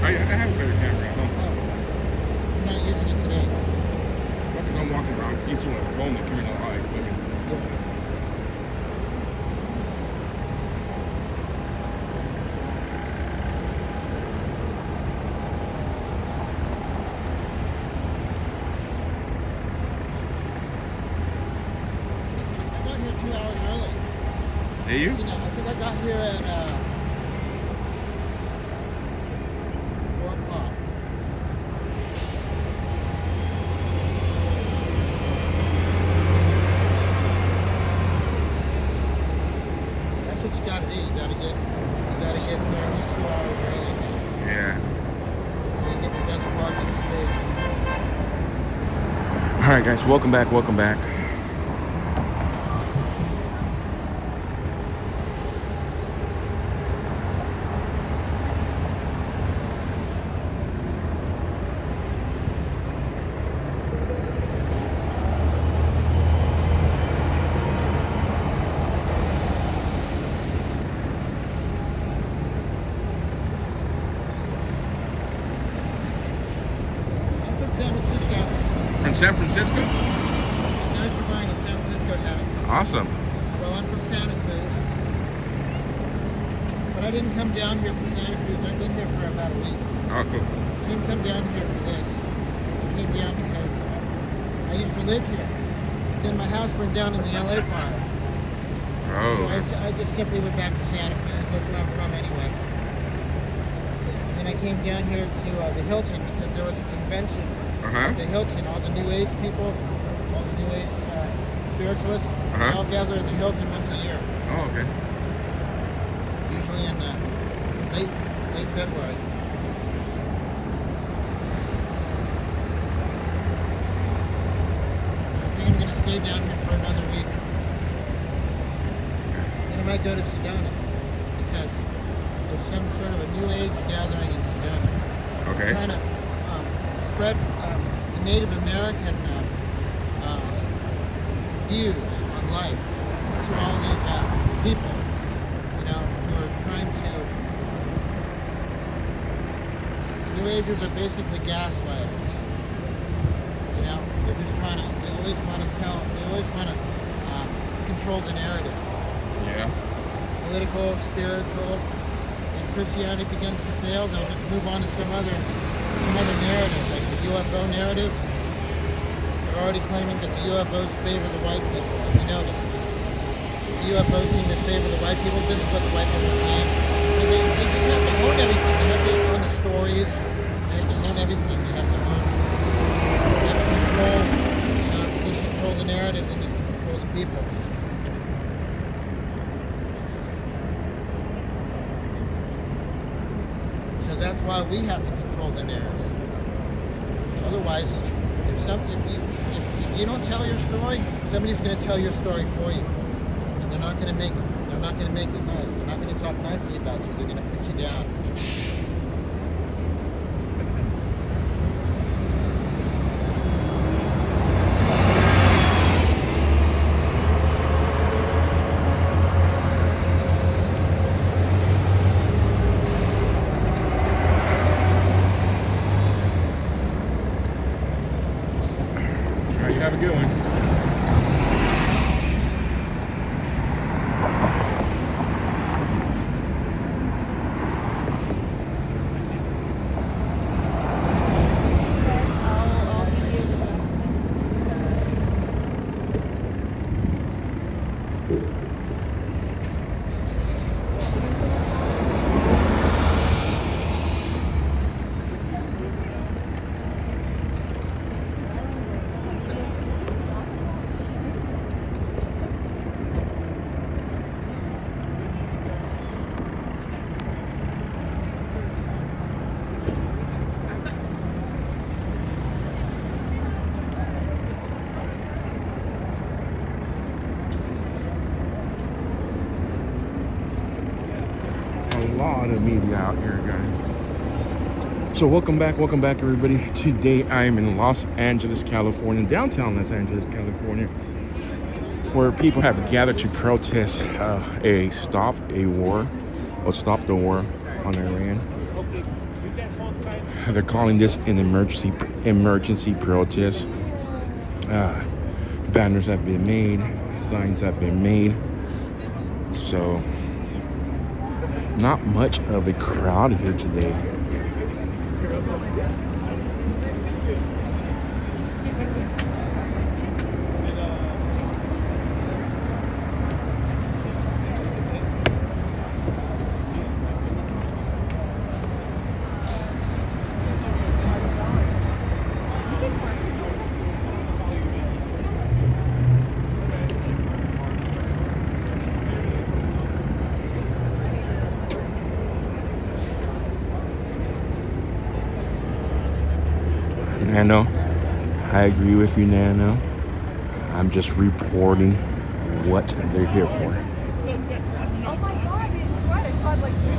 I have a better camera at home. I'm not using it today. Well, because I'm walking around, it's easier on the phone than carrying a lot of equipment. Yes, sir. I got here 2 hours early. Did you? See, now, I think I got here at 4 o'clock. That's what you gotta do. You gotta get there 2 hours early now. Yeah. So you get the best parking space. All right, guys, welcome back. I'm from San Francisco. From San Francisco? I'm not surviving in San Francisco now. Awesome. Well, I'm from Santa Cruz. But I didn't come down here from Santa Cruz. I've been here for about a week. Oh, cool. I didn't come down here for this. I came down because I used to live here. But then my house burned down in the LA fire. Oh. So I just simply went back to Santa Cruz. That's where I'm from anyway. And I came down here to the Hilton because there was a convention Uh-huh. at the Hilton. All the New Age people, all the New Age spiritualists, they Uh-huh. all gather at the Hilton once a year. Oh, okay. Usually in late February. I think I'm going to stay down here for another week. And I might go to Sedona because there's some sort of a New Age gathering in Sedona. Okay. Trying to spread the Native American views on life to all these people, who are trying to. New Agers are basically gaslighters. They're just trying to. They always want to control the narrative. Yeah. Political, spiritual. When Christianity begins to fail, they'll just move on to some other narrative, like the UFO narrative. They're already claiming that the UFOs favor the white people. Have you noticed? The UFOs seem to favor the white people. This is what the white people are saying. So they just have to own everything. They have to own the stories. They have to own everything. They have to own. They have to control. If you can control the narrative, then you can control the people. So that's why we have to control the narrative. Otherwise, if you don't tell your story, somebody's going to tell your story for you, and they're not going to make it nice. They're not going to talk nicely about you. They're going to put you down. All right, you have a good one. Lot of media out here, guys. So welcome back everybody. Today I'm in Los Angeles, California, downtown Los Angeles, California, where people have gathered to protest stop the war on Iran. They're calling this an emergency protest. Banners have been made, signs have been made. So not much of a crowd here today. Nano, I agree with you, Nano. I'm just reporting what they're here for. Oh my God, it's what? I saw it like 3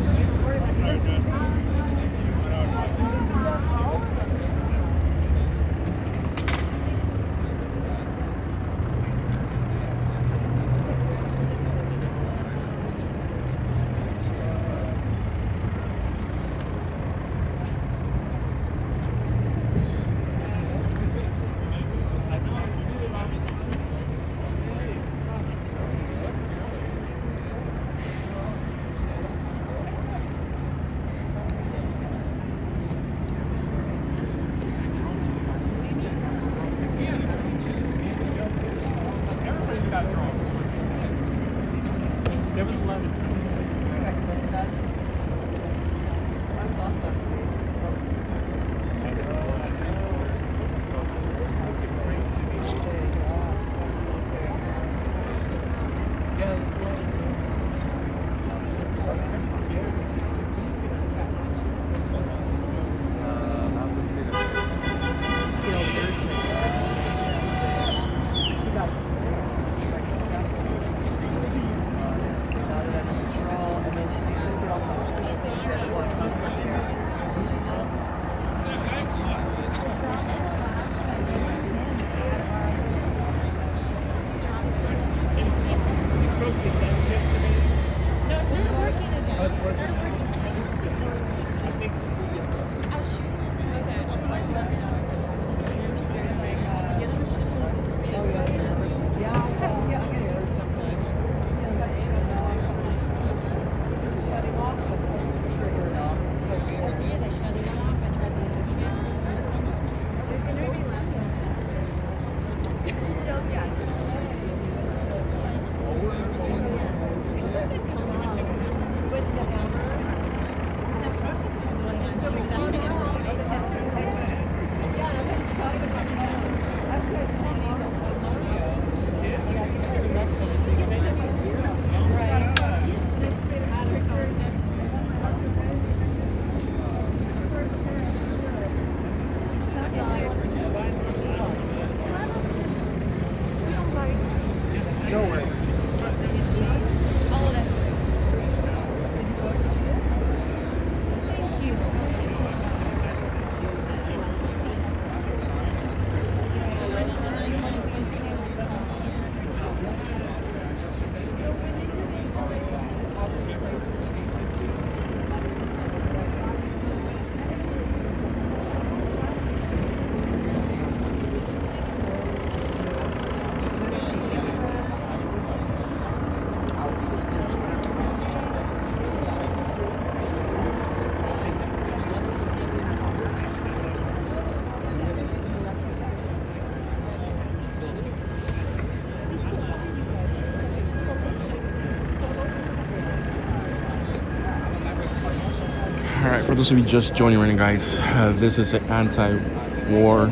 All right, for those of you just joining right now, guys, this is an anti-war.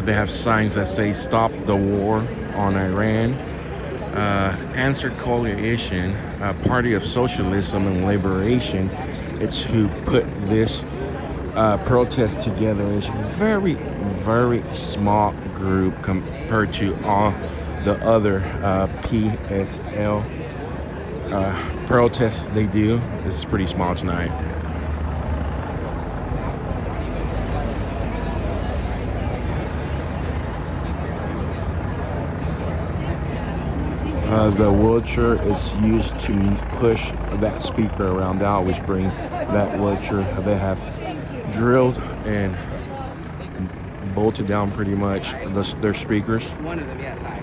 They have signs that say "Stop the War" on Iran. Answer Coalition, Party of Socialism and Liberation. It's who put this protest together. It's a very, very small group compared to all the other PSL protests they do. This is pretty small tonight. The wheelchair is used to push that speaker around. They always bring that wheelchair. They have drilled and bolted down pretty much their speakers. One of them, yes. Hi.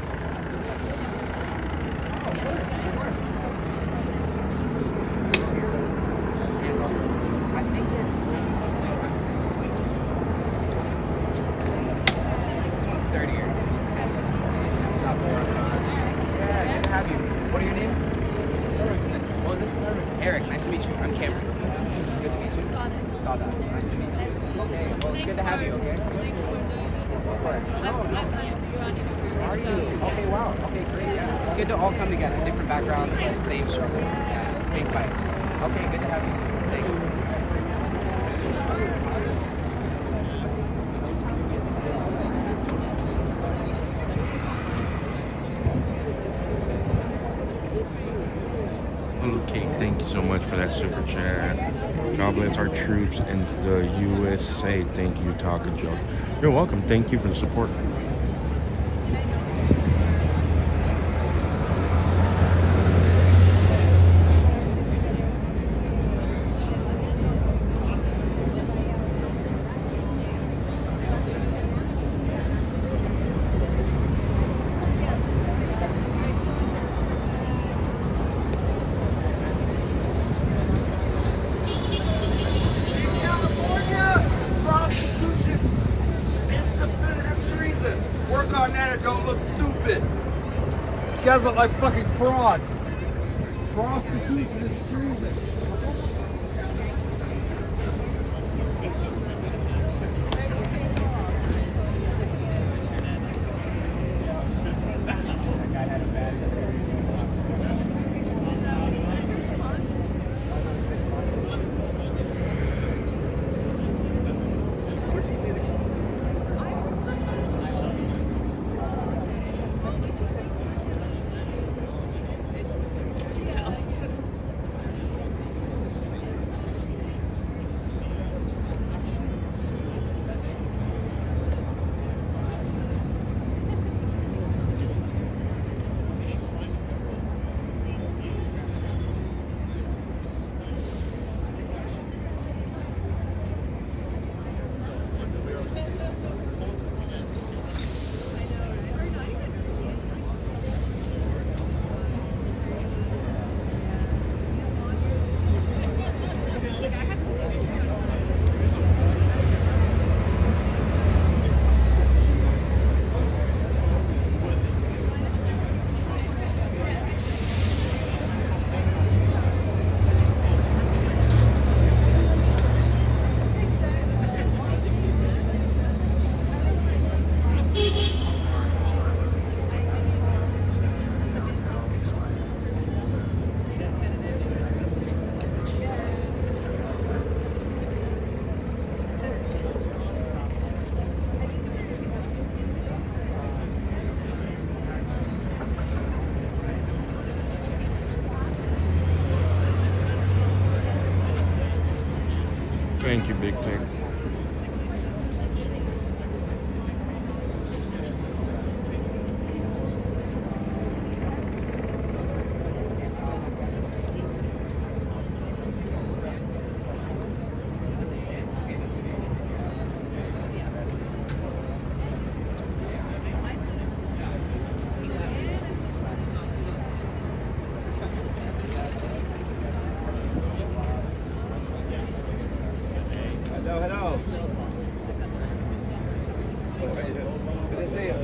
I think this one's sturdier. Stop there. Yeah, good to have you. What are your names? What was it? Eric. Nice to meet you. I'm Cameron. Good to meet you. Sada. Nice to meet you. Okay, well, it's good to have you, okay? Of course. Are you? Okay, wow. Okay, great. Yeah. It's good to all come together. Different backgrounds, but same struggle. Yeah, same fight. Okay, good to have you. Thanks. Little Kate, thank you so much for that super chat. God bless our troops in the USA. Thank you, Taka Joe. You're welcome. Thank you for the support. You guys look like fucking frauds. Prostitution is treason. Thank you, Big Tech. Hello. Good to see you.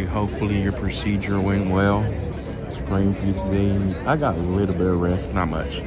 hopefully your procedure went well. Just praying for you today. I got a little bit of rest, not much.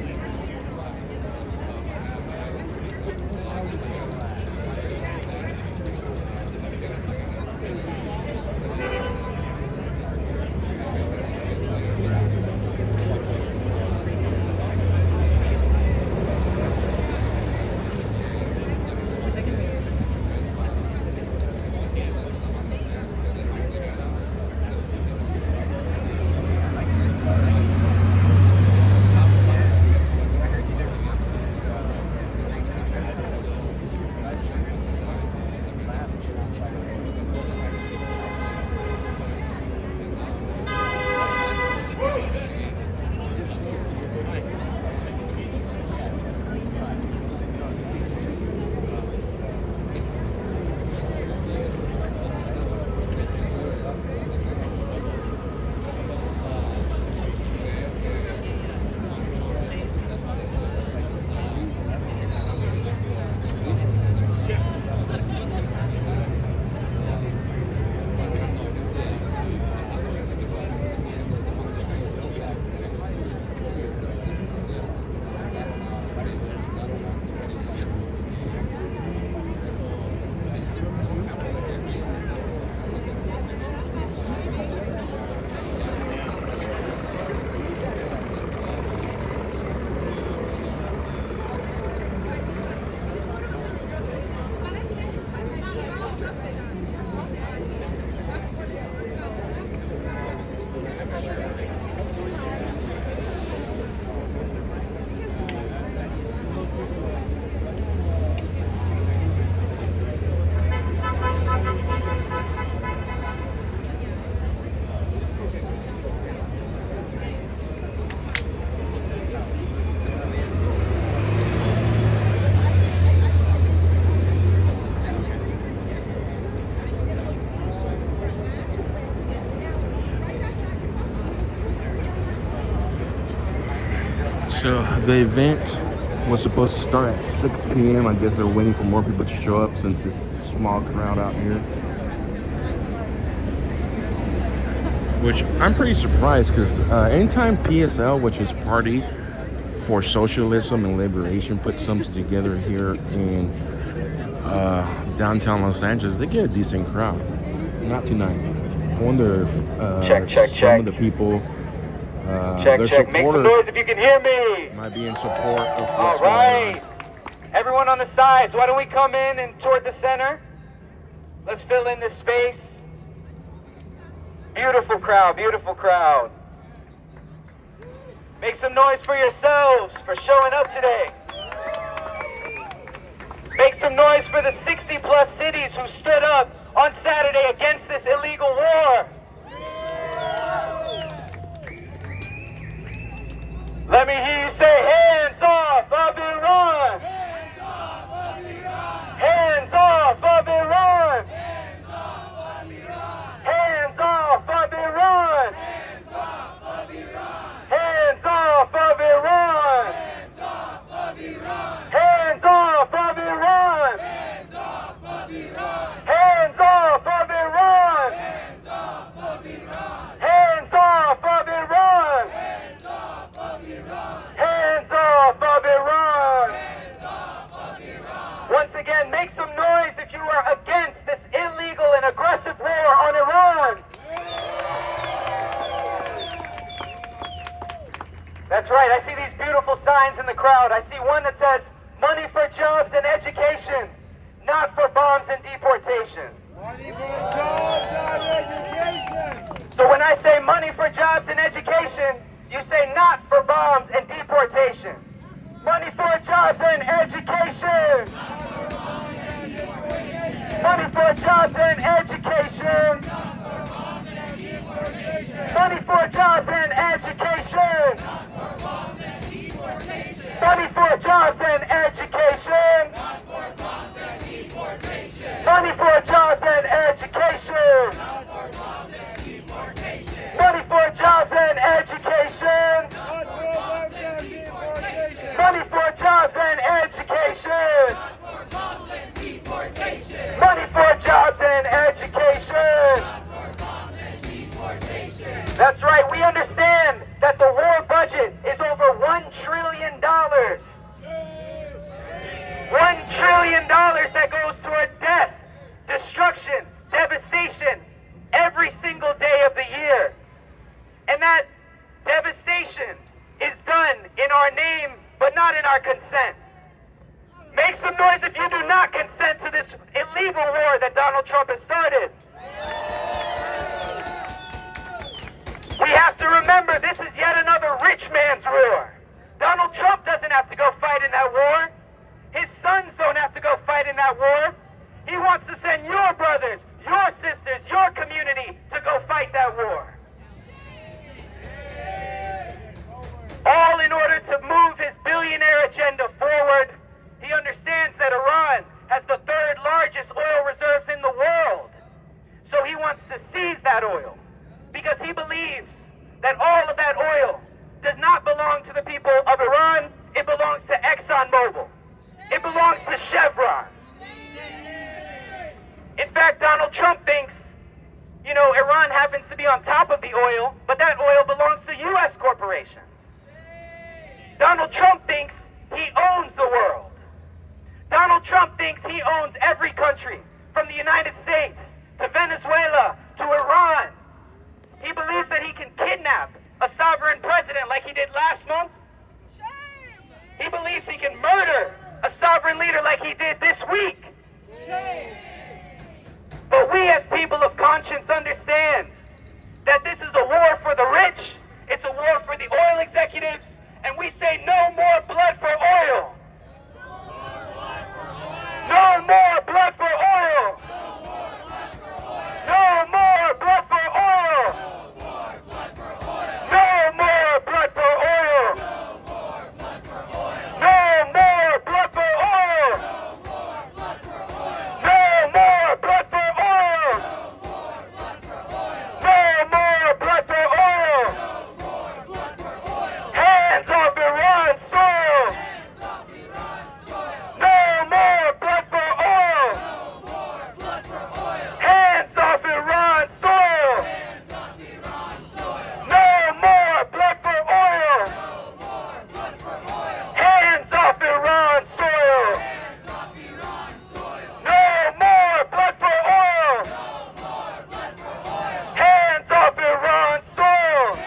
So the event was supposed to start at 6 p.m. I guess they're waiting for more people to show up since it's a small crowd out here. Which I'm pretty surprised because anytime PSL, which is Party for Socialism and Liberation, puts something together here in downtown Los Angeles, they get a decent crowd. Not tonight. I wonder if some of the people Check. Make some noise if you can hear me. might be in support of what's All right. Everyone on the sides, why don't we come in and toward the center? Let's fill in this space. Beautiful crowd, beautiful crowd. Make some noise for yourselves for showing up today. Make some noise for the 60+ cities who stood up on Saturday against this illegal war. Let me hear you say, hands off of Iran! Hands off of Iran! Hands off of Iran! Hands off of Iran! Hands off of Iran! Hands off of Iran! Hands off of Iran! Hands off of Iran! Hands off of Iran! Once again, make some noise if you are against this illegal and aggressive war on Iran. That's right, I see these beautiful signs in the crowd. I see one that says, money for jobs and education, not for bombs and deportation. Money for jobs and education. So when I say money for jobs and education, you say not for bombs and deportation. Money for jobs and education. Money for jobs and education. Money for jobs and education. Money for jobs and education. Money for jobs and education. Money for jobs and education. Money for jobs and education. Money for jobs and education. That's right, we understand that the war budget is over $1 trillion. $1 trillion that goes toward death, destruction, devastation every single day of the year. And that devastation is done in our name, but not in our consent. Make some noise if you do not consent to this illegal war that Donald Trump has started. We have to remember this is yet another rich man's war. Donald Trump doesn't have to go fight in that war. His sons don't have to go fight in that war. He wants to send your brothers, your sisters, your community to go fight that war. All in order to move his billionaire agenda forward. He understands that Iran has the third largest oil reserves in the world. So he wants to seize that oil because he believes that all of that oil does not belong to the people of Iran. It belongs to ExxonMobil. It belongs to Chevron. In fact, Donald Trump thinks, you know, Iran happens to be on top of the oil, but that oil belongs to U.S. corporations. Donald Trump thinks he owns the world. Donald Trump thinks he owns every country, from the United States to Venezuela to Iran. He believes that he can kidnap a sovereign president like he did last month. He believes he can murder a sovereign leader like he did this week. But we as people of conscience understand that this is a war for the rich, it's a war for the oil executives, and we say no more blood for oil. No more blood for oil. No more blood for oil. No more blood for oil. No more blood for oil. No more blood for oil. No more blood for oil. Hands off Iran soil. No more blood for oil. Hands off Iran soil. No more blood for oil. Hands off Iran soil. No more blood for oil. Hands off Iran soil.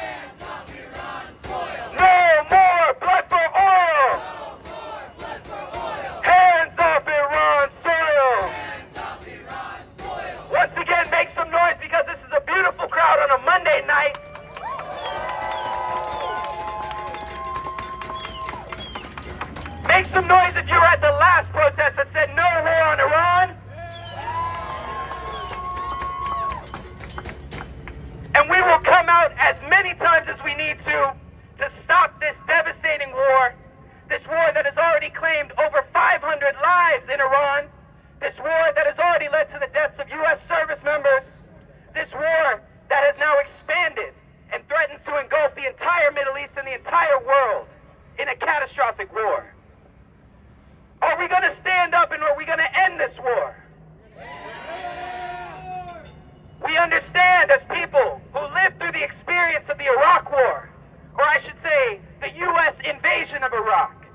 No more blood for oil. Hands off Iran soil. Once again, make some noise because this is a beautiful crowd on a Monday night. Make some noise if you were at the last protest that said no war on Iran. And we will come out as many times as we need to stop this devastating war. This war that has already claimed over 500 lives in Iran. This war that has already led to the deaths of U.S. service members. This war that has now expanded and threatens to engulf the entire Middle East and the entire world in a catastrophic war. Are we going to stand up and are we going to end this war? We understand as people who lived through the experience of the Iraq War, or I should say, the U.S. invasion of Iraq.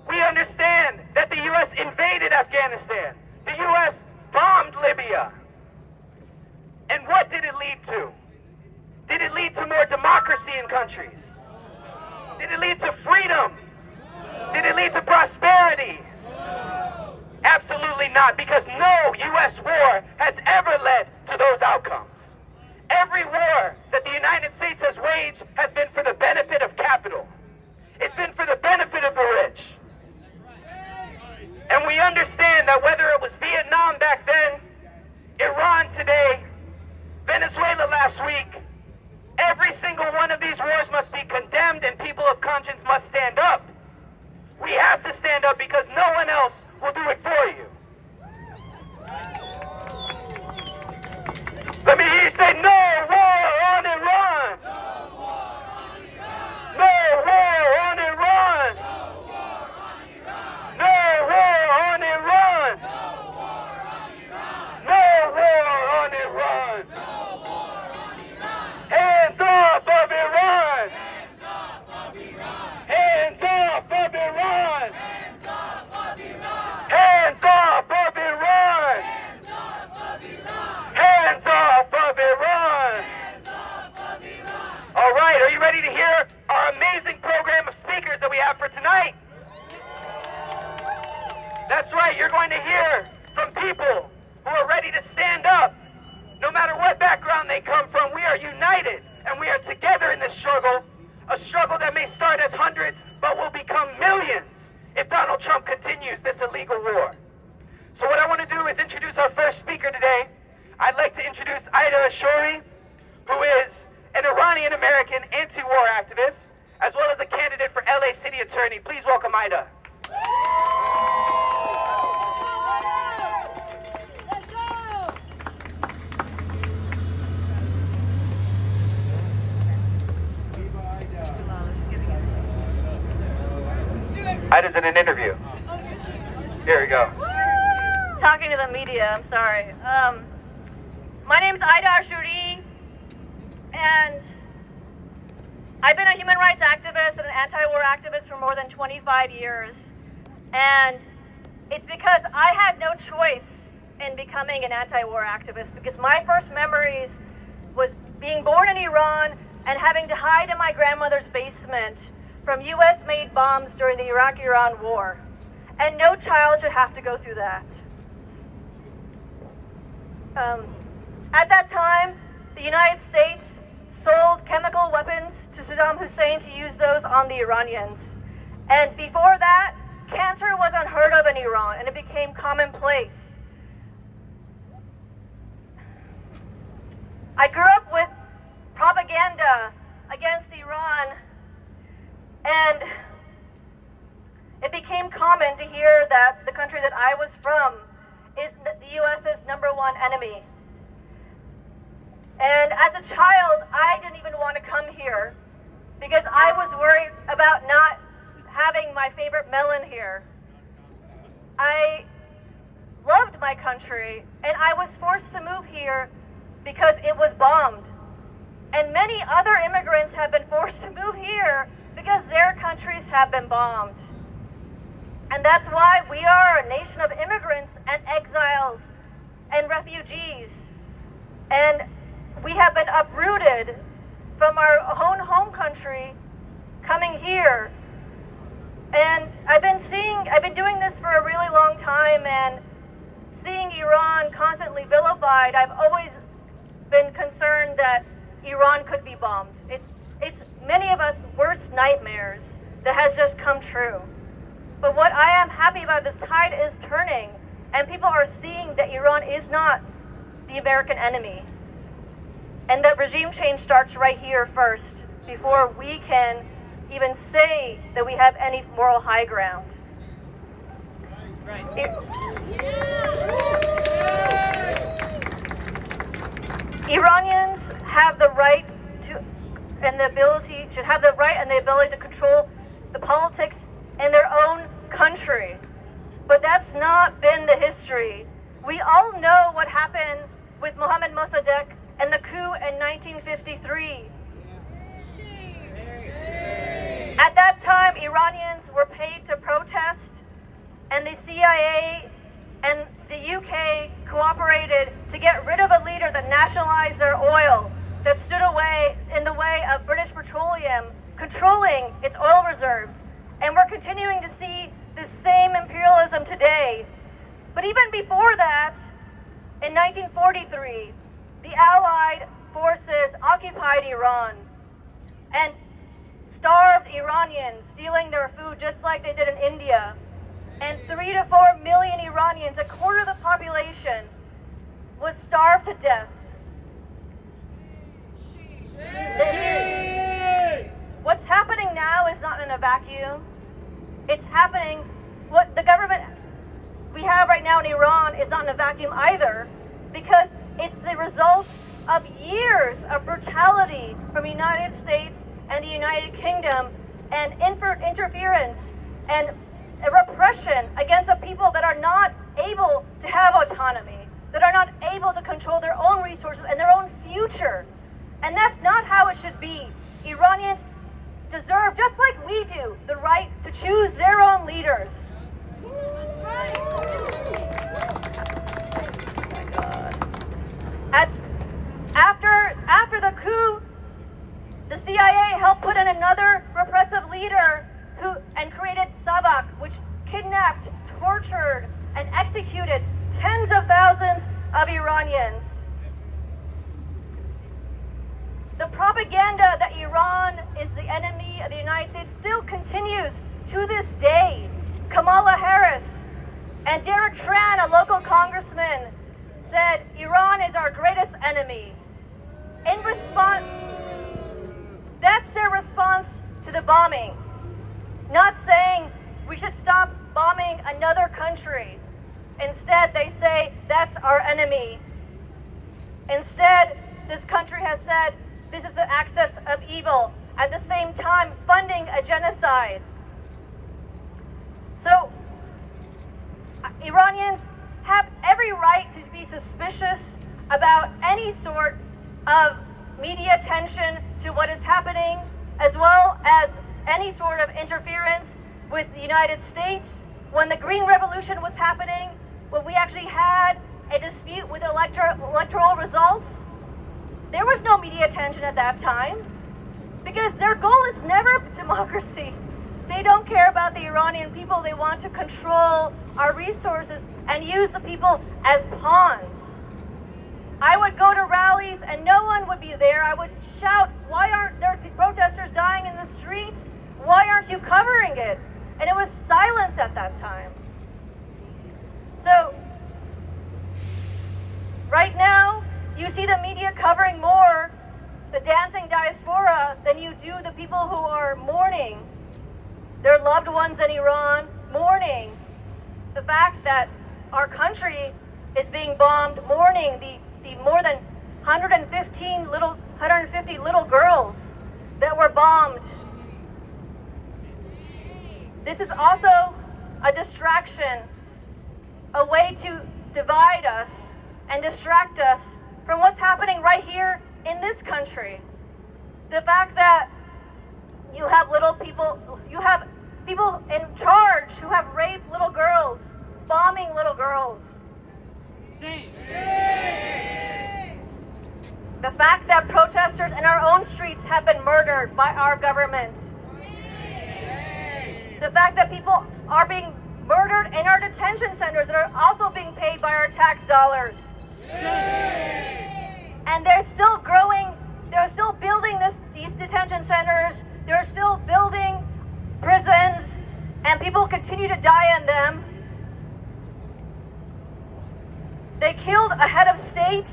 We understand that the U.S. invaded Afghanistan. The U.S. bombed Libya. And what did it lead to? Did it lead to more democracy in countries? Did it lead to freedom? Did it lead to prosperity? Absolutely not, because no U.S. war has ever led to those outcomes. Every war that the United States has waged has been for the benefit of capital. It's been for the benefit of the rich. And we understand that whether it was Vietnam back then, Iran today, Venezuela last week, every single one of these wars must be condemned and people of conscience must stand up. We have to stand up because no one else will do it for you. Let me hear you say, no war on Iran! No war on Iran! No war on Iran! No war on Iran! you ready to hear our amazing program of speakers that we have for tonight? That's right, you're going to hear from people who are ready to stand up. No matter what background they come from, we are united and we are together in this struggle. A struggle that may start as hundreds, but will become millions if Donald Trump continues this illegal war. So what I want to do is introduce our first speaker today. I'd like to introduce Ida Ashori, who is an Iranian-American anti-war activist, as well as a candidate for LA City Attorney. Please welcome Ida. Ida's in an interview. Here we go. Talking to the media, I'm sorry. My name's Ida Ashuri, and I've been a human rights activist and an anti-war activist for more than 25 years. And it's because I had no choice in becoming an anti-war activist, because my first memories was being born in Iran and having to hide in my grandmother's basement from US-made bombs during the Iraq-Iran war. And no child should have to go through that. At that time, the United States sold chemical weapons to Saddam Hussein to use those on the Iranians. And before that, cancer was unheard of in Iran, and it became commonplace. I grew up with propaganda against Iran, and it became common to hear that the country that I was from is the US's #1 enemy. And as a child, I didn't even want to come here because I was worried about not having my favorite melon here. I loved my country, and I was forced to move here because it was bombed. And many other immigrants have been forced to move here because their countries have been bombed. And that's why we are a nation of immigrants and exiles and refugees. And we have been uprooted from our own home country coming here. And I've been doing this for a really long time, and seeing Iran constantly vilified, I've always been concerned that Iran could be bombed. It's many of us' worst nightmares that has just come true. But what I am happy about, this tide is turning, and people are seeing that Iran is not the American enemy. And that regime change starts right here first, before we can even say that we have any moral high ground. Iranians have the right to, and the ability, should have the right and the ability to control the politics in their own country. But that's not been the history. We all know what happened with Mohammad Mossadegh and the coup in 1953. At that time, Iranians were paid to protest, and the CIA and the UK cooperated to get rid of a leader that nationalized their oil, that stood in the way of British Petroleum controlling its oil reserves. And we're continuing to see the same imperialism today. But even before that, in 1943, the Allied forces occupied Iran and starved Iranians, stealing their food just like they did in India. And 3 to 4 million Iranians, a quarter of the population, was starved to death. What's happening now is not in a vacuum. It's happening, what the government we have right now in Iran is not in a vacuum either, because it's the result of years of brutality from the United States and the United Kingdom, and interference and repression against the people that are not able to have autonomy, that are not able to control their own resources and their own future. And that's not how it should be. Iranians deserve, just like we do, the right to choose their own leaders. After the coup, the CIA helped put in another repressive leader and created Sabak, which kidnapped, tortured, and executed tens of thousands of Iranians. The propaganda that Iran is the enemy of the United States still continues to this day. Kamala Harris and Derek Tran, a local congressman, said Iran is our greatest enemy. In response, that's their response to the bombing. Not saying we should stop bombing another country. Instead, they say that's our enemy. Instead, this country has said this is the axis of evil, at the same time funding a genocide. So, Iranians have every right to be suspicious about any sort of media attention to what is happening, as well as any sort of interference with the United States. When the Green Revolution was happening, when we actually had a dispute with electoral results, there was no media attention at that time, because their goal is never democracy. They don't care about the Iranian people. They want to control our resources and use the people as pawns. I would go to rallies and no one would be there. I would shout, why aren't there protesters dying in the streets? Why aren't you covering it? And it was silence at that time. So, right now, you see the media covering more the dancing diaspora than you do the people who are mourning their loved ones in Iran, mourning the fact that our country is being bombed, mourning the more than 150 little girls that were bombed. This is also a distraction, a way to divide us and distract us from what's happening right here in this country. The fact that you have people in charge who have raped little girls, bombing little girls. The fact that protesters in our own streets have been murdered by our government. The fact that people are being murdered in our detention centers that are also being paid by our tax dollars. And they're still growing, they're still building these detention centers, they're still building prisons, and people continue to die in them. They killed a head of state,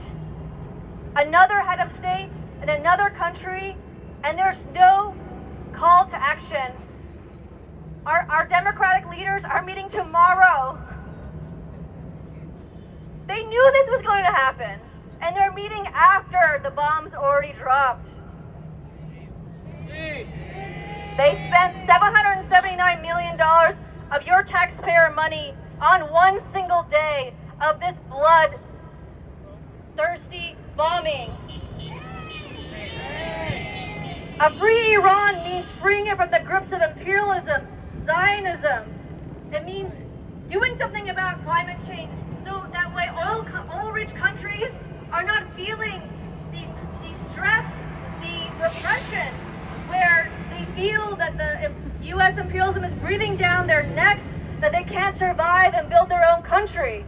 another head of state in another country, and there's no call to action. Our Democratic leaders are meeting tomorrow. They knew this was going to happen, and they're meeting after the bombs already dropped. They spent $779 million of your taxpayer money on one single day of this blood-thirsty bombing. A free Iran means freeing it from the grips of imperialism, Zionism. It means doing something about climate change so that way oil-rich countries are not feeling the stress, the repression, where they feel that the U.S. imperialism is breathing down their necks, that they can't survive and build their own country.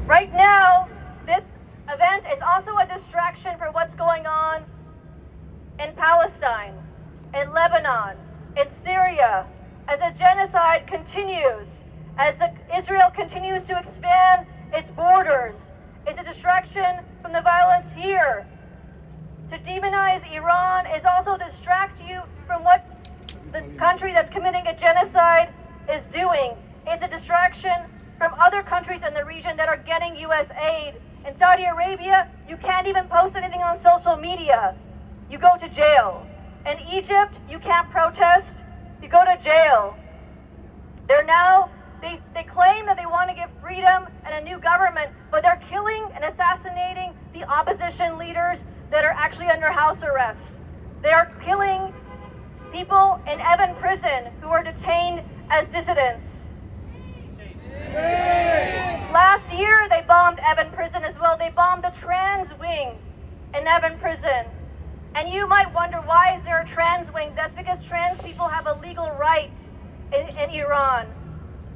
Right now, this event is also a distraction for what's going on in Palestine, in Lebanon, in Syria, as a genocide continues, as Israel continues to expand its borders. It's a distraction from the violence here. To demonize Iran is also distract you from what the country that's committing a genocide is doing. It's a distraction from other countries in the region that are getting U.S. aid. In Saudi Arabia, you can't even post anything on social media. You go to jail. In Egypt, you can't protest. You go to jail. They claim that they want to give freedom and a new government, but they're killing and assassinating the opposition leaders that are actually under house arrest. They are killing people in Evin prison who are detained as dissidents. Last year, they bombed Evan Prison as well. They bombed the trans wing in Evan Prison. And you might wonder, why is there a trans wing? That's because trans people have a legal right in Iran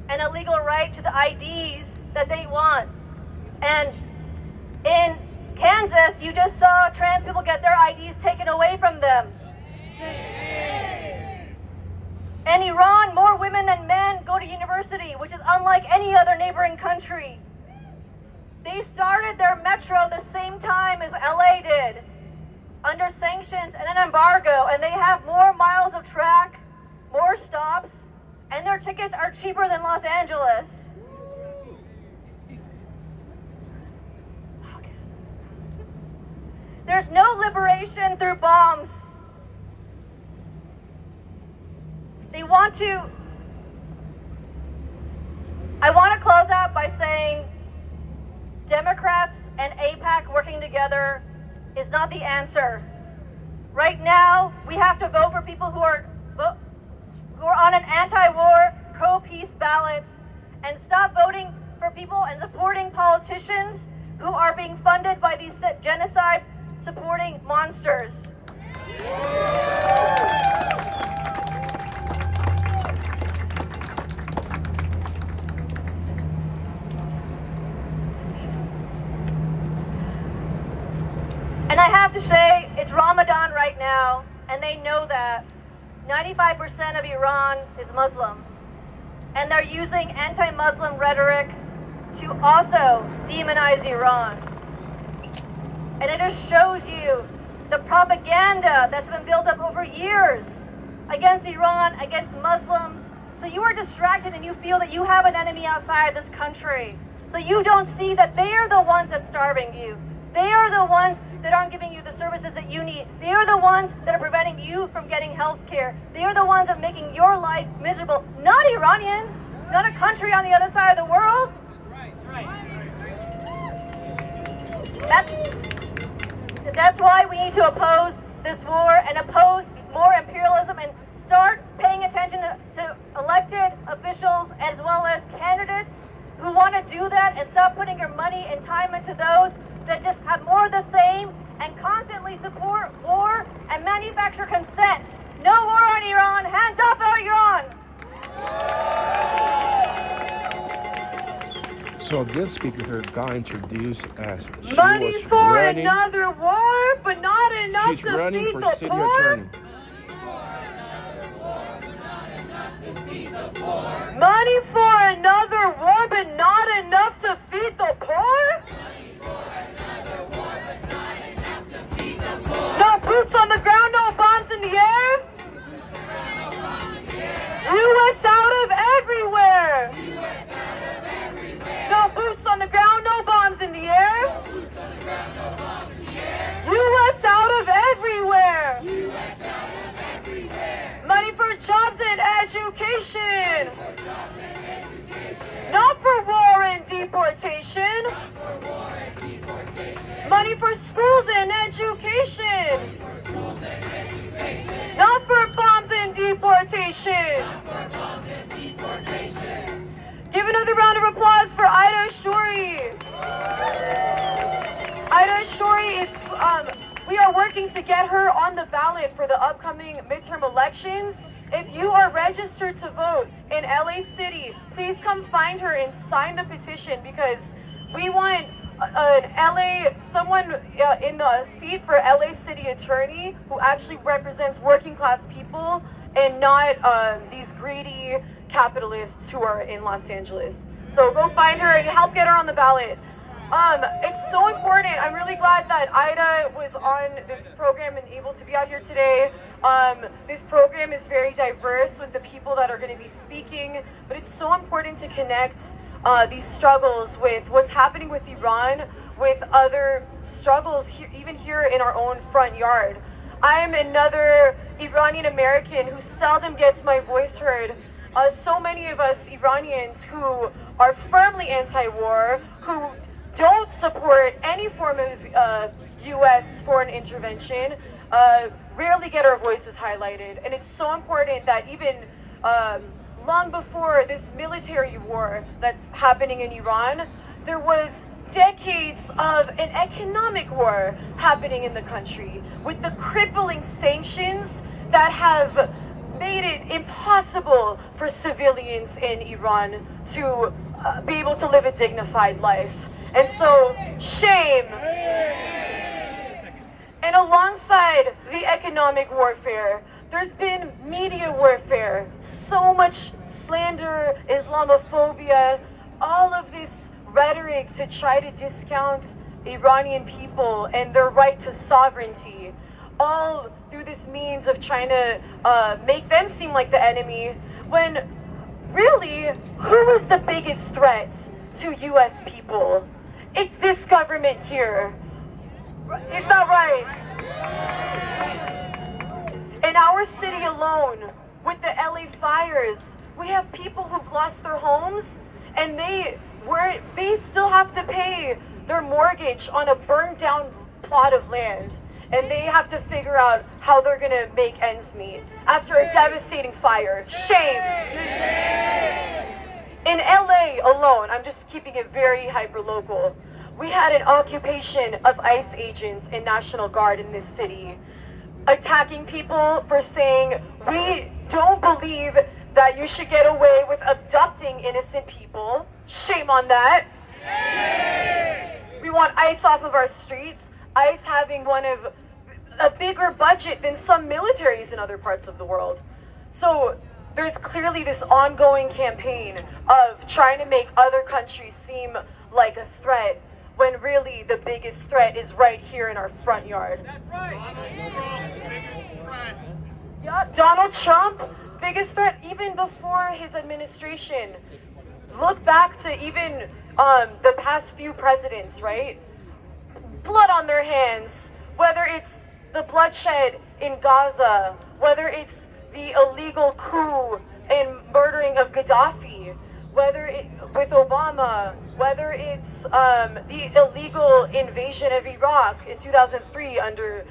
and a legal right to the IDs that they want. And in Kansas, you just saw trans people get their IDs taken away from them. In Iran, more women than men go to university, which is unlike any other neighboring country. They started their metro the same time as LA did, under sanctions and an embargo, and they have more miles of track, more stops, and their tickets are cheaper than Los Angeles. There's no liberation through bombs. I want to close out by saying Democrats and AIPAC working together is not the answer. Right now, we have to vote for people who are on an anti-war, pro-peace ballots, and stop voting for people and supporting politicians who are being funded by these genocide-supporting monsters. And I have to say, it's Ramadan right now, and they know that 95% of Iran is Muslim. And they're using anti-Muslim rhetoric to also demonize Iran. And it just shows you the propaganda that's been built up over years against Iran, against Muslims. So you are distracted and you feel that you have an enemy outside this country. So you don't see that they are the ones that's starving you. They are the ones that aren't giving you the services that you need. They are the ones that are preventing you from getting health care. They are the ones that are making your life miserable. Not Iranians, not a country on the other side of the world. That's why we need to oppose this war and oppose more imperialism and start paying attention to elected officials as well as candidates who want to do that, and stop putting your money and time into those that just have more of the same and constantly support war and manufacture consent. No war on Iran. Hands up on Iran. So this speaker here got introduced as she Money was for running. another war, but not enough She's to running feed for the city poor. attorney. Money for another war, but not enough to feed the poor? No boots on the ground, no bombs in the air? U.S. out of everywhere! No boots on the ground, no bombs in the air? U.S. out of everywhere! Money for jobs and education! Not for war and deportation! Money for schools and education! Not for bombs and deportation! Give another round of applause for Ida Shori. Ida Shori is, we are working to get her on the ballot for the upcoming midterm elections. If you are registered to vote in LA City, please come find her and sign the petition, because we want someone in the seat for LA City Attorney who actually represents working class people and not these greedy capitalists who are in Los Angeles. So go find her and help get her on the ballot. It's so important. I'm really glad that Ida was on this program and able to be out here today. This program is very diverse with the people that are going to be speaking, but it's so important to connect these struggles with what's happening with Iran, with other struggles here, even here in our own front yard. I'm another Iranian American who seldom gets my voice heard. So many of us Iranians who are firmly anti-war, who don't support any form of U.S. foreign intervention, rarely get our voices highlighted. And it's so important that even long before this military war that's happening in Iran, there was decades of an economic war happening in the country with the crippling sanctions that have made it impossible for civilians in Iran to be able to live a dignified life. And so, shame. And alongside the economic warfare, there's been media warfare, so much slander, Islamophobia, all of this rhetoric to try to discount Iranian people and their right to sovereignty, all through this means of trying to make them seem like the enemy, when really, who is the biggest threat to US people? It's this government here. Is that right? In our city alone, with the LA fires, we have people who've lost their homes and they still have to pay their mortgage on a burned down plot of land. And they have to figure out how they're gonna make ends meet after a devastating fire. Shame. In LA alone, I'm just keeping it very hyper-local, we had an occupation of ICE agents and National Guard in this city, attacking people for saying, we don't believe that you should get away with abducting innocent people. Shame on that. We want ICE off of our streets. ICE having one of a bigger budget than some militaries in other parts of the world. So there's clearly this ongoing campaign of trying to make other countries seem like a threat, when really the biggest threat is right here in our front yard. That's right. Donald Trump, biggest threat. Yeah, Donald Trump, biggest threat even before his administration. Look back to even the past few presidents, right? Blood on their hands, whether it's the bloodshed in Gaza, whether it's the illegal coup and murdering of Gaddafi, whether it with Obama, whether it's the illegal invasion of Iraq in 2003 under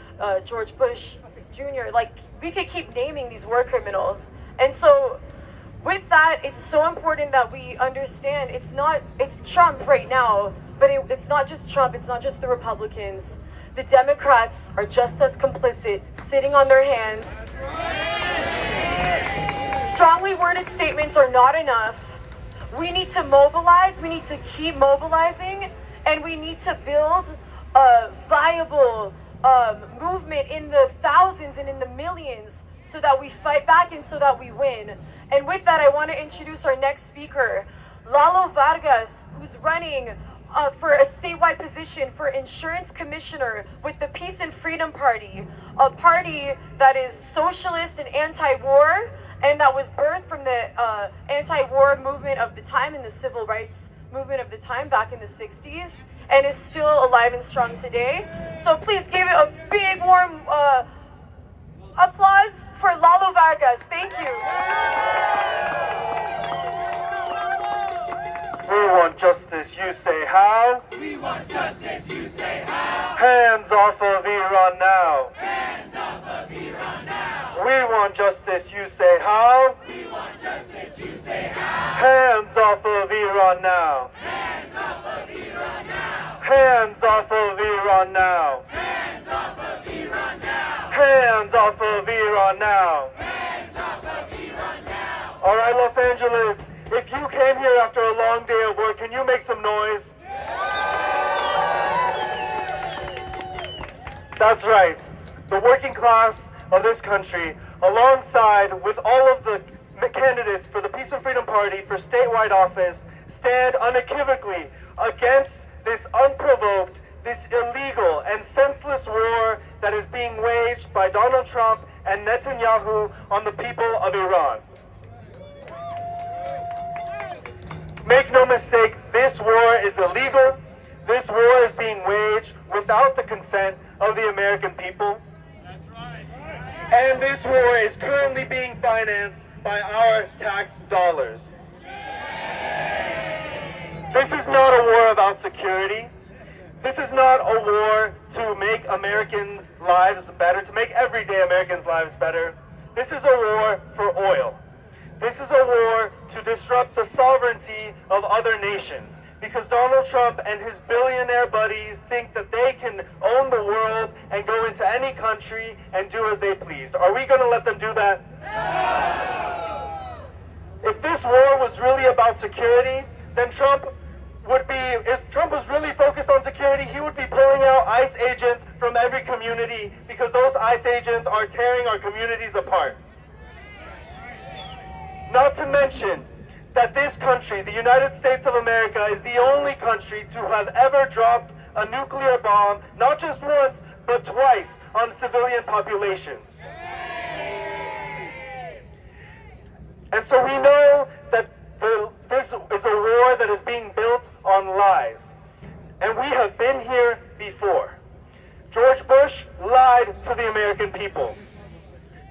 George Bush Jr. Like, we could keep naming these war criminals. And so with that, it's so important that we understand it's Trump right now, but it's not just Trump, it's not just the Republicans. The Democrats are just as complicit, sitting on their hands. Strongly worded statements are not enough. We need to mobilize, we need to keep mobilizing, and we need to build a viable movement in the thousands and in the millions so that we fight back and so that we win. And with that, I want to introduce our next speaker, Lalo Vargas, who's running for a statewide position for insurance commissioner with the Peace and Freedom Party, a party that is socialist and anti-war, and that was birthed from the anti-war movement of the time and the civil rights movement of the time back in the 60s, and is still alive and strong today. So please give it a big warm applause for Lalo Vargas. Thank you. We want justice, you say how? We want justice, you say how? Hands off of Iran now. Hands off of Iran now. We want justice, you say how? We want justice, you say how? Hands off of Iran now. Hands off of Iran now. Hands off of Iran now. Hands off of Iran now. Hands off of Iran now. Hands off of Iran now. All right, Los Angeles, if you came here after a long day of work, can you make some noise? That's right. The working class of this country, alongside with all of the candidates for the Peace and Freedom Party for statewide office, stand unequivocally against this unprovoked, this illegal and senseless war that is being waged by Donald Trump and Netanyahu on the people of Iran. Make no mistake, this war is illegal. This war is being waged without the consent of the American people. That's right. And this war is currently being financed by our tax dollars. This is not a war about security. This is not a war to make Americans' lives better, to make everyday Americans' lives better. This is a war for oil. This is a war to disrupt the sovereignty of other nations. because Donald Trump and his billionaire buddies think that they can own the world and go into any country and do as they please. Are we going to let them do that? No! If this war was really about security, then if Trump was really focused on security, he would be pulling out ICE agents from every community, because those ICE agents are tearing our communities apart. Not to mention that this country, the United States of America, is the only country to have ever dropped a nuclear bomb, not just once, but twice, on civilian populations. And so we know that this is a war that is being built on lies. And we have been here before. George Bush lied to the American people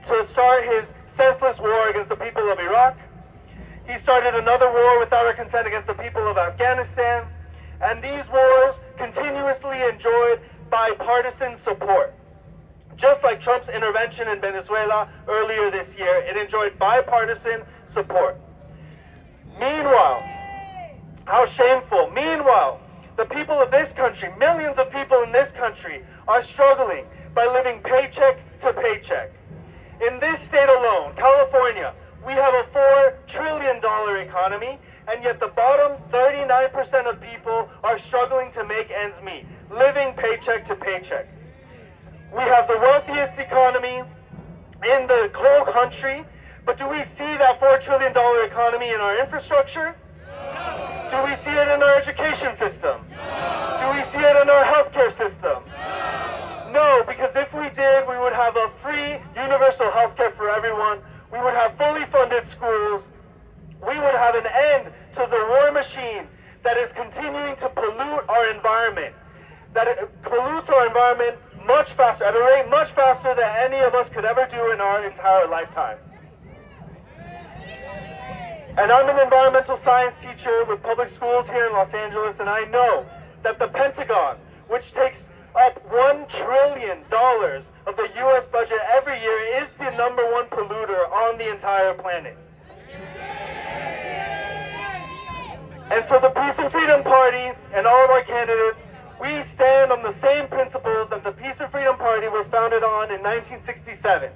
to start his senseless war against the people of Iraq. He started another war without our consent against the people of Afghanistan. And these wars continuously enjoyed bipartisan support. Just like Trump's intervention in Venezuela earlier this year, it enjoyed bipartisan support. Meanwhile, how shameful. Meanwhile, the people of this country, millions of people in this country, are struggling by living paycheck to paycheck. In this state alone, California, we have a $4 trillion economy, and yet the bottom 39% of people are struggling to make ends meet, living paycheck to paycheck. We have the wealthiest economy in the whole country, but do we see that $4 trillion economy in our infrastructure? No. Do we see it in our education system? No. Do we see it in our healthcare system? No, because if we did, we would have a free universal healthcare for everyone. We would have fully funded schools. We would have an end to the war machine that is continuing to pollute our environment, that it pollutes our environment much faster, at a rate much faster than any of us could ever do in our entire lifetimes. And I'm an environmental science teacher with public schools here in Los Angeles, and I know that the Pentagon, which takes up $1 trillion of the U.S. budget every year, is the #1 polluter on the entire planet. And so the Peace and Freedom Party and all of our candidates, we stand on the same principles that the Peace and Freedom Party was founded on in 1967.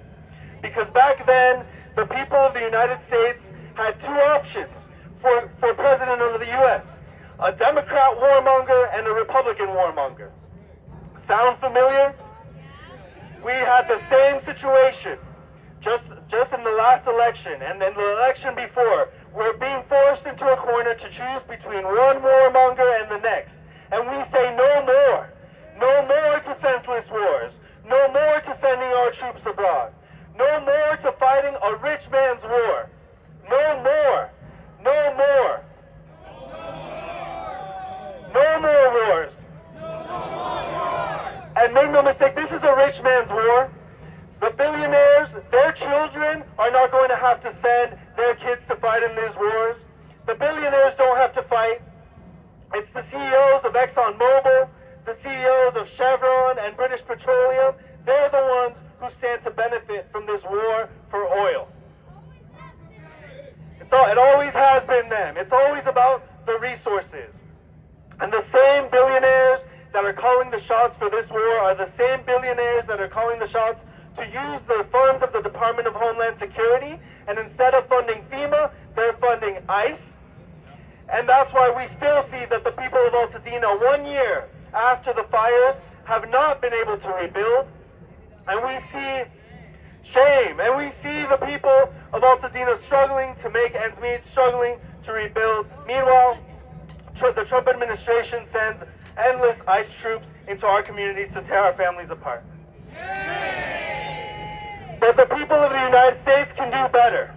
Because back then, the people of the United States had two options for president of the U.S. A Democrat warmonger and a Republican warmonger. Sound familiar? We had the same situation just in the last election, and then the election before. We're being forced into a corner to choose between one warmonger and the next. And we say no more. No more to senseless wars. No more to sending our troops abroad. No more to fighting a rich man's war. No more. No more. No more wars. And make no mistake, this is a rich man's war. The billionaires, their children are not going to have to send their kids to fight in these wars. The billionaires don't have to fight. It's the CEOs of ExxonMobil, the CEOs of Chevron and British Petroleum. They're the ones who stand to benefit from this war for oil. It always has been them. It's always about the resources. And the same billionaires that are calling the shots for this war are the same billionaires that are calling the shots to use the funds of the Department of Homeland Security, and instead of funding FEMA, they're funding ICE. And that's why we still see that the people of Altadena, 1 year after the fires, have not been able to rebuild. And we see shame, and we see the people of Altadena struggling to make ends meet, struggling to rebuild. Meanwhile, the Trump administration sends endless ICE troops into our communities to tear our families apart. But the people of the United States can do better.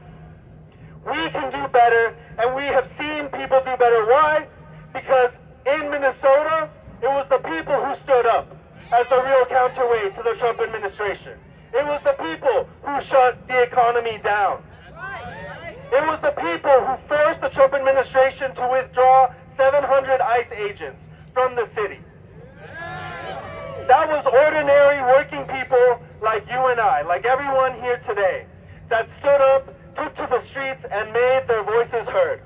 We can do better, and we have seen people do better. Why? Because in Minnesota, it was the people who stood up as the real counterweight to the Trump administration. It was the people who shut the economy down. It was the people who forced the Trump administration to withdraw 700 ICE agents from the city. That was ordinary working people like you and I, like everyone here today, that stood up, took to the streets, and made their voices heard.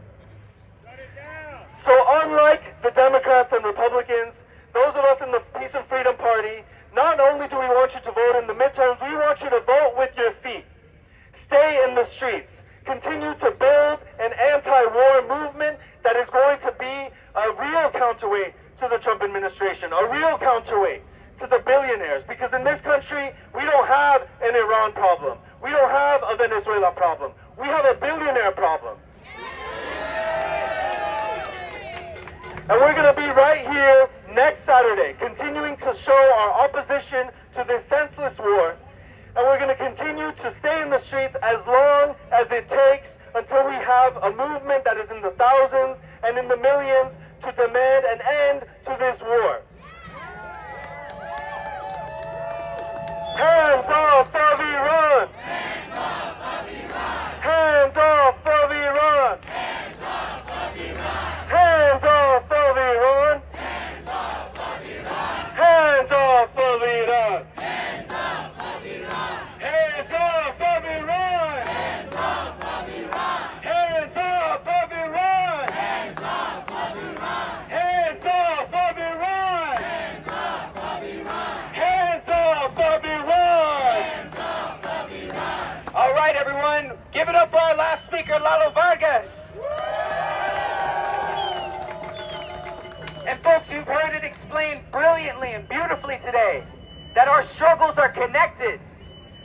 So unlike the Democrats and Republicans, those of us in the Peace and Freedom Party, not only do we want you to vote in the midterms, we want you to vote with your feet. Stay in the streets. Continue to build an anti-war movement that is going to be a real counterweight to the Trump administration, a real counterweight to the billionaires. Because in this country, we don't have an Iran problem. We don't have a Venezuela problem. We have a billionaire problem. And we're going to be right here next Saturday, continuing to show our opposition to this senseless war. And we're going to continue to stay in the streets as long as it takes until we have a movement that is in the thousands and in the millions to demand an end to this war. Hands off of Iran! Hands off of Iran! Hands off of Iran! Hands off of Iran! Hands off of Iran! Hands off of Iran! Hands off of Iran! Hands off of Iran! Hands off of Iran! Hands off of Iran! Hands off of Iran! Hands off of Iran! Hands off of Iran! Hands off of Iran! Hands off of Iran! Hands off of Iran! All right, everyone, give it up for our last speaker, Lalo Vargas. And folks, you've heard it explained brilliantly and beautifully today that our struggles are connected,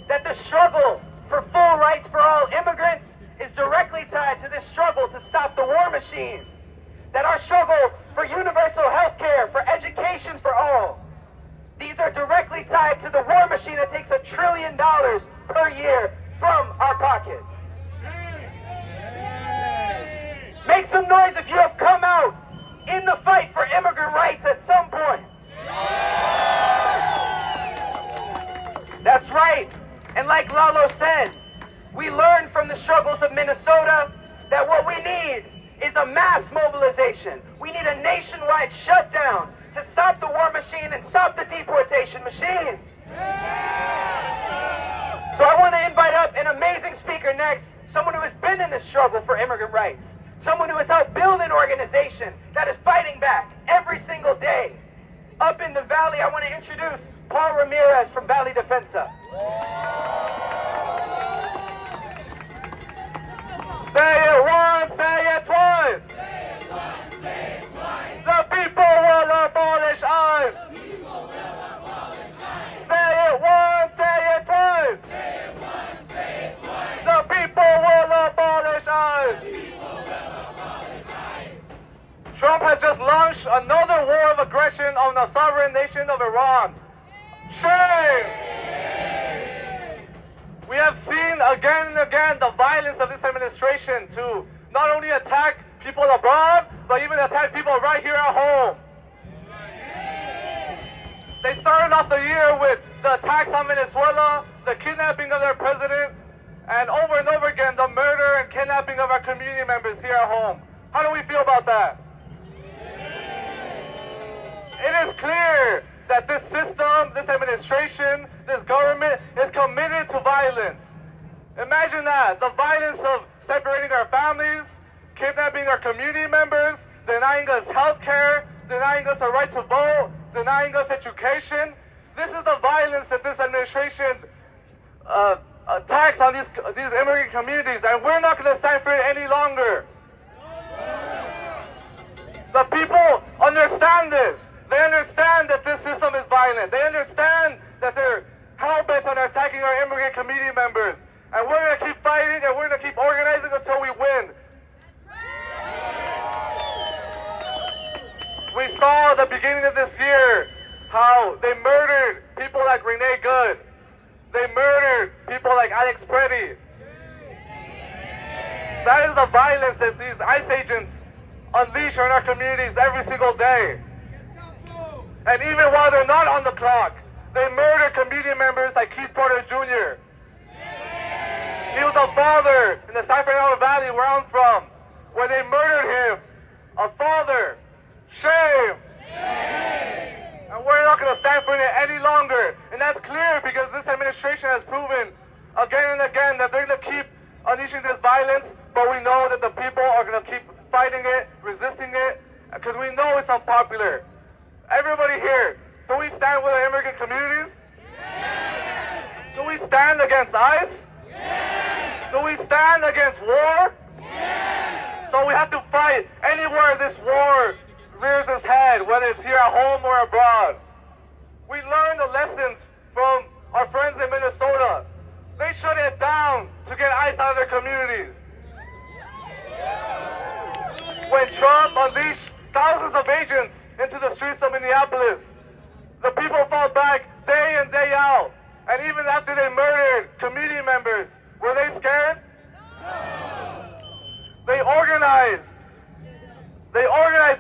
that the struggle for full rights for all immigrants is directly tied to this struggle to stop the war machine, that our struggle for universal health care, for education for all, these are directly tied to the war machine that takes $1 trillion per year from our pockets. Make some noise if you have come out in the fight for immigrant rights at some point. That's right. And like Lalo said, we learned from the struggles of Minnesota that what we need is a mass mobilization. We need a nationwide shutdown to stop the war machine and stop the deportation machine. So I want to invite up an amazing speaker next, someone who has been in this struggle for immigrant rights, someone who has helped build an organization that is fighting back every single day. Up in the Valley, I want to introduce Paul Ramirez from Valley Defensa. Say it once, say it twice. Say it once, say it twice. The people will abolish ICE. People will abolish ICE. Say it once, say it twice. Say it once, say it twice. The people will abolish ICE. People will abolish ICE. Trump has just launched another war of aggression on the sovereign nation of Iran. Shame! We have seen again and again the violence of this administration to not only attack people abroad, but even attack people right here at home. They started off the year with the attacks on Venezuela, the kidnapping of their president, and over again, the murder and kidnapping of our community members here at home. How do we feel about that? It is clear that this system, this administration, this government is committed to violence. Imagine that, the violence of separating our families, kidnapping our community members, denying us health care, denying us a right to vote, denying us education. This is the violence that this administration attacks on these immigrant communities, and we're not going to stand for it any longer. The people understand this. They understand that this system is violent. They understand that they're hell-bent on attacking our immigrant community members. And we're going to keep fighting, and we're going to keep organizing until we win. We saw at the beginning of this year how they murdered people like Renee Good. They murdered people like Alex Preddy. That is the violence that these ICE agents unleash on our communities every single day. And even while they're not on the clock, they murder community members like Keith Porter Jr. He was a father in the San Fernando Valley where I'm from, where they murdered him. A father. Shame. And we're not going to stand for it any longer. And that's clear because this administration has proven again and again that they're going to keep unleashing this violence, but we know that the people are going to keep fighting it, resisting it, immigrant communities? Yes! Do we stand against ICE? Yes! Do we stand against war? Yes! So we have to fight anywhere this war rears its head, whether it's here at home or abroad. We learned the lessons from our friends in Minnesota. They shut it down to get ICE out of their communities. When Trump unleashed thousands of agents into the streets of Minneapolis, the people fought back day in, day out. And even after they murdered community members, were they scared? No. They organized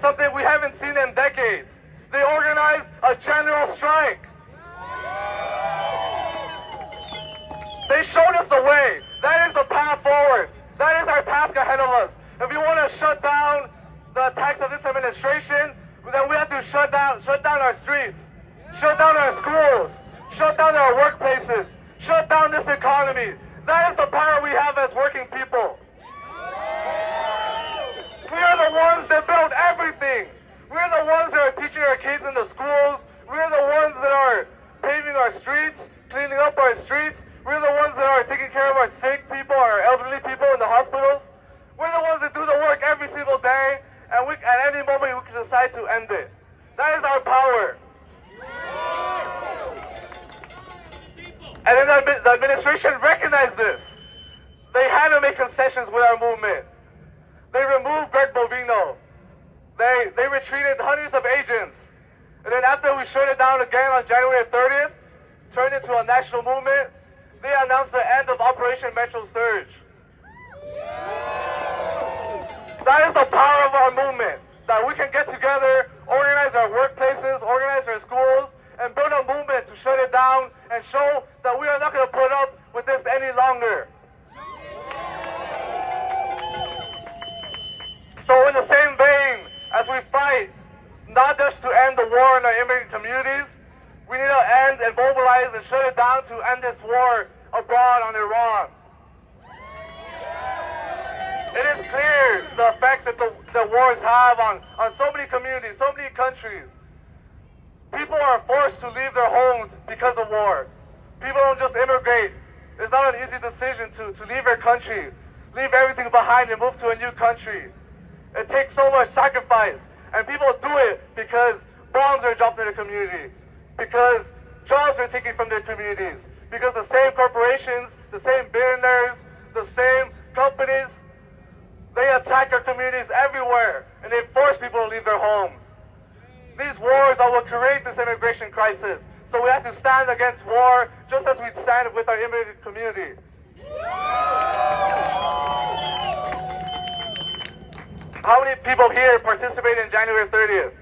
something we haven't seen in decades. They organized a general strike. They showed us the way. That is the path forward. That is our task ahead of us. If we want to shut down the attacks of this administration, then we have to shut down our streets, shut down our schools, shut down our workplaces, shut down this economy. That is the power we have as working people. We are the ones that build everything. We're the ones that are teaching our kids in the schools. We're the ones that are paving our streets, cleaning up our streets. We're the ones that are taking care of our sick people, our elderly people in the hospitals. We're the ones that do the work every single day, and at any moment we can decide to end it. That is our power. And then the administration recognized this. They had to make concessions with our movement. They removed Greg Bovino. They retreated hundreds of agents. And then after we shut it down again on January 30th, turned it to a national movement, they announced the end of Operation Metro Surge. That is the power of our movement, that we can get together, organize our workplaces, organize our schools, and build a movement to shut it down and show that we are not going to put up with this any longer. So in the same vein, as we fight, not just to end the war in our immigrant communities, we need to end and mobilize and shut it down to end this war abroad on Iran. It is clear the effects that the wars have on so many communities, so many countries. People are forced to leave their homes because of war. People don't just immigrate. It's not an easy decision to leave your country, leave everything behind and move to a new country. It takes so much sacrifice. And people do it because bombs are dropped in their community, because jobs are taken from their communities, because the same corporations, the same billionaires, the same companies, they attack our communities everywhere, and they force people to leave their homes. These wars are what create this immigration crisis. So we have to stand against war just as we stand with our immigrant community. How many people here participated in January 30th?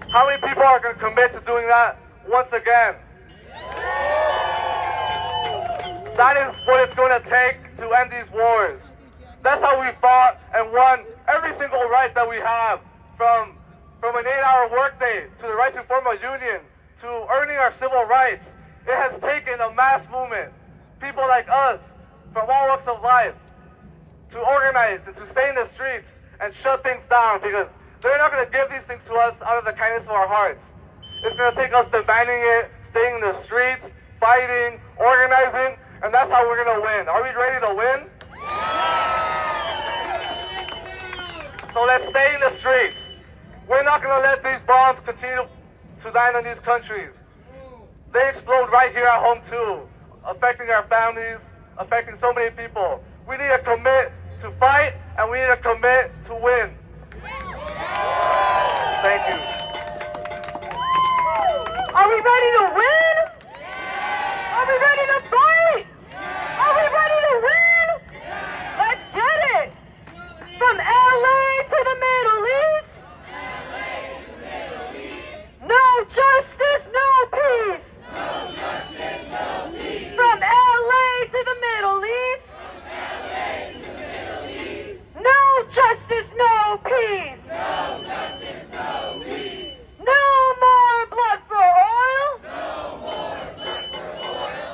How many people are going to commit to doing that once again? That is what it's going to take to end these wars. That's how we fought and won every single right that we have, from an 8-hour workday to the right to form a union to earning our civil rights. It has taken a mass movement, people like us from all walks of life, to organize and to stay in the streets and shut things down, because they're not going to give these things to us out of the kindness of our hearts. It's going to take us demanding it, staying in the streets, fighting, organizing, and that's how we're going to win. Are we ready to win? So let's stay in the streets. We're not going to let these bombs continue to land on these countries. They explode right here at home too, affecting our families, affecting so many people. We need to commit to fight, and we need to commit to win. Thank you. Are we ready to win? Are we ready to fight? Are we ready to win? Let's get it! From LA to the Middle East. No justice, no peace. From LA to the Middle East. No justice, no peace. No more blood for oil.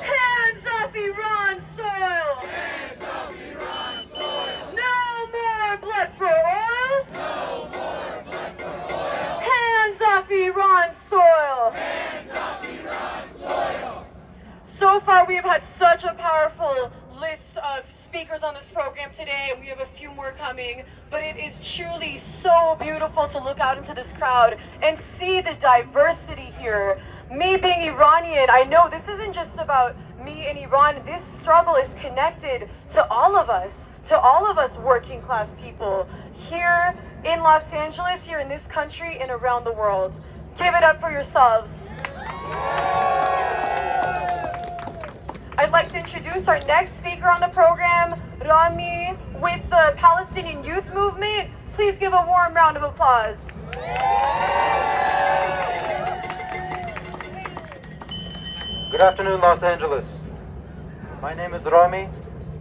Hands off Iran's soil. No more blood for oil. Hands off know we have had such a powerful list of speakers on this program today. We have a few more coming, but it is truly so beautiful to look out into this crowd and see the diversity here. Me being Iranian, I know this isn't just about me and Iran. This struggle is connected to all of us working class people here in Los Angeles, here in this country, and around the world. Give it up for yourselves. I'd like to introduce our next speaker on the program, Rami, with the Palestinian Youth Movement. Please give a warm round of applause. Good afternoon, Los Angeles. My name is Rami.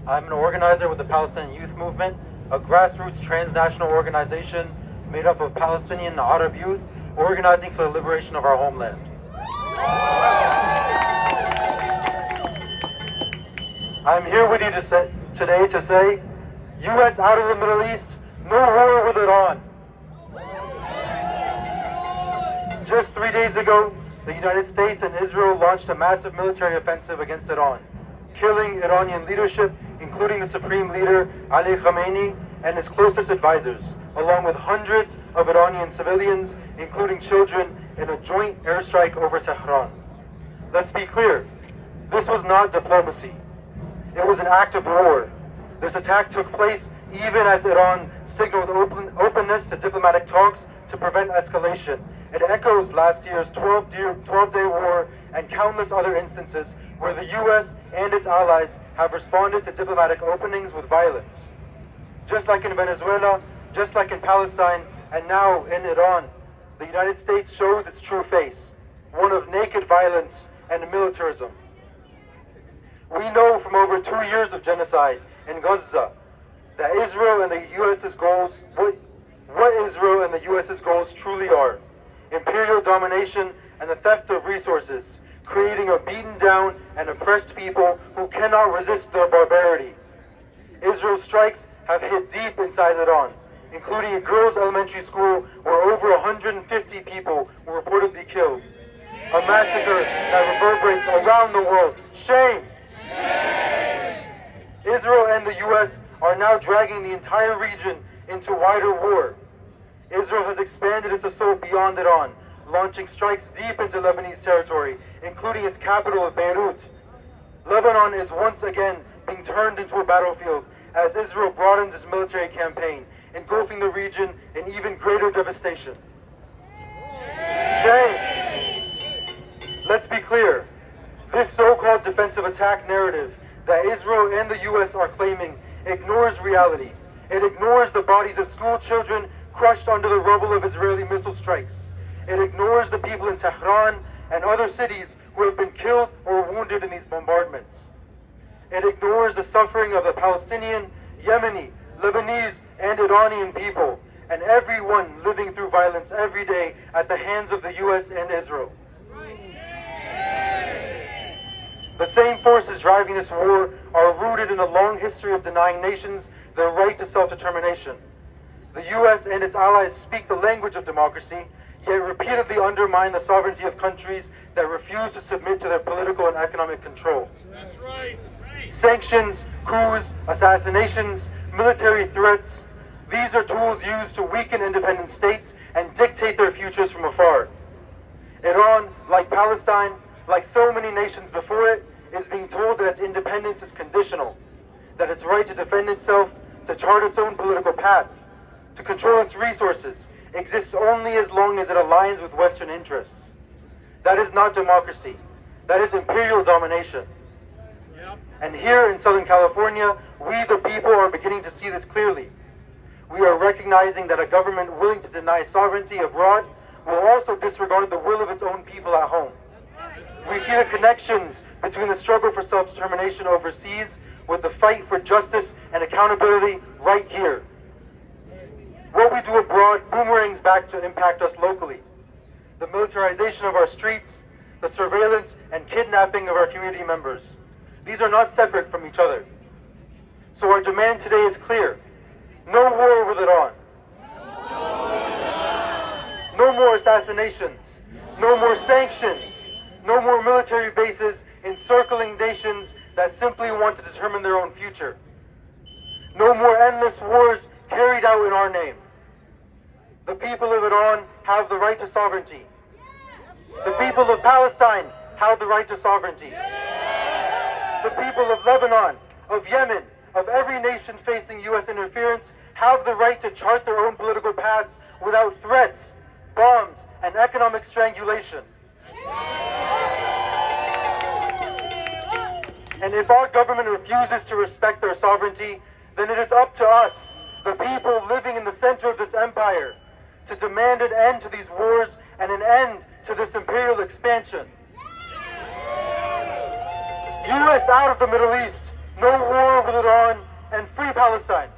I'm an organizer with the Palestinian Youth Movement, a grassroots transnational organization made up of Palestinian and Arab youth organizing for the liberation of our homeland. I'm here with you today to say, U.S. out of the Middle East, no war with Iran. Just 3 days ago, the United States and Israel launched a massive military offensive against Iran, killing Iranian leadership, including the Supreme Leader Ali Khamenei and his closest advisors, along with hundreds of Iranian civilians, including children, in a joint airstrike over Tehran. Let's be clear, this was not diplomacy. It was an act of war. This attack took place even as Iran signaled openness to diplomatic talks to prevent escalation. It echoes last year's 12-day war and countless other instances where the U.S. and its allies have responded to diplomatic openings with violence. Just like in Venezuela, just like in Palestine, and now in Iran, the United States shows its true face, one of naked violence and militarism. We know from over 2 years of genocide in Gaza that Israel and the U.S.'s goals, what Israel and the U.S.'s goals truly are: imperial domination and the theft of resources, creating a beaten down and oppressed people who cannot resist their barbarity. Israel's strikes have hit deep inside Iran, including a girls' elementary school where over 150 people were reportedly killed. A massacre that reverberates around the world. Shame! Israel and the U.S. are now dragging the entire region into wider war. Israel has expanded its assault beyond Iran, launching strikes deep into Lebanese territory, including its capital of Beirut. Lebanon is once again being turned into a battlefield as Israel broadens its military campaign, engulfing the region in even greater devastation. Shame! Let's be clear. This so-called defensive attack narrative that Israel and the U.S. are claiming ignores reality. It ignores the bodies of school children crushed under the rubble of Israeli missile strikes. It ignores the people in Tehran and other cities who have been killed or wounded in these bombardments. It ignores the suffering of the Palestinian, Yemeni, Lebanese, and Iranian people, and everyone living through violence every day at the hands of the U.S. and Israel. The same forces driving this war are rooted in a long history of denying nations their right to self-determination. The U.S. and its allies speak the language of democracy, yet repeatedly undermine the sovereignty of countries that refuse to submit to their political and economic control. That's right. Sanctions, coups, assassinations, military threats, these are tools used to weaken independent states and dictate their futures from afar. Iran, like Palestine, like so many nations before it, is being told that its independence is conditional, that its right to defend itself, to chart its own political path, to control its resources, exists only as long as it aligns with Western interests. That is not democracy. That is imperial domination. And here in Southern California, we the people are beginning to see this clearly. We are recognizing that a government willing to deny sovereignty abroad will also disregard the will of its own people at home. We see the connections between the struggle for self-determination overseas with the fight for justice and accountability right here. What we do abroad boomerangs back to impact us locally. The militarization of our streets, the surveillance and kidnapping of our community members. These are not separate from each other. So our demand today is clear. No war with Iran. No more assassinations. No more sanctions. No more military bases encircling nations that simply want to determine their own future. No more endless wars carried out in our name. The people of Iran have the right to sovereignty. The people of Palestine have the right to sovereignty. The people of Lebanon, of Yemen, of every nation facing U.S. interference have the right to chart their own political paths without threats, bombs, and economic strangulation. And if our government refuses to respect their sovereignty, then it is up to us, the people living in the center of this empire, to demand an end to these wars and an end to this imperial expansion. U.S. out of the Middle East, no war with Iran, and free Palestine.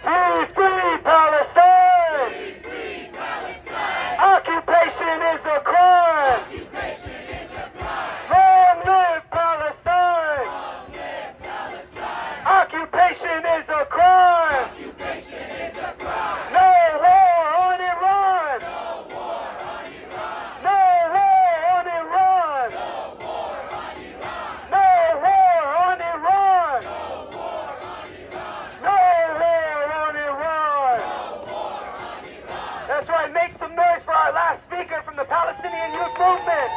Free, free Palestine! Free, free Palestine! Occupation is a crime! Occupation is a crime! Long live Palestine! Long live Palestine! Occupation is a crime! Occupation is a crime! No war on Iran! No war on Iran! No war on Iran! No war on Iran! No war on Iran! No war on Iran! No war on Iran! No war on Iran! That's right, make some noise for our last speaker from the Palestinian Youth Movement!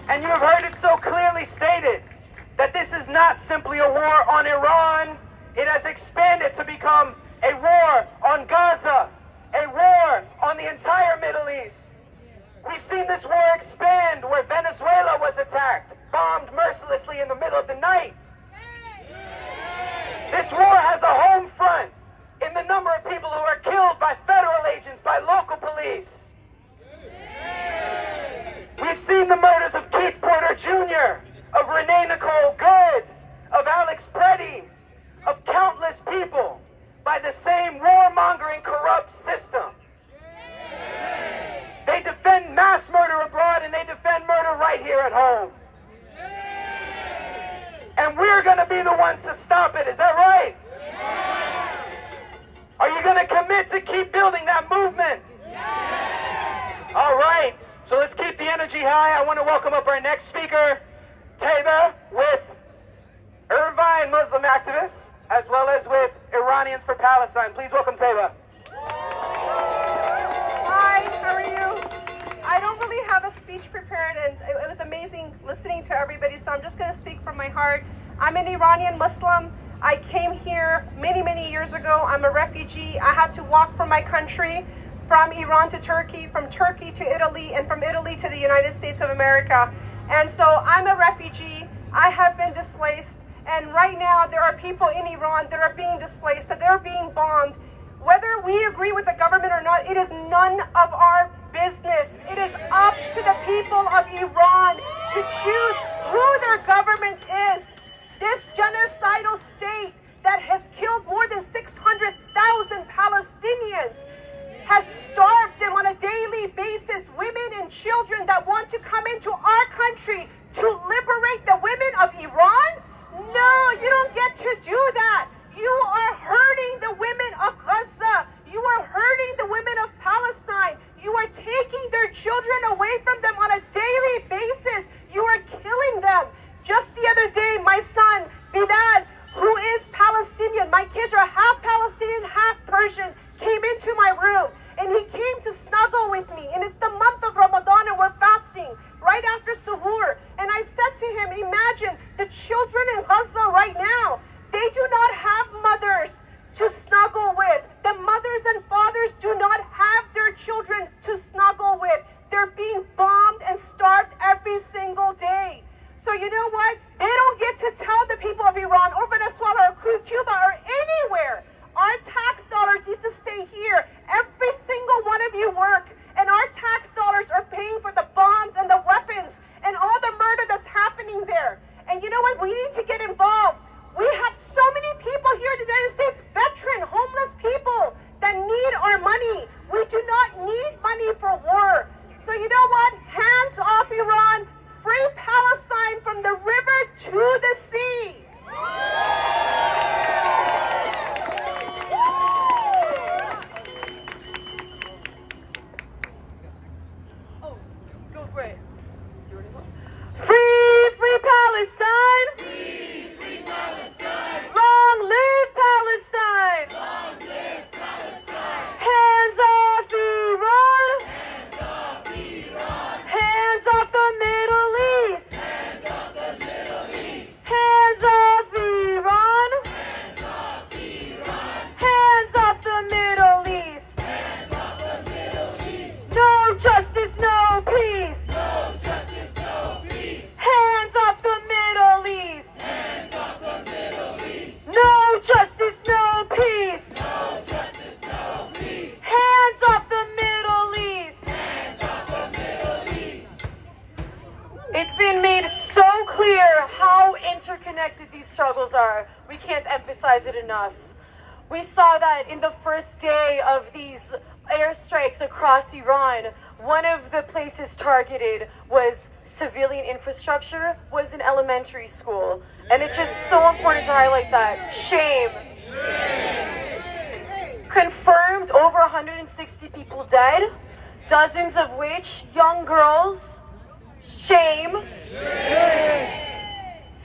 And you have heard it so clearly stated that this is not simply a war on Iran. It has expanded to become a war on Gaza, a war on the entire Middle East. We've seen this war expand where Venezuela was attacked, bombed mercilessly in the middle of the night. This war has a home front in the number of people who are killed by federal agents, by local police. We've seen the murders of Keith Porter Jr., of Renee Nicole Good, of Alex Preddy, of countless people by the same warmongering, corrupt system. They defend mass murder abroad and they defend murder right here at home. And we're going to be the ones to stop it. Is that right? Are you going to commit to keep building that movement? All right. So let's keep the energy high. I want to welcome up our next speaker, Taiba, with Irvine Muslim activists, as well as with Iranians for Palestine. Please welcome Taiba. Hi, how are you? I don't really have a speech prepared, and it was amazing listening to everybody, so I'm just going to speak from my heart. I'm an Iranian Muslim. I came here many, many years ago. I'm a refugee. I had to walk from my country, from Iran to Turkey, from Turkey to Italy, and from Italy to the United States of America. And so I'm a refugee. I have been displaced. And right now there are people in Iran that are being displaced, that they're being bombed. Whether we agree with the government or not, it is none of our business. It is up to the people of Iran to choose who their government is. This genocidal state that has killed more than 600,000 Palestinians has starved them on a daily basis, women and children that want to come into our country to liberate the women of Iran? No, you don't get to do that. You are hurting the women of Gaza. You are hurting the women of Palestine. You are taking their children away from them on a daily basis. You are killing them. Just the other day, my son, Bilal, who is Palestinian, my kids are half Palestinian, half Persian, came into my room and he came to snuggle with me. And it's the month of Ramadan and we're fasting right after suhoor. And I said to him, imagine the children in Gaza right now, they do not have mothers to snuggle with. The mothers and fathers do not have their children to snuggle with. They're being bombed and starved every single day. So you know what? They don't get to tell the people of Iran or Venezuela or Cuba or anywhere. Our tax dollars used to stay here. Every single one of you work, and our tax dollars are paying for the bombs and the weapons and all the murder that's happening there. And you know what? We need to get involved. We have We can't emphasize it enough. We saw that in the first day of these airstrikes across Iran, one of the places targeted was civilian infrastructure, was an elementary school. And it's just so important to highlight that. Shame. Confirmed over 160 people dead, dozens of which young girls. Shame.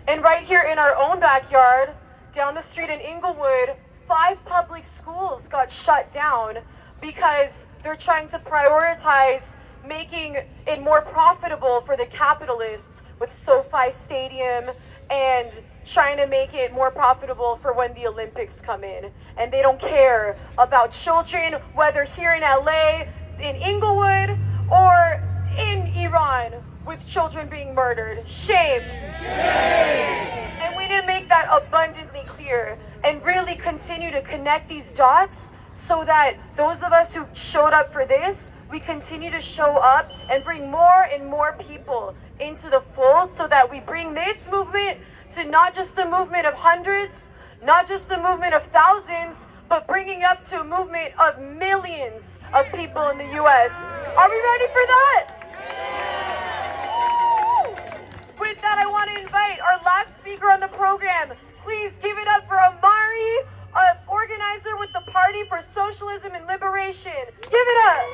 And right here in our own backyard, down the street in Inglewood, 5 public schools got shut down because they're trying to prioritize making it more profitable for the capitalists with SoFi Stadium and trying to make it more profitable for when the Olympics come in. And they don't care about children, whether here in LA, in Inglewood, or in Iran, with children being murdered. Shame. And we need to make that abundantly clear and really continue to connect these dots so that those of us who showed up for this, we continue to show up and bring more and more people into the fold so that we bring this movement to not just the movement of hundreds, not just the movement of thousands, but bringing up to a movement of millions of people in the U.S. Are we ready for that? With that, I want to invite our last speaker on the program. Please give it up for Amari, organizer with the Party for Socialism and Liberation. Give it up.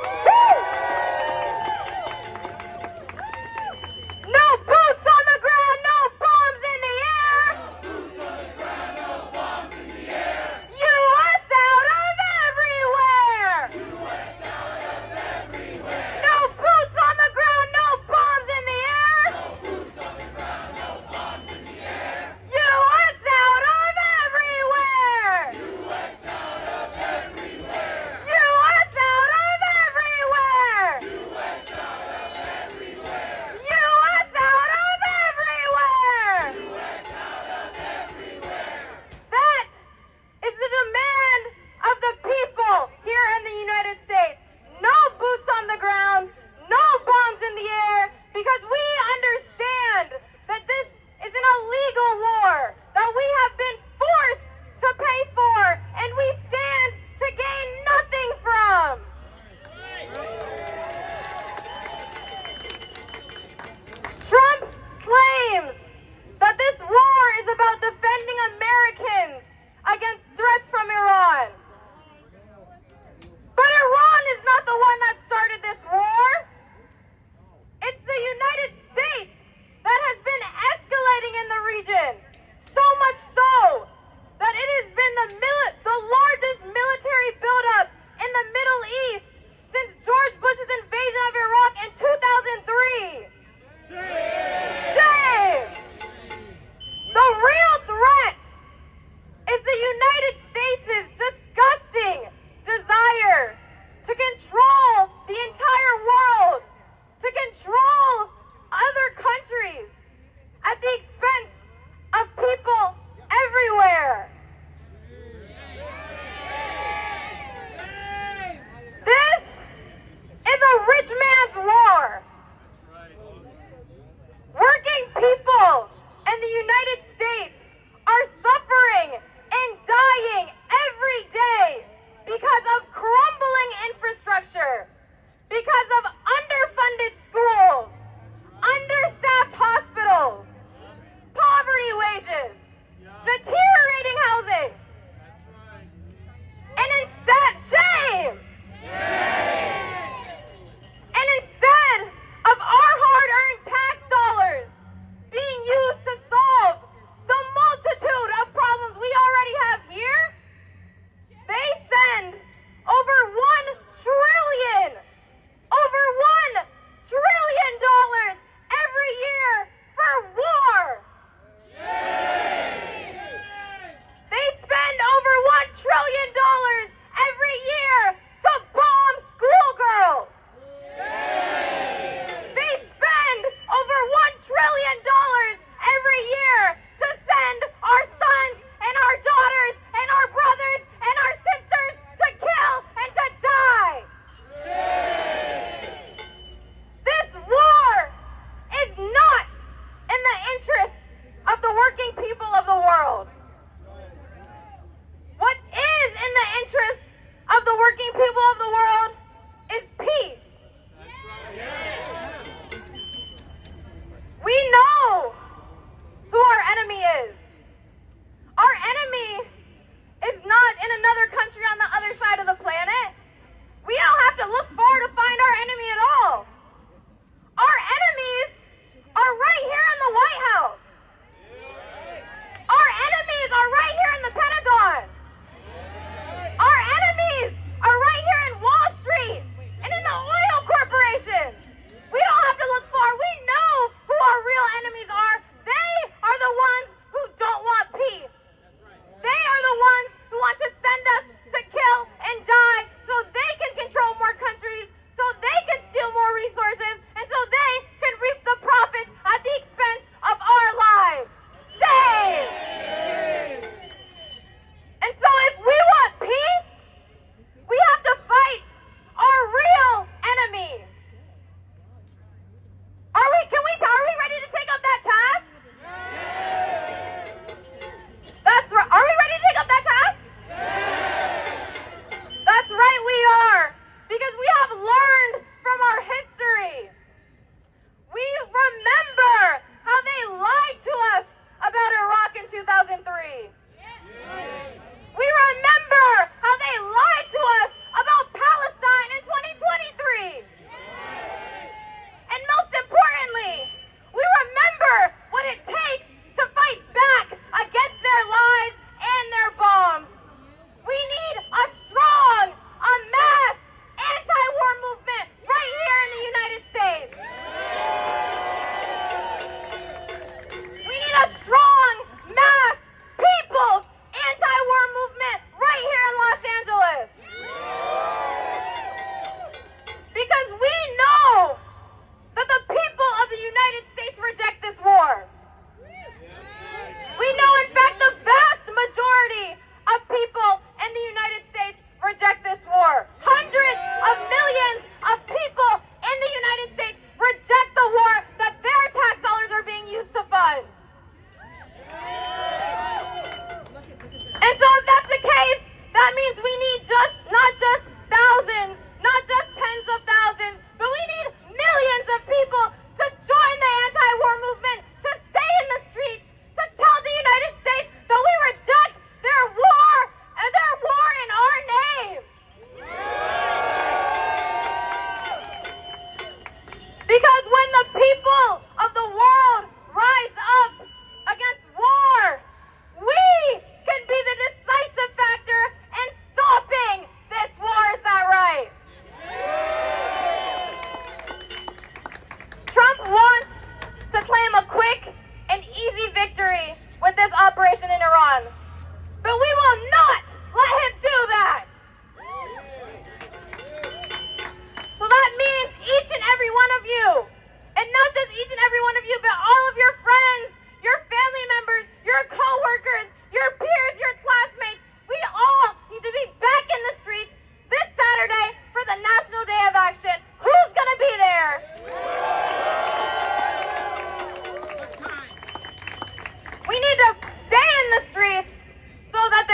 No boots on the ground, no bombs in the air. Boots on the ground, no bombs in the air. U.S. out of everywhere. U.S. out of everywhere. No boots on the ground, no bombs in the air. No boots on the ground, no bombs in the air. U.S. out of everywhere. U.S. out of everywhere. U.S. out of everywhere. U.S. out of everywhere. U.S. out of everywhere. U.S. out of everywhere. That is the demand of the people here in the United States. No boots on the ground, no bombs in the air, because we understand that this is an illegal war that we have been forced to pay for, and we stand to gain nothing from. Trump claims that this war is about defending Americans against threats from Iran. But Iran is not the one that started this war. It's the United States that has been escalating in the region. So much so that it has been the largest military buildup in the Middle East since George Bush's invasion of Iraq in 2003. Shame! The real threat is the United States' disgusting desire to control the entire world, to control other countries at the expense of people everywhere. This is a rich man's war. Working people in the United States are suffering and dying every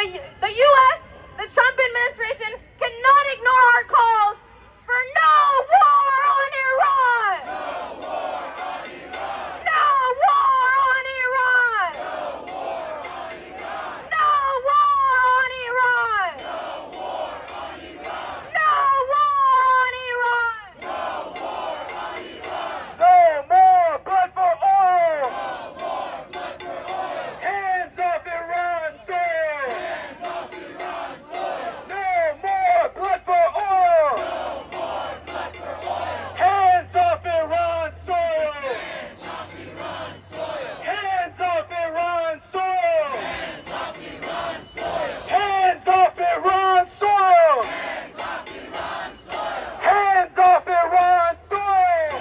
the U.S., the Trump administration, cannot ignore our calls for no war on Iran! No war on Iran! No war on Iran! No war on Iran! No war on Iran! No war on Iran! No war on Iran! No more blood for oil! Hands off Iran soil! Hands off Iran soil! No more blood for oil! No more blood for oil! Hands off Iran soil! Hands off Iran soil! Hands off Iran soil! Hands off Iran soil! Hands off Iran soil! Hands off Iran soil! Hands off Iran soil! Hands off Iran soil!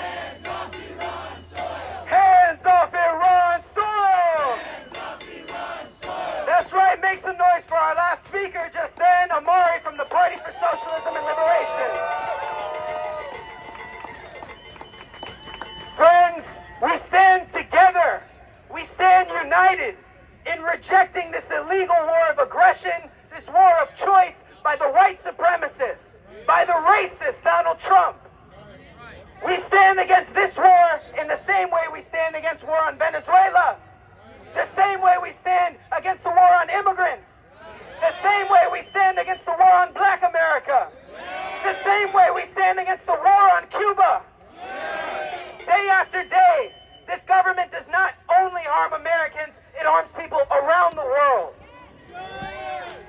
Hands off Iran soil! That's right, make some noise for our last speaker just then, Amari from the Party for Socialism and Liberation. Friends, we stand together. We stand united in rejecting this illegal war of aggression, this war of choice by the white supremacists, by the racist Donald Trump. We stand against this war in the same way we stand against war on Venezuela. The same way we stand against the war on immigrants. The same way we stand against the war on Black America. The same way we stand against the war on Cuba. Day after day, this government does not only harm Americans, it harms people around the world.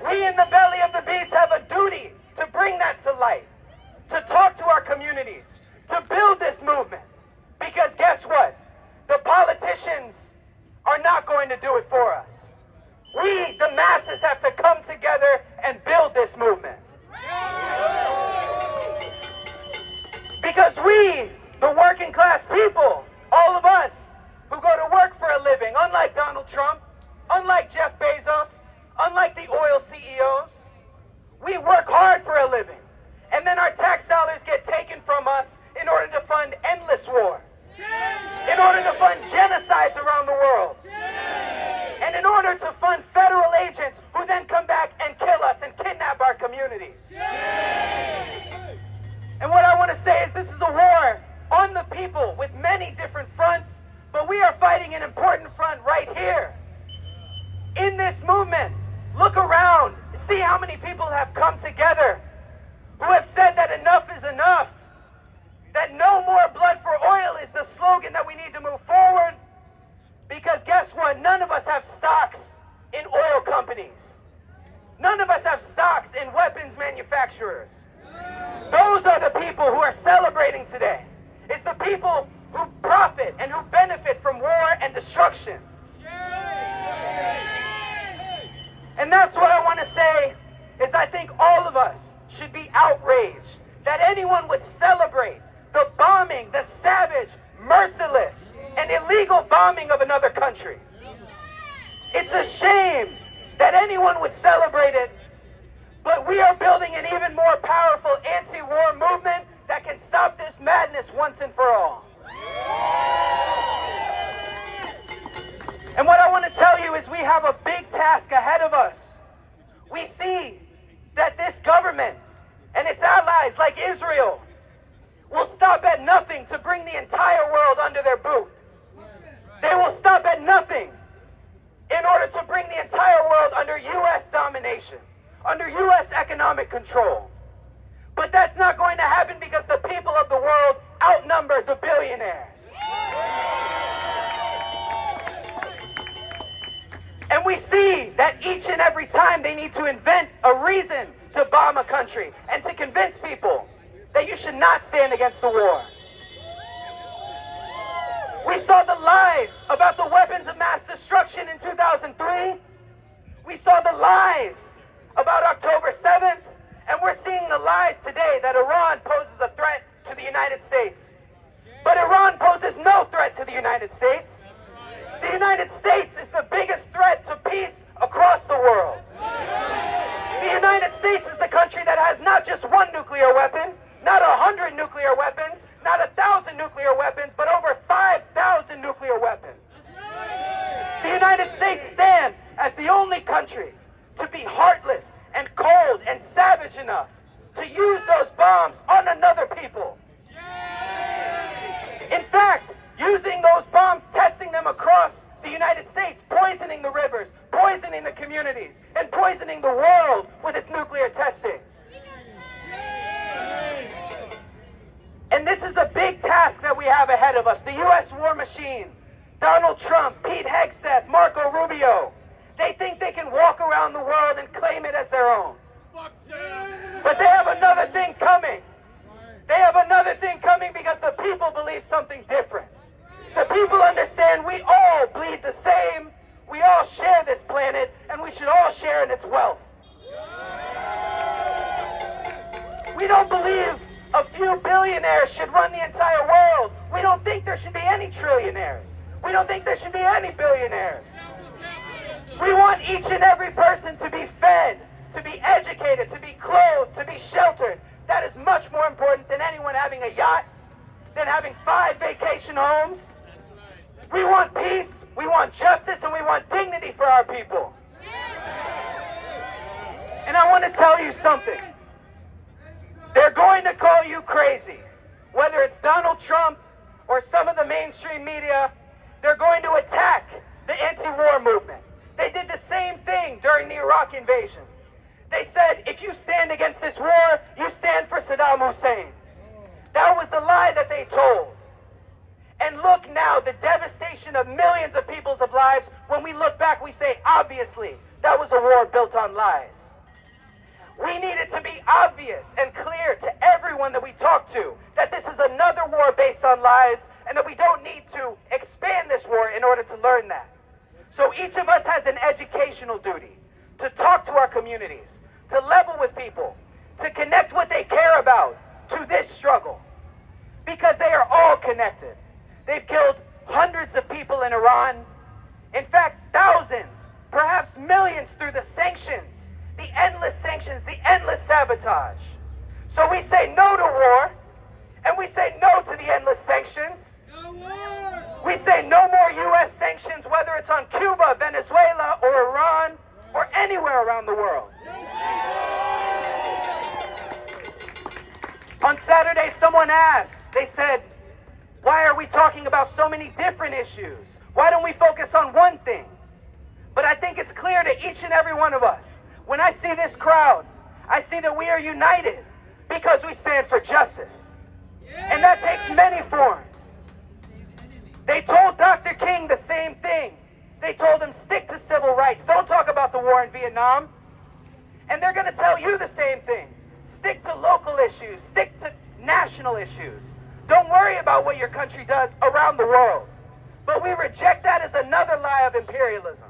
We in the belly of the beast have a duty to bring that to light, to talk to our communities, to build this movement. Because guess what? The politicians are not going to do it for us. We, the masses, have to come together and build this movement. Because we, the working class people, all of us who go to work for a living, unlike Donald Trump, unlike Jeff Bezos, unlike the oil CEOs, we work hard for a living. And then our tax dollars get taken from us in order to fund endless war, in order to fund genocides around the world, and in order to fund federal agents who then come back and kill us and kidnap our communities. And what I want to say is this is a war on the people with many different fronts, but we are fighting an important front right here. In this movement, look around, see how many people have come together who have said that enough is enough, that no more blood for oil is the slogan that we need to move forward. Because guess what? None of us have stocks in oil companies. None of us have stocks in weapons manufacturers. Those are the people who are celebrating today. It's the people who profit and who benefit from war and destruction. And that's what I want to say, is I think all of us should be outraged that anyone would celebrate the bombing, the savage, merciless, and illegal bombing of another country. It's a shame that anyone would celebrate it, but we are building an even more powerful anti-war movement that can stop this madness once and for all. And what I want to tell you is we have a big task ahead of us. We see that this government and its allies like Israel will stop at nothing to bring the entire world under their boot. They will stop at nothing in order to bring the entire world under U.S. domination, under U.S. economic control. But that's not going to happen because the people of the world outnumber the billionaires. And we see that each and every time they need to invent a reason to bomb a country and to convince people that you should not stand against the war. We saw the lies about the weapons of mass destruction in 2003. We saw the lies about October 7th, and we're seeing the lies today that Iran poses a threat to the United States. But Iran poses no threat to the United States. The United States is the biggest threat to peace across the world. The United States is the country that has not just one nuclear weapon, not 100 nuclear weapons, not 1,000 nuclear weapons, but over 5,000 nuclear weapons. The United States stands as the only country to be heartless and cold and savage enough to use those bombs on another people. In fact, using those bombs, testing them across the United States, poisoning the rivers, poisoning the communities, and poisoning the world with its nuclear testing. And this is a big task that we have ahead of us. The U.S. war machine, Donald Trump, Pete Hegseth, Marco Rubio, they think they can walk around the world and claim it as their own. But they have another thing coming. They have another thing coming because the people believe something different. The people understand we all bleed the same, we all share this planet, and we should all share in its wealth. We don't believe a few billionaires should run the entire world. We don't think there should be any trillionaires. We don't think there should be any billionaires. We want each and every person to be fed, to be educated, to be clothed, to be sheltered. That is much more important than anyone having a yacht, than having 5 vacation homes. We want peace, we want justice, and we want dignity for our people. And I want to tell you something. They're going to call you crazy. Whether it's Donald Trump or some of the mainstream media, they're going to attack the anti-war movement. They did the same thing during the Iraq invasion. They said, if you stand against this war, you stand for Saddam Hussein. That was the lie that they told. And look now, the devastation of millions of people's lives. When we look back, we say, obviously, that was a war built on lies. We need it to be obvious and clear to everyone that we talk to that this is another war based on lies, and that we don't need to expand this war in order to learn that. So each of us has an educational duty to talk to our communities, to level with people, to connect what they care about to this struggle. Because they are all connected. They've killed hundreds of people in Iran. In fact, thousands, perhaps millions through the sanctions, the endless sanctions, the endless sabotage. So we say no to war, and we say no to the endless sanctions. We say no more U.S. sanctions, whether it's on Cuba, Venezuela, or Iran, or anywhere around the world. On Saturday, someone asked, they said, why are we talking about so many different issues? Why don't we focus on one thing? But I think it's clear to each and every one of us. When I see this crowd, I see that we are united because we stand for justice. And that takes many forms. They told Dr. King the same thing. They told him, stick to civil rights. Don't talk about the war in Vietnam. And they're going to tell you the same thing. Stick to local issues. Stick to national issues. Don't worry about what your country does around the world. But we reject that as another lie of imperialism.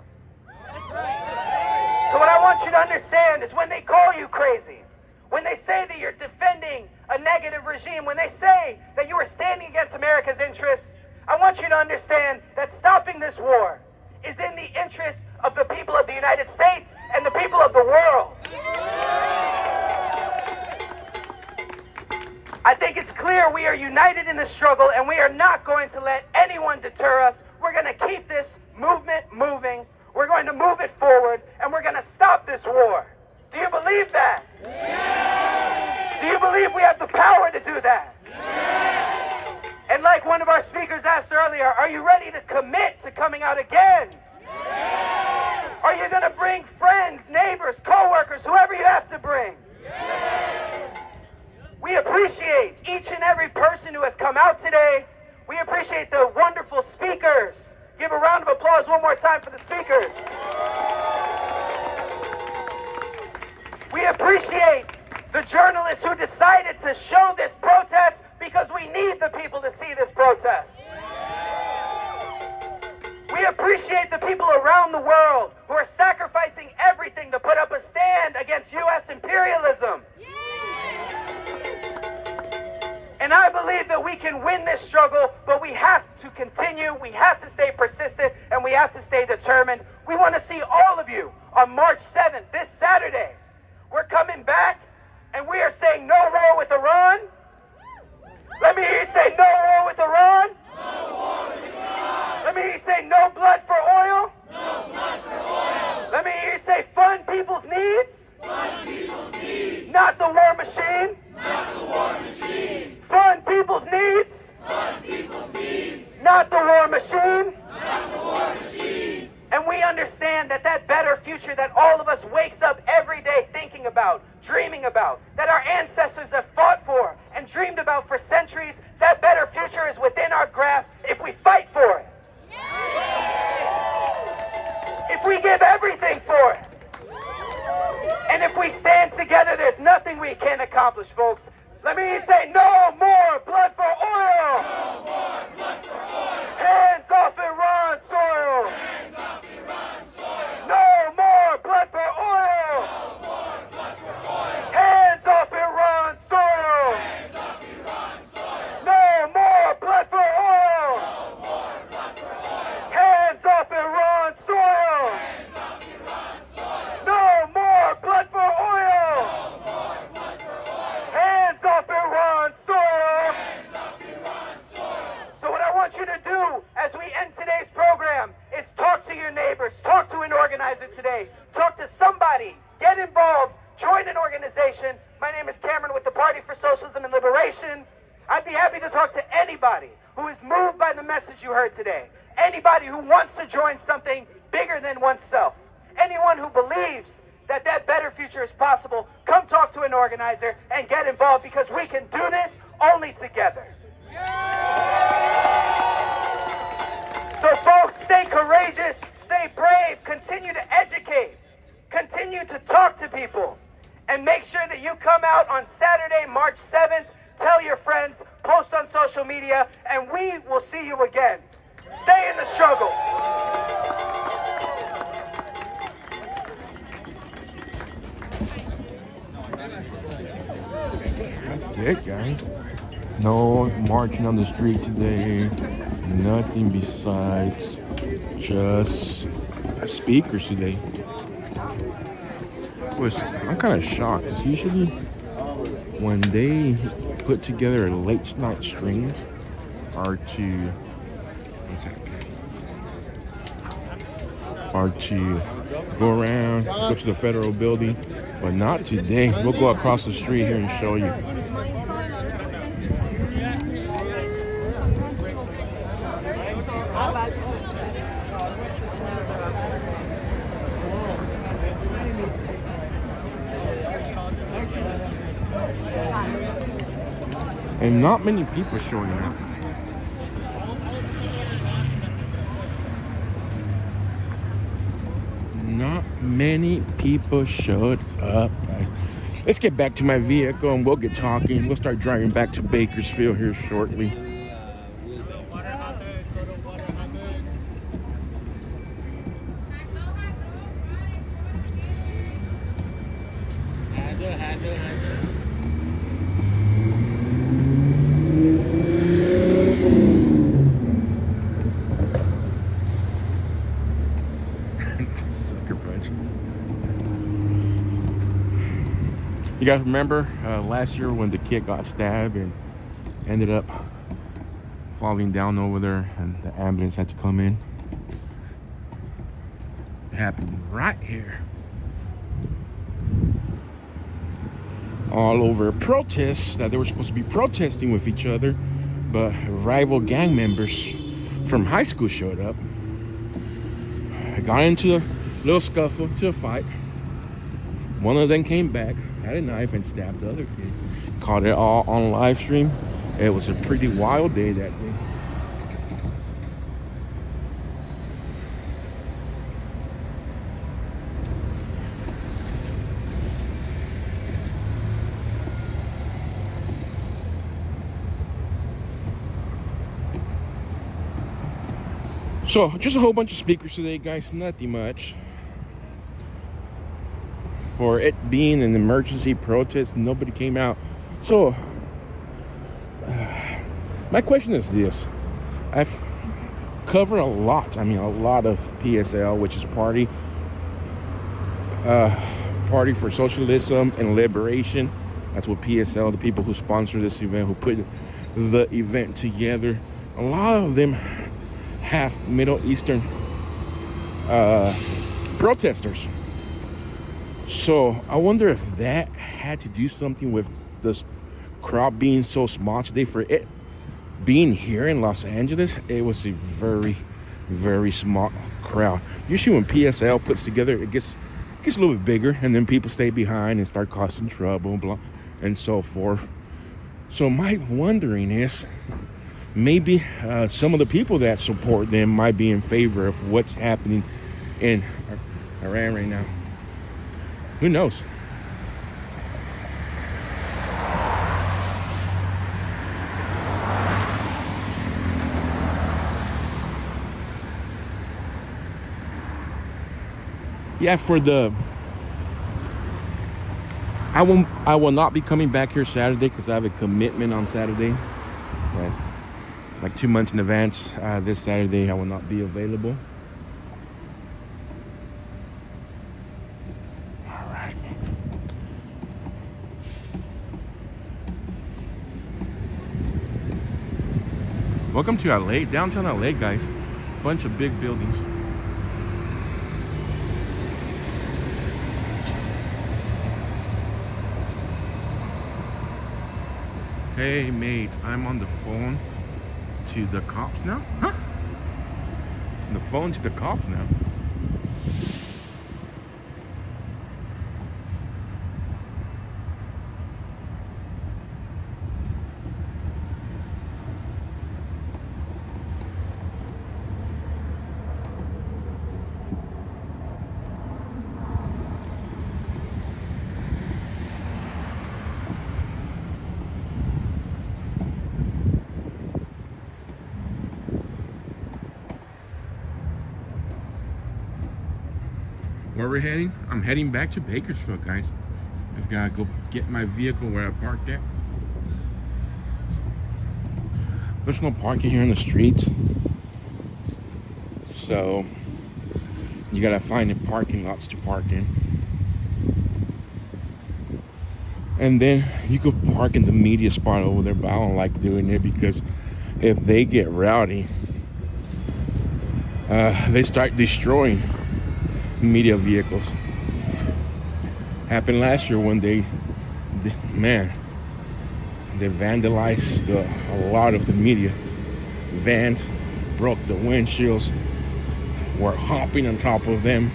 So what I want you to understand is when they call you crazy, when they say that you're defending a negative regime, when they say that you are standing against America's interests, I want you to understand that stopping this war is in the interest of the people of the United States and the people of the world. I think it's clear we are united in this struggle, and we are not going to let anyone deter us. We're going to keep this movement moving. We're going to move it forward, and we're going to stop this war. Do you believe that? Yes. Do you believe we have the power to do that? Yes. And like one of our speakers asked earlier, are you ready to commit to coming out again? Yes. Are you going to bring friends, neighbors, co-workers, whoever you have to bring? Yes. We appreciate each and every person who has come out today. We appreciate the wonderful speakers. Give a round of applause one more time for the speakers. We appreciate the journalists who decided to show this protest because we need the people to see this protest. We appreciate the people around the world who are sacrificing everything to put up a stand against U.S. imperialism. And I believe that we can win this struggle, but we have to continue, we have to stay persistent, and we have to stay determined. We want to see all of you on March 7th, this Saturday. We're coming back, and we are saying no war with Iran. Let me hear you say no war with Iran. No war with Iran. Let me hear you say no blood for oil. No blood for oil. Let me hear you say fund people's about, dreaming about, that our ancestors have fought for and dreamed about for centuries. That better future is within our grasp if we fight for it. If we give everything for it. And if we stand together, there's nothing we can't accomplish, folks. Let me say, no more blood for oil! No more blood for oil! Hands off Iran's soil! Hands off Iran's soil! No more blood for oil! No more blood for oil! Hands off Iran's soil! Hands off Iran's soil! No more blood for oil! No more blood for oil! Hands off Iran's soil! Hands off Iran's soil! No more blood for oil! No more blood for oil! Hands off Iran's soil! Hands off Iran's soil! So what I want you to do as we end today's program is talk to your neighbors, talk to an organizer today, talk to somebody, get involved, join an organization. My name is Cameron with the Party for Socialism and Liberation. I'd be happy to talk to anybody who is moved by the message you heard today, anybody who wants to join something bigger than oneself, anyone who believes that that better future is possible. Come talk to an organizer and get involved, because we can do this only together. So folks, stay courageous, stay brave, continue to educate, continue to talk to people, and make sure that you come out on Saturday, March 7th, tell your friends, post on social media, and we will see you again. Stay in the struggle. That's it, guys. No marching on the street today. Nothing besides just speakers today. I'm kind of shocked, because usually when they put together a late night stream are to go around, go to the federal building, but not today. We'll go across the street here and show you. And not many people showing up. Not many people showed up. Let's get back to my vehicle and we'll get talking. We'll start driving back to Bakersfield here shortly. Sucker punch. You guys remember last year when the kid got stabbed and ended up falling down over there and the ambulance had to come in? It happened right here. All over protests that they were supposed to be protesting with each other, but rival gang members from high school showed up. I got into a little scuffle, to a fight. One of them came back, had a knife, and stabbed the other kid. Caught it all on live stream. It was a pretty wild day that day. So, just a whole bunch of speakers today, guys. Nothing much. For it being an emergency protest, nobody came out. So, my question is this. I've covered a lot of PSL, which is Party for Socialism and Liberation. That's what PSL, the people who sponsor this event, who put the event together. A lot of them have Middle Eastern protesters. So I wonder if that had to do something with this crowd being so small today. For it being here in Los Angeles, it was a very, very small crowd. Usually when PSL puts together, it gets gets a little bit bigger, and then people stay behind and start causing trouble, blah, and so forth. So my wondering is, maybe some of the people that support them might be in favor of what's happening in Iran right now. Who knows? Yeah, I will not be coming back here Saturday because I have a commitment on Saturday. Like 2 months in advance. This Saturday I will not be available. All right. Welcome to LA, downtown LA, guys. Bunch of big buildings. Hey mate, I'm on the phone to the cops now? Huh? On the phone to the cops now. Where we're heading? I'm heading back to Bakersfield, guys. Just gotta go get my vehicle where I parked at. There's no parking here in the streets, so you gotta find the parking lots to park in. And then you could park in the media spot over there, but I don't like doing it because if they get rowdy, they start destroying media vehicles. Happened last year when they vandalized a lot of the media vans, broke the windshields, were hopping on top of them.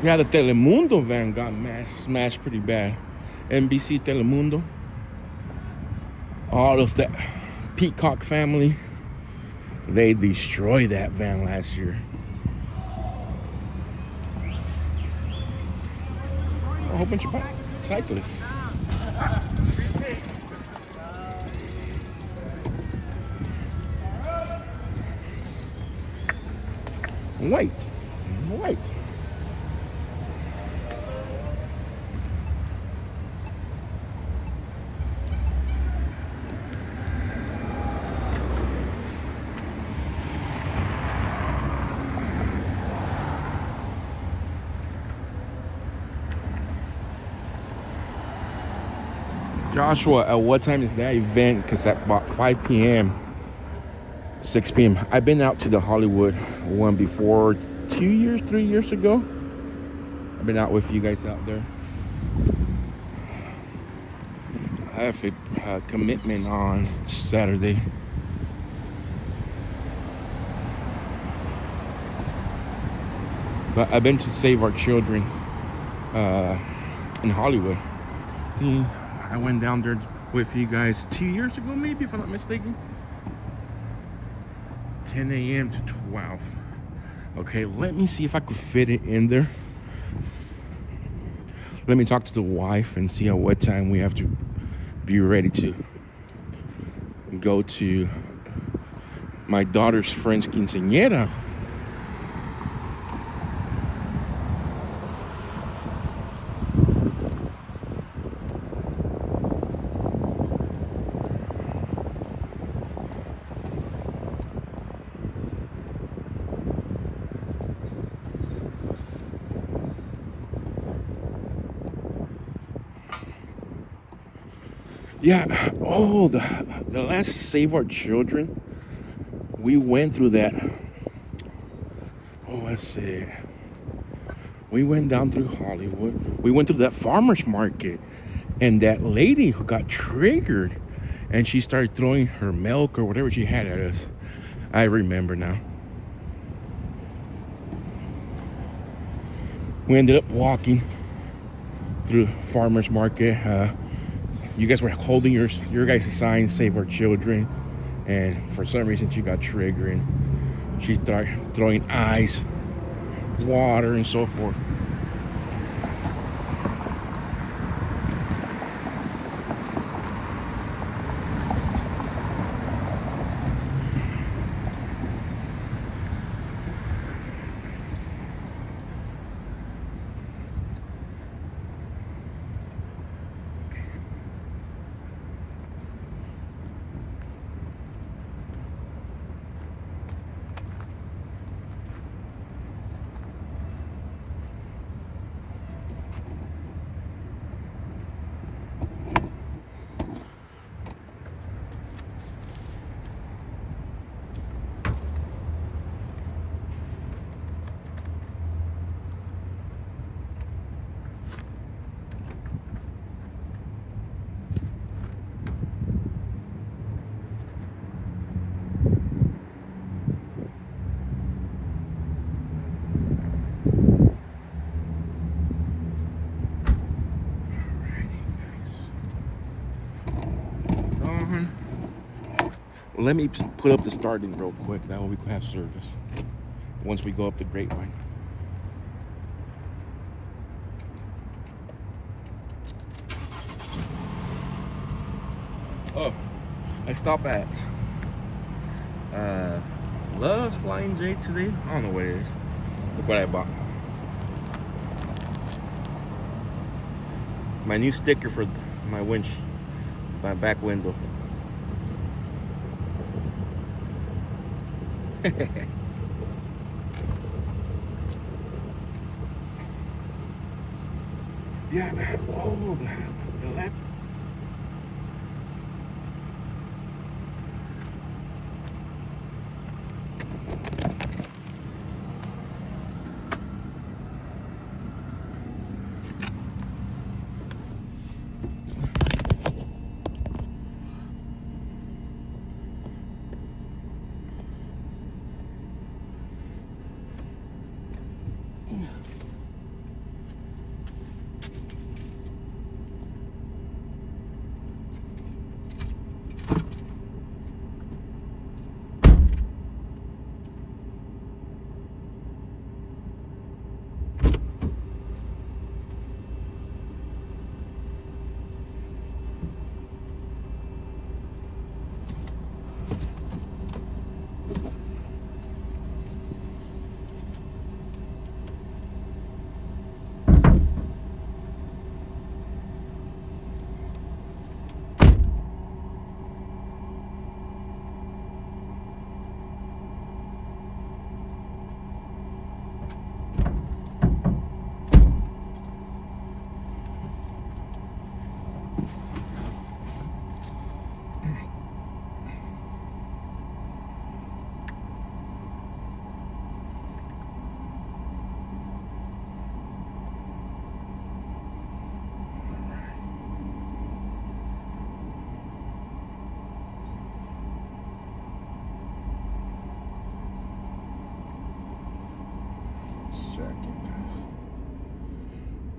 Yeah, the Telemundo van got smashed pretty bad. NBC Telemundo. All of the Peacock family, they destroyed that van last year. A whole bunch of cyclists. Wait. Joshua, at what time is that event? Because at about 5 p.m., 6 p.m. I've been out to the Hollywood one before 3 years ago. I've been out with you guys out there. I have a commitment on Saturday. But I've been to Save Our Children in Hollywood. I went down there with you guys 2 years ago, maybe, if I'm not mistaken. 10 a.m. to 12. Okay, let me see if I could fit it in there. Let me talk to the wife and see at what time we have to be ready to go to my daughter's friend's quinceañera. Yeah. Oh, the last Save Our Children. We went through that. Oh, let's see. We went down through Hollywood. We went through that farmer's market. And that lady who got triggered and she started throwing her milk or whatever she had at us. I remember now. We ended up walking through farmer's market. You guys were holding your guys' signs, Save Our Children. And for some reason she got triggered and she started throwing ice, water, and so forth. Let me put up the starting real quick. That way we can have service once we go up the Grapevine. Oh, I stopped at Love's Flying J today. I don't know what it is. Look what I bought. My new sticker for my winch, my back window. Yeah, man. Oh, the left.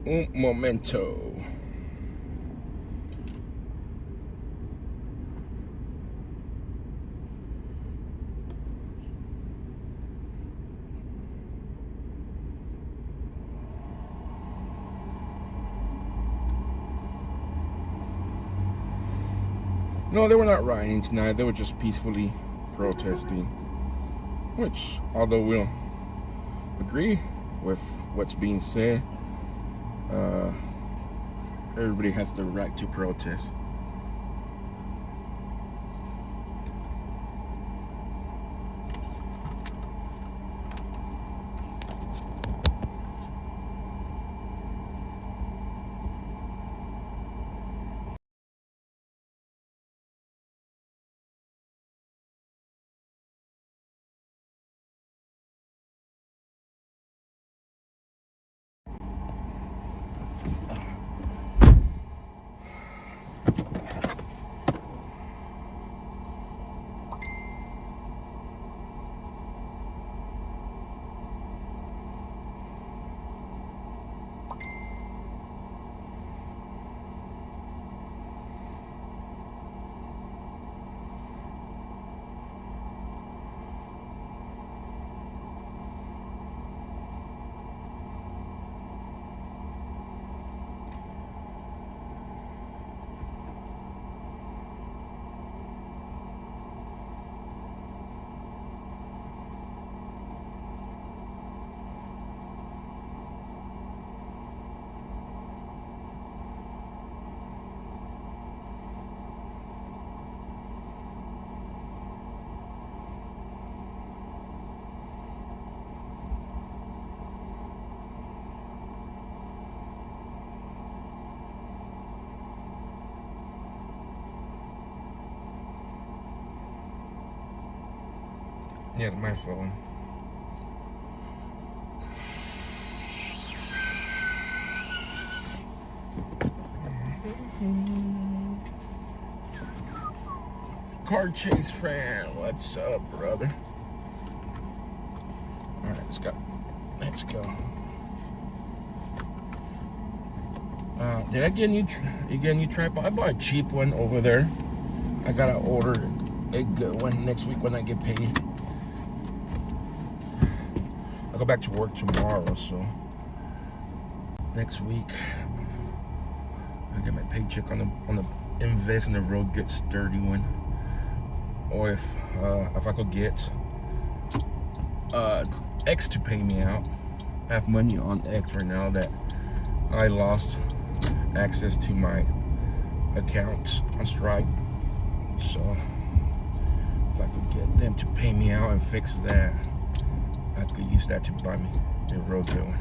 Un momento. No, they were not rioting tonight. They were just peacefully protesting. Which, although we don't agree with what's being said, everybody has the right to protest. Yeah, it's my phone. Car chase fan, what's up, brother? All right, let's go. Let's go. Did I get a new tripod? I bought a cheap one over there. I gotta order a good one next week when I get paid. I'll go back to work tomorrow, so next week I'll get my paycheck on the invest in a real good sturdy one. Or if I could get X to pay me out. I have money on X right now that I lost access to my account on Stripe. So if I could get them to pay me out and fix that, I could use that to buy me a real good one.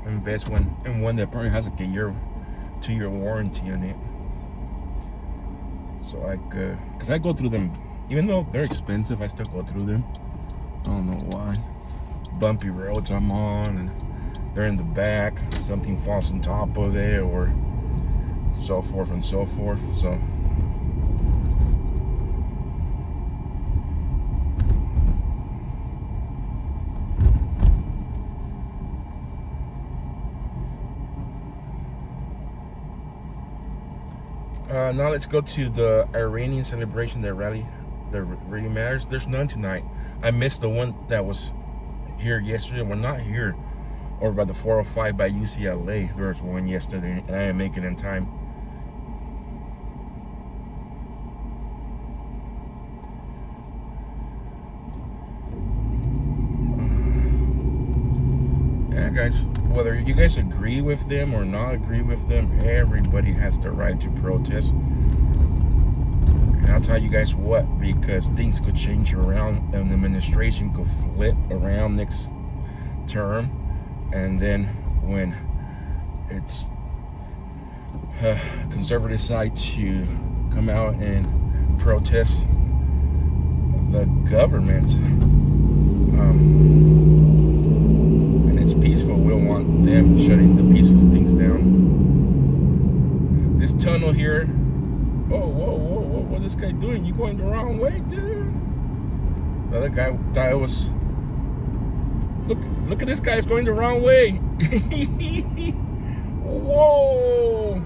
Invest in one that probably has like a 2-year warranty on it. So I could, because I go through them, even though they're expensive, I still go through them. I don't know why. Bumpy roads I'm on, and they're in the back, something falls on top of it, or so forth and so forth. So now let's go to the Iranian celebration, the rally that really matters. There's none tonight. I missed the one that was here yesterday. We're not here over by the 405 by UCLA. There was one yesterday, and I didn't make it in time. Yeah, guys, whether you guys agree with them or not agree with them, everybody has the right to protest. And I'll tell you guys what, because things could change around and the administration could flip around next term. And then when it's conservatives decide to come out and protest the government, and it's peaceful, we don't want them shutting the peaceful things down. This tunnel here, oh, whoa, what is this guy doing? You going the wrong way, dude? The other guy thought it was, look at this guy, it's going the wrong way. Whoa.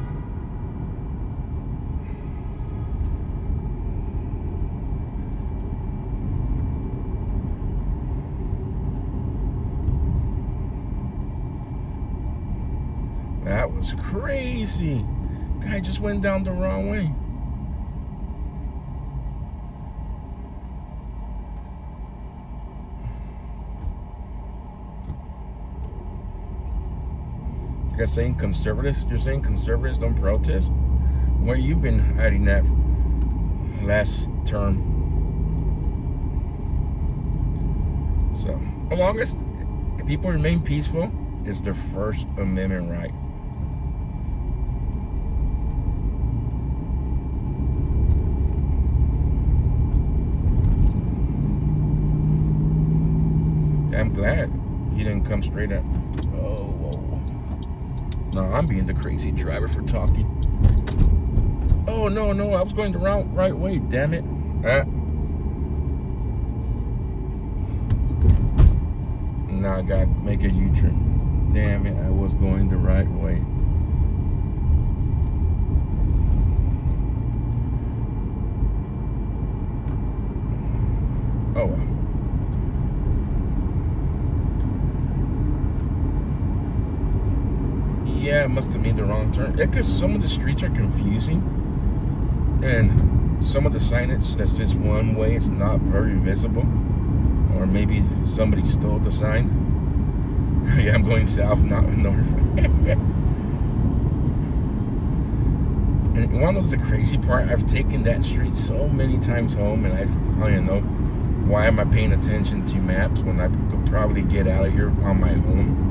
That was crazy. Guy just went down the wrong way. You guys saying conservatives? You're saying conservatives don't protest? Where you been hiding that last term? So, as long as people remain peaceful, it's their First Amendment right. I'm glad he didn't come straight up. Oh, whoa. No, I'm being the crazy driver for talking. Oh, no, I was going the right way, damn it. Now I gotta make a U-turn. Damn it, I was going the right way. Oh, well. Yeah, I must have made the wrong turn. Yeah, because some of the streets are confusing. And some of the signage that's just one way, it's not very visible. Or maybe somebody stole the sign. Yeah, I'm going south, not north. And one of the crazy part, I've taken that street so many times home, and I don't know, why am I paying attention to maps when I could probably get out of here on my own?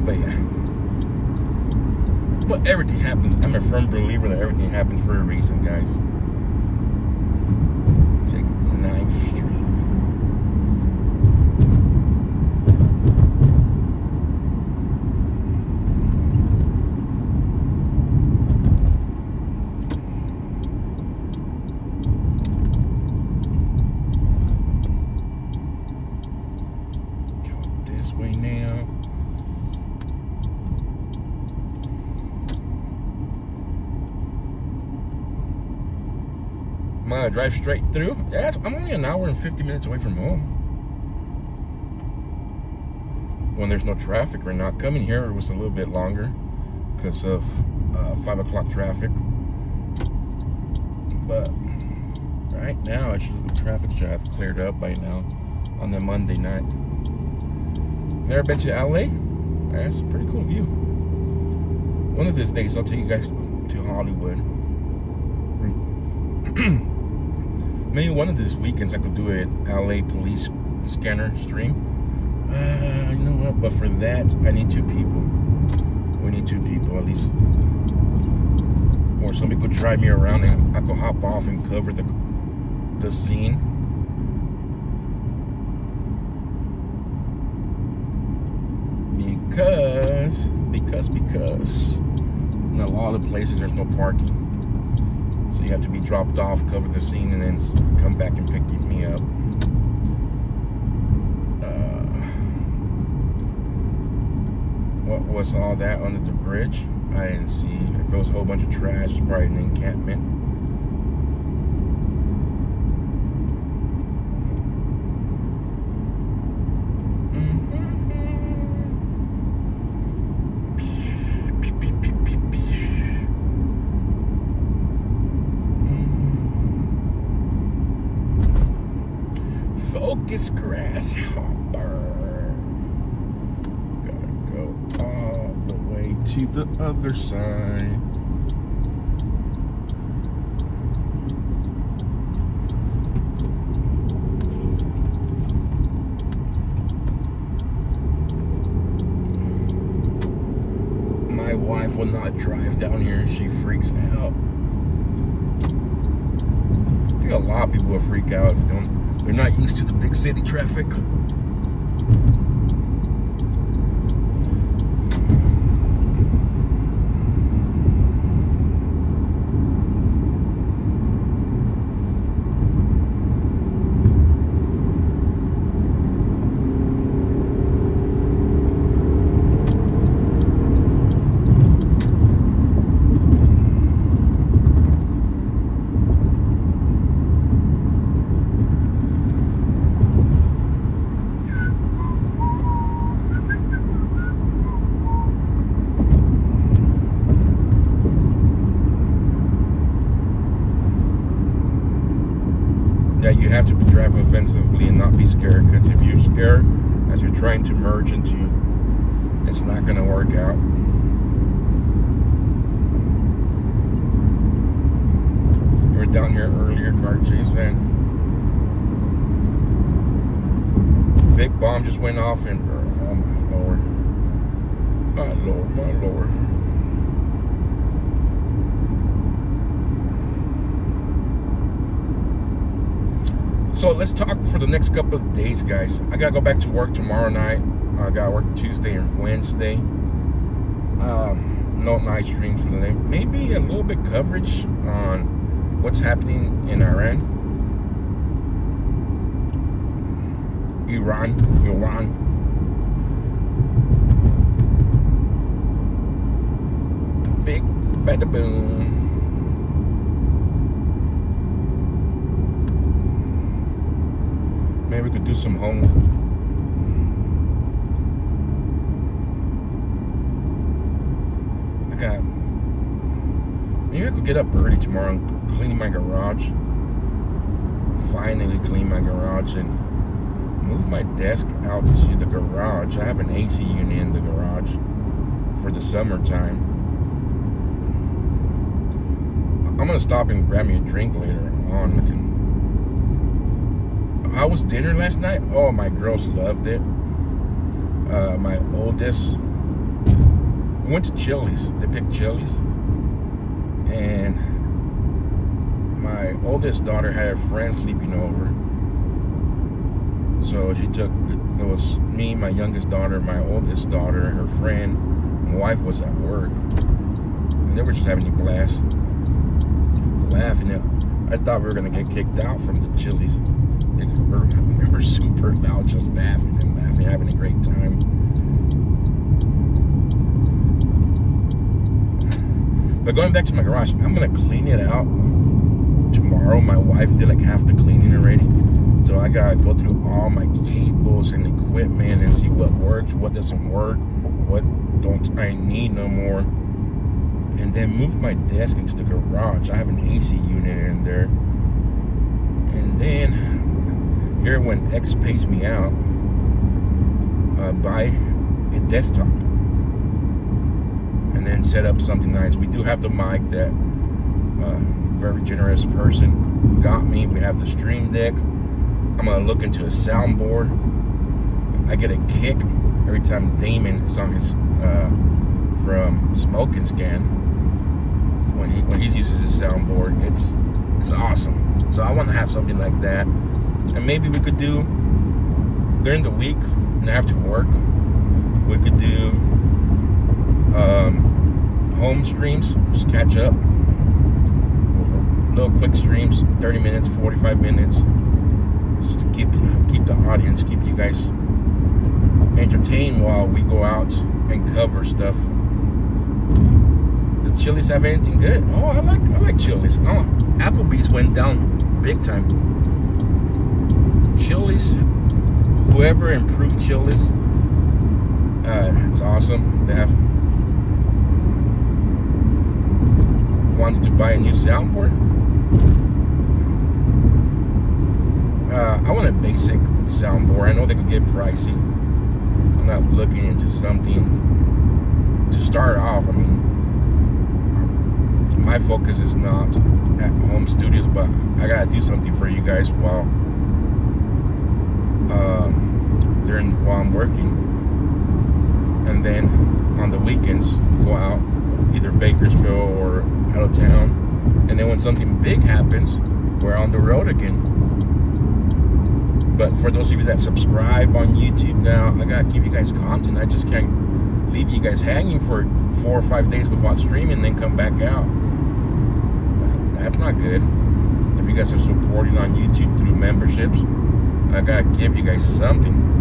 But yeah. But everything happens. I'm a firm believer that everything happens for a reason, guys. Take 9th Street. Go this way now. I'm gonna drive straight through. Yeah, I'm only an hour and 50 minutes away from home. When there's no traffic or not. Coming here, it was a little bit longer because of 5 o'clock traffic. But right now, actually, the traffic should have cleared up by now on the Monday night. Never been to LA? That's a pretty cool view. One of these days, I'll take you guys to Hollywood. Maybe one of these weekends I could do a LA police scanner stream. You know what? But for that, I need 2 people. We need 2 people at least. Or somebody could drive me around and I could hop off and cover the scene. Because in a lot of places there's no parking. So you have to be dropped off, cover the scene, and then come back and pick me up. What was all that under the bridge? I didn't see. If it was a whole bunch of trash, it's probably an encampment. Focus, grasshopper. Gotta go all the way to the other side. My wife will not drive down here. She freaks out. I think a lot of people will freak out if they're not used to the big city traffic. Yeah, you have to drive offensively and not be scared, because if you're scared as you're trying to merge into, it's not going to work out. You were down here earlier, car chase van. Big bomb just went off and, oh my lord. My lord, my lord. So let's talk for the next couple of days, guys. I gotta go back to work tomorrow night. I gotta work Tuesday and Wednesday. No night streams for the day. Maybe a little bit coverage on what's happening in Iran. Iran. Big bada boom. Maybe we could do some home. Maybe I could get up early tomorrow and clean my garage. Finally clean my garage and move my desk out to the garage. I have an AC unit in the garage for the summertime. I'm gonna stop and grab me a drink later on. How was dinner last night? Oh, my girls loved it. My oldest we went to Chili's. They picked Chili's, and my oldest daughter had a friend sleeping over. So she took, it was me, my youngest daughter, my oldest daughter, and her friend. My wife was at work, and they were just having a blast, laughing. I thought we were gonna get kicked out from the Chili's. They were super loud, just laughing and laughing, having a great time. But going back to my garage, I'm gonna clean it out tomorrow. My wife did like half the cleaning already. So I gotta go through all my cables and equipment and see what works, what doesn't work, what don't I need no more. And then move my desk into the garage. I have an AC unit in there. And then, here when X pays me out, buy a desktop. And then set up something nice. We do have the mic that very generous person got me. We have the Stream Deck. I'm gonna look into a soundboard. I get a kick every time Damon is on his from Smoke and Scan when he uses his soundboard. It's awesome. So I want to have something like that, and maybe we could do during the week and after work. We could do home streams, just catch up, little quick streams, 30 minutes, 45 minutes. Just to keep the audience, keep you guys entertained while we go out and cover stuff. Does Chili's have anything good? Oh, I like Chili's. Oh, Applebee's went down big time. Chili's, whoever improved Chili's, it's awesome. They have wants to buy a new soundboard. I want a basic soundboard. I know they could get pricey. I'm not looking into something to start off. I mean, my focus is not at home studios, but I gotta do something for you guys while I'm working, and then on the weekends go out, either Bakersfield or out of town, and then when something big happens, we're on the road again. But for those of you that subscribe on YouTube now, I gotta give you guys content. I just can't leave you guys hanging for 4 or 5 days without streaming and then come back out. That's not good. If you guys are supporting on YouTube through memberships, I gotta give you guys something.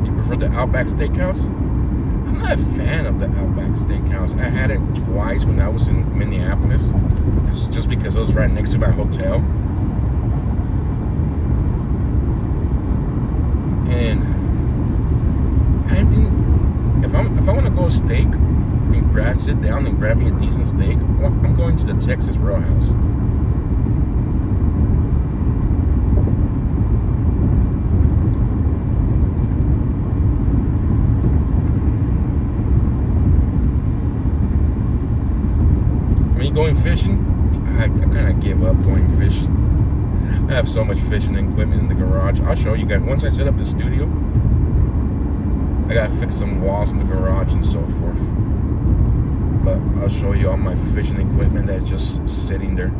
You prefer the Outback Steakhouse? I'm not a fan of the Outback Steakhouse. I had it twice when I was in Minneapolis. It's just because it was right next to my hotel. And I think if I want to go steak and sit down and grab me a decent steak, I'm going to the Texas Roadhouse. Going fishing, I kind of give up going fishing. I have so much fishing equipment in the garage. I'll show you guys once I set up the studio. I gotta fix some walls in the garage and so forth, but I'll show you all my fishing equipment that's just sitting there.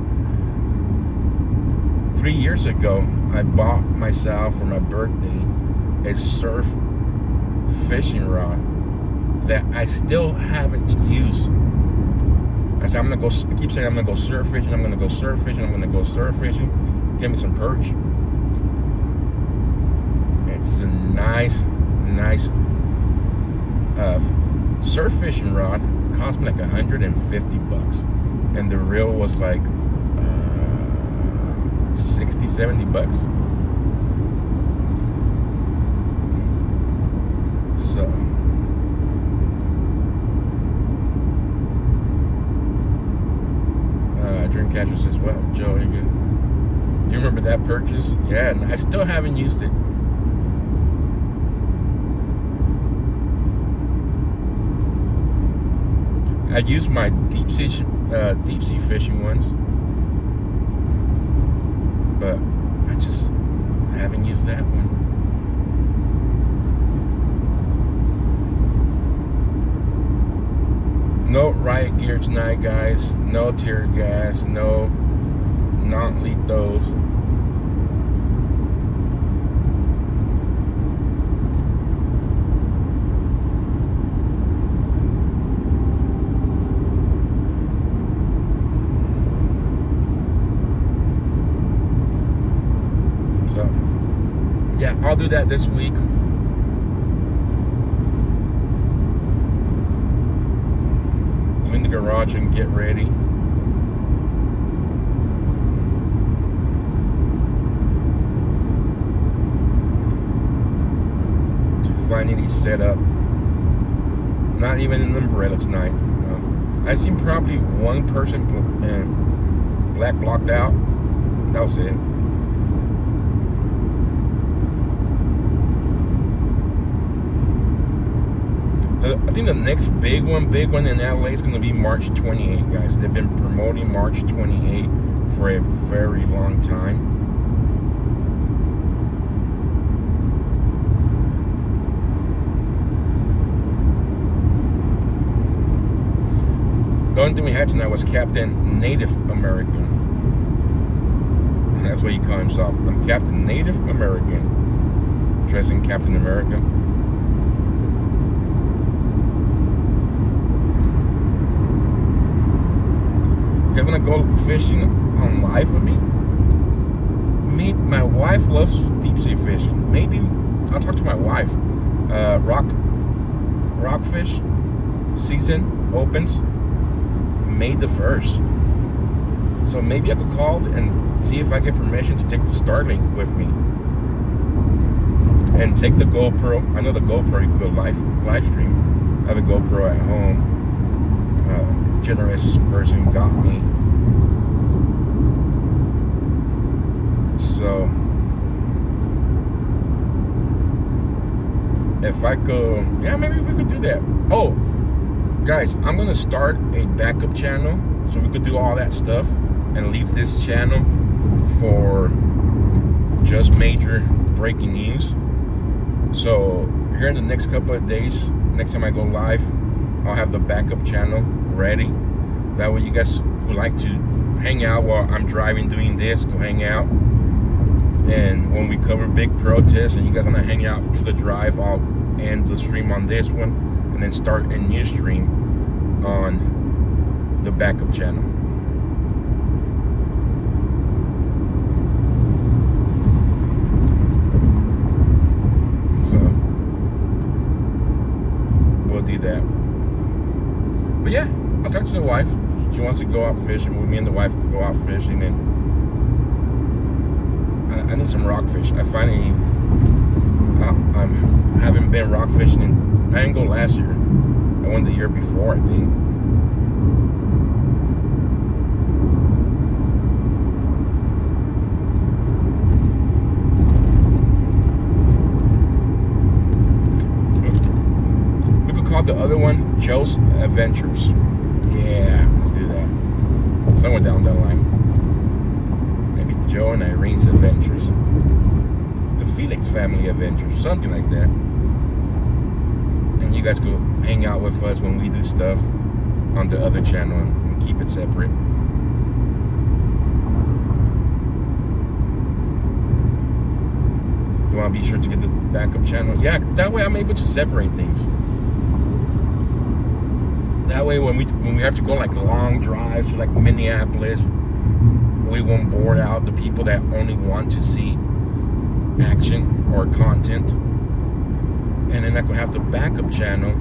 3 years ago, I bought myself for my birthday a surf fishing rod that I still haven't used. I said, I keep saying I'm gonna go surf fishing, I'm gonna go surf fishing, I'm gonna go surf fishing. Give me some perch. It's a nice surf fishing rod. Cost me like $150. And the reel was like 60, 70 bucks. So Dream Catchers as well. Joe, you remember that purchase? Yeah, and I still haven't used it. I used my deep sea fishing ones, but is that one? No riot gear tonight, guys. No tear gas. No non-lethals. So, yeah, I'll do that this week. Clean the garage and get ready. To finally set up. Not even an umbrella tonight. I seen probably one person black blocked out. That was it. I think the next big one in LA is going to be March 28, guys. They've been promoting March 28 for a very long time. The only thing we had tonight was Captain Native American. That's what he called himself. I'm Captain Native American. Dressing Captain America. You guys wanna go fishing on live with me? My wife loves deep sea fishing. Maybe I'll talk to my wife. Rockfish season opens May the 1st. So maybe I could call and see if I get permission to take the Starlink with me. And take the GoPro. I know the GoPro you could go live stream. I have a GoPro at home. Generous person got me. So if I could, yeah, maybe we could do that. Oh, guys, I'm gonna start a backup channel so we could do all that stuff and leave this channel for just major breaking news. So here in the next couple of days, next time I go live, I'll have the backup channel ready. That way you guys who like to hang out while I'm driving doing this, go hang out. And when we cover big protests and you guys wanna hang out to the drive, I'll end the stream on this one and then start a new stream on the backup channel. So we'll do that. But yeah, I'll talk to the wife. She wants to go out fishing. Me and the wife could go out fishing, and I need some rockfish. I finally, I haven't been rock fishing I didn't go last year. I went the year before, I think. We could call the other one Joe's Adventures. Yeah, let's do that. Somewhere down that line. Maybe Joe and Irene's Adventures. The Felix Family Adventures. Something like that. And you guys go hang out with us when we do stuff on the other channel and keep it separate. You want to be sure to get the backup channel? Yeah, that way I'm able to separate things. That way when we have to go like long drives to like Minneapolis, we won't board out the people that only want to see action or content. And then I could have the backup channel,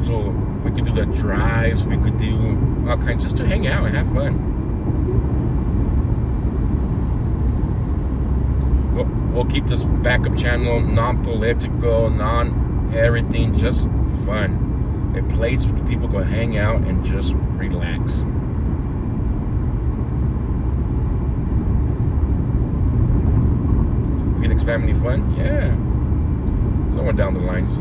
so we could do the drives, we could do all kinds, just to hang out and have fun. We'll keep this backup channel non-political, non-everything, just fun. A place where people go hang out and just relax. Felix Family Fun? Yeah. Somewhere down the lines.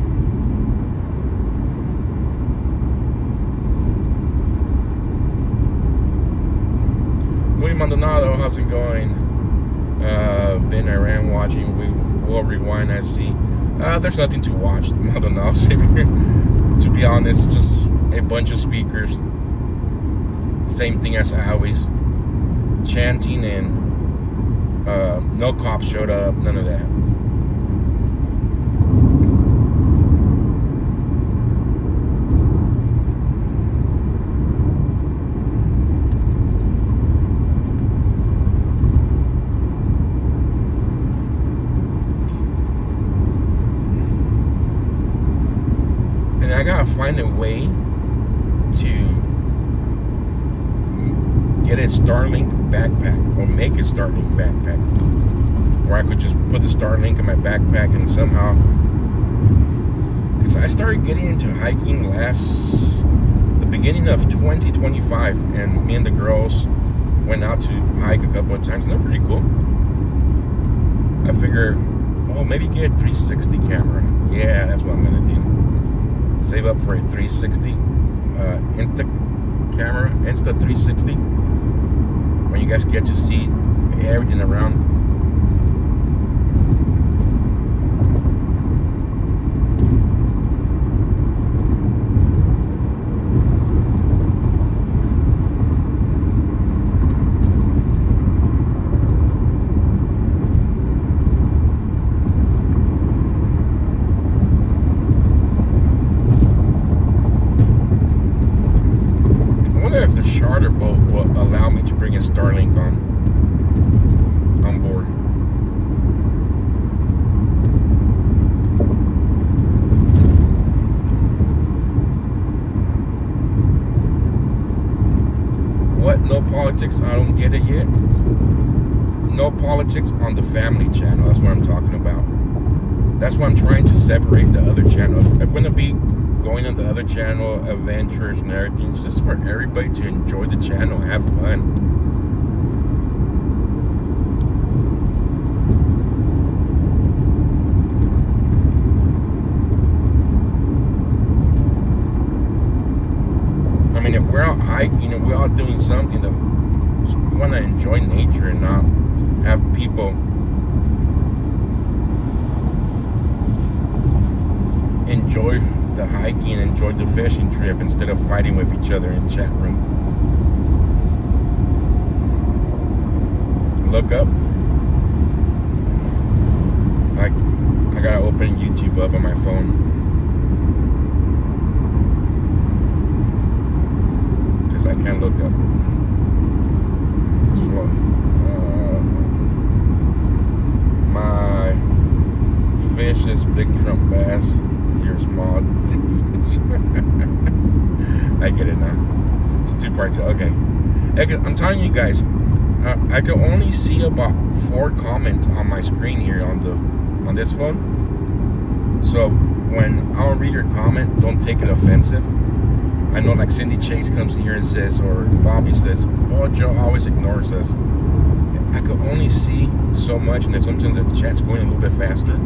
William Maldonado, how's it going? Been Iran watching. We'll rewind. I see. There's nothing to watch. I don't know. To be honest, just a bunch of speakers. Same thing as always. Chanting and no cops showed up. None of that. And I gotta find a way to get a Starlink backpack, or make a Starlink backpack, where I could just put the Starlink in my backpack and somehow, because I started getting into hiking the beginning of 2025, and me and the girls went out to hike a couple of times, and they're pretty cool. I figure, oh, maybe get a 360 camera. Yeah, that's what I'm gonna do. Save up for a 360 Insta 360, when you guys get to see everything around. If the charter boat will allow me to bring a Starlink on board. What? No politics? I don't get it yet. No politics on the family channel. That's what I'm talking about. That's why I'm trying to separate the other channels. If we're gonna be going on the other channel, adventures and everything, just for everybody to enjoy the channel, have fun. I mean, if we're out hiking and we're out doing something that we want to enjoy nature and not have people enjoy the hiking and enjoy the fishing trip instead of fighting with each other in chat room. Look up. I gotta open YouTube up on my phone, because I can't look up. It's for my fish is big trump bass. Your small fish. I get it now. It's a two-part joke. Okay. I'm telling you guys, I can only see about 4 comments on my screen here on this phone. So when I don't read your comment, don't take it offensive. I know, like Cindy Chase comes in here and says, or Bobby says, oh, Joe always ignores us. I can only see so much, and if sometimes the chat's going a little bit faster.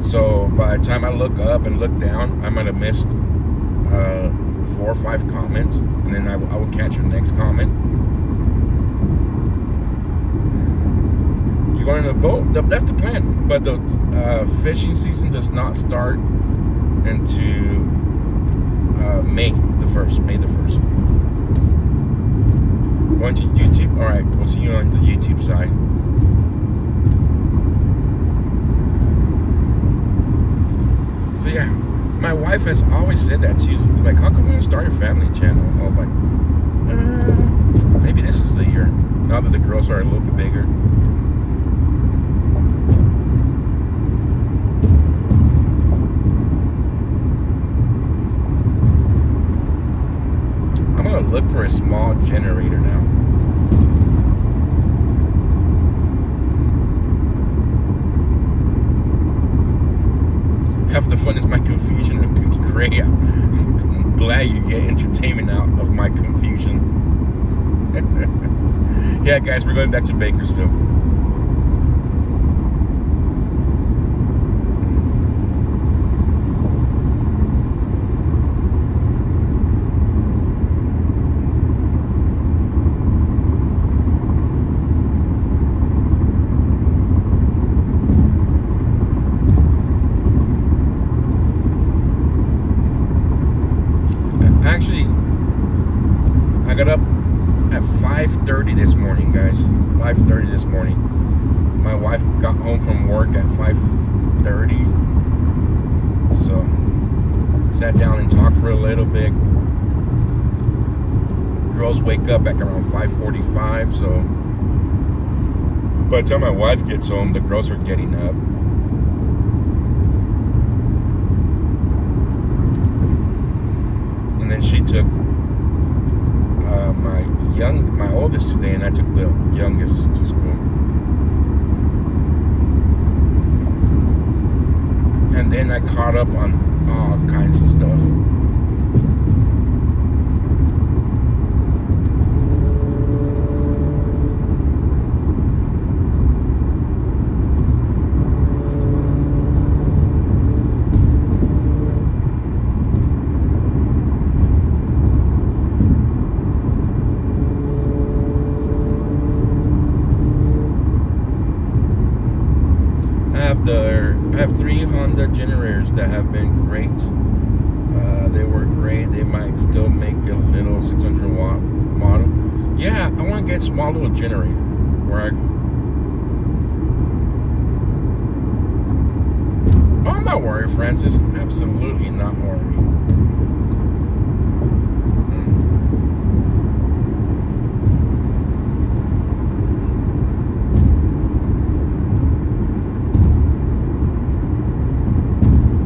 So by the time I look up and look down, I might have missed 4 or 5 comments, and then I will catch your next comment. You're going on a boat? That's the plan. But the fishing season does not start into May the 1st. Going to YouTube? Alright, we'll see you on the YouTube side. So yeah, my wife has always said that too. She's like, how come we don't start a family channel? I was like, maybe this is the year. Now that the girls are a little bit bigger. I'm gonna look for a small generator now. Half the fun is my confusion. Great. I'm glad you get entertainment out of my confusion. Yeah, guys, we're going back to Bakersfield. this morning, guys. 5:30 this morning. My wife got home from work at 5:30. So, sat down and talked for a little bit. Girls wake up back around 5:45, so by the time my wife gets home, the girls are getting up. And then she took my oldest today, and I took the youngest to school. And then I caught up on all kinds of stuff. I have 3 Honda generators that have been great. They work great. They might still make a little 600 watt model. Yeah, I want to get a small little generator where I'm not worried, Francis. Absolutely not worried.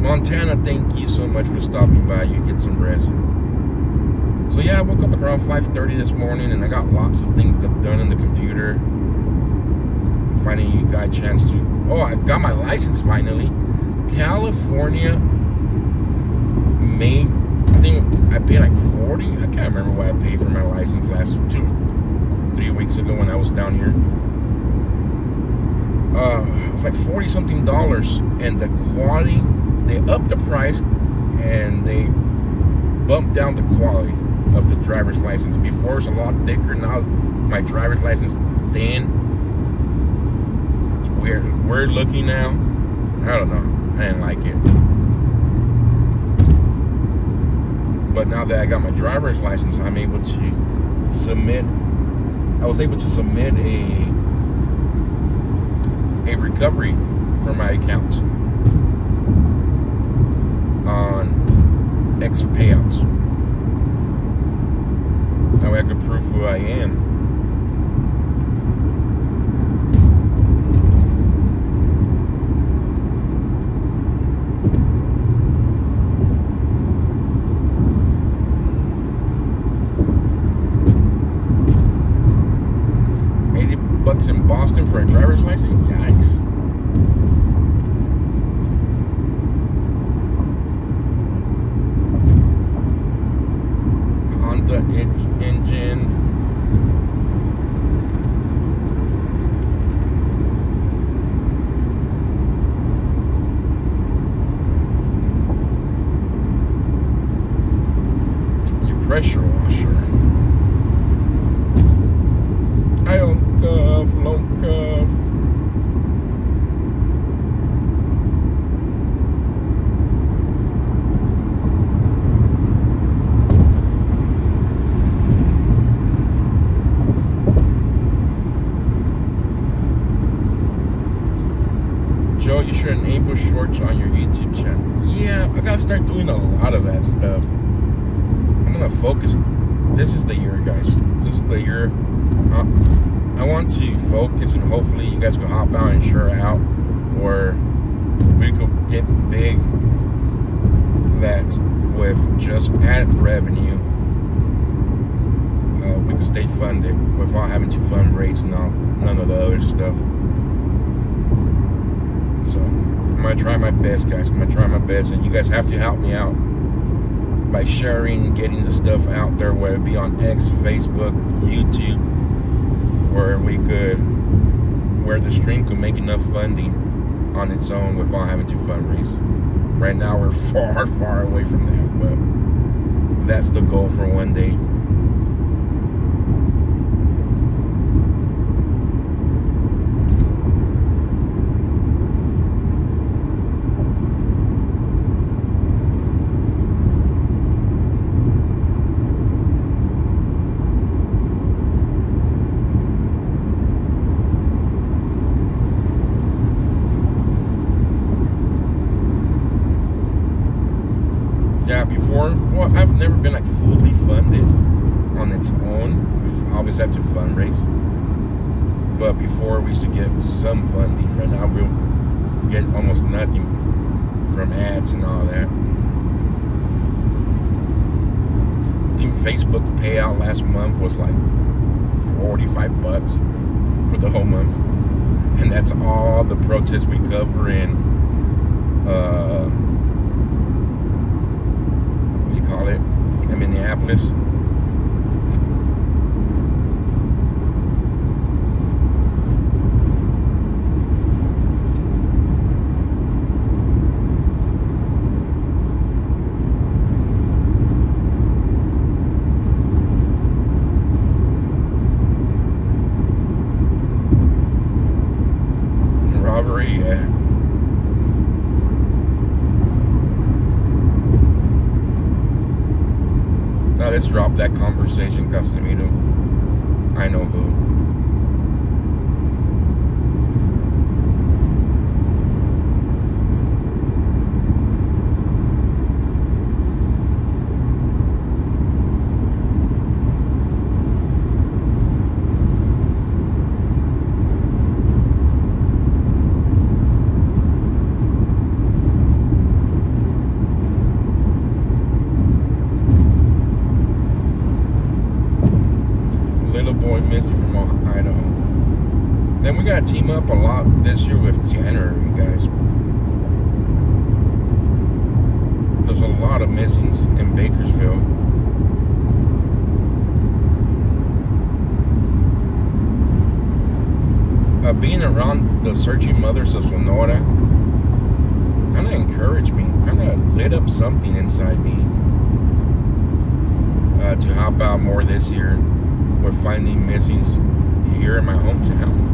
Montana, thank you so much for stopping by. You get some rest. So yeah, I woke up around 5:30 this morning, and I got lots of things done in the computer. Finally, you got a chance to. Oh, I got my license finally. California made. I think I paid like 40. I can't remember what I paid for my license last 2-3 weeks ago when I was down here. It was like $40-something, and the quality. They upped the price and they bumped down the quality of the driver's license. Before it's a lot thicker. Now my driver's license thin. It's weird looking now. I don't know. I didn't like it. But now that I got my driver's license, I'm able to submit. I was able to submit a recovery for my account on X payouts. That way I could prove who I am. $80 in Boston for a driver's license? Yikes. Engine. Your pressure washer. I don't cuff, long cuff. Joe, you should enable shorts on your YouTube channel. Yeah, I gotta start doing a lot of that stuff. I'm gonna focus. This is the year, guys. This is the year. I want to focus, and hopefully you guys can hop out and share out, or we could get big. That with just ad revenue, we could stay funded without having to fundraise and all, none of the other stuff. So I'm gonna try my best, guys. I'm gonna try my best, and you guys have to help me out by sharing, getting the stuff out there, whether it be on X, Facebook, YouTube, where the stream could make enough funding on its own without having to fundraise. Right now we're far, far away from that, but that's the goal for one day. its own. We always have to fundraise. But before we used to get some funding. Right now we'll get almost nothing from ads and all that. I think Facebook payout last month was like $45 for the whole month. And that's all the protests we cover in what do you call it? In Minneapolis. Robbery, yeah. Now let's drop that conversation, Casemiro. I know who. Boy missing from Idaho. Then we gotta team up a lot this year with January, guys. There's a lot of missings in Bakersfield. Being around the searching mothers of Sonora kind of encouraged me, kind of lit up something inside me to help out more this year. We're finding missings here in my hometown.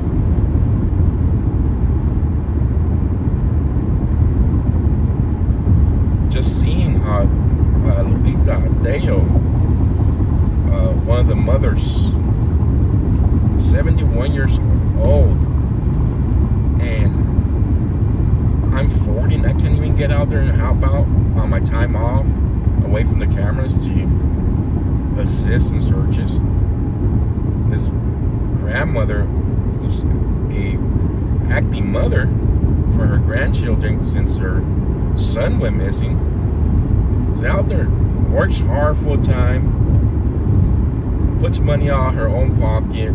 Just seeing how Lupita Deo, one of the mothers, 71 years old, and I'm 40 and I can't even get out there and help out on my time off, away from the cameras, to assist in searches. This grandmother, who's a acting mother for her grandchildren since her son went missing, is out there, works hard full time, puts money out of her own pocket,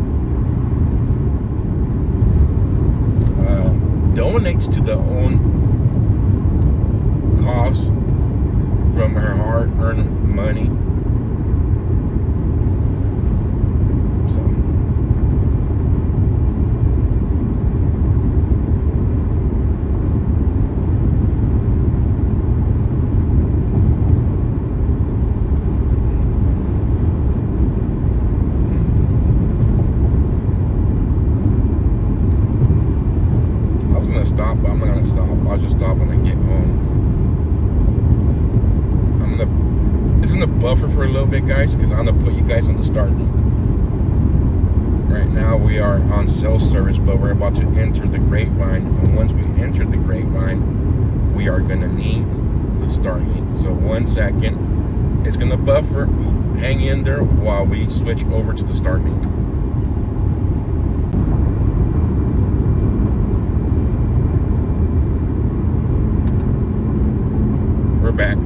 donates to the own cause from her hard-earned money. I'm not gonna stop. I'll just stop when I get home. It's gonna buffer for a little bit, guys, because I'm gonna put you guys on the start link. Right now we are on cell service, but we're about to enter the grapevine. And once we enter the grapevine, we are gonna need the start link. So 1 second, it's gonna buffer. Hang in there while we switch over to the start link. We're back.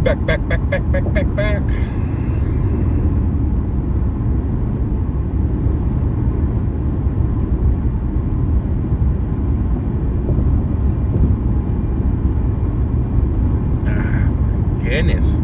Back. Goodness.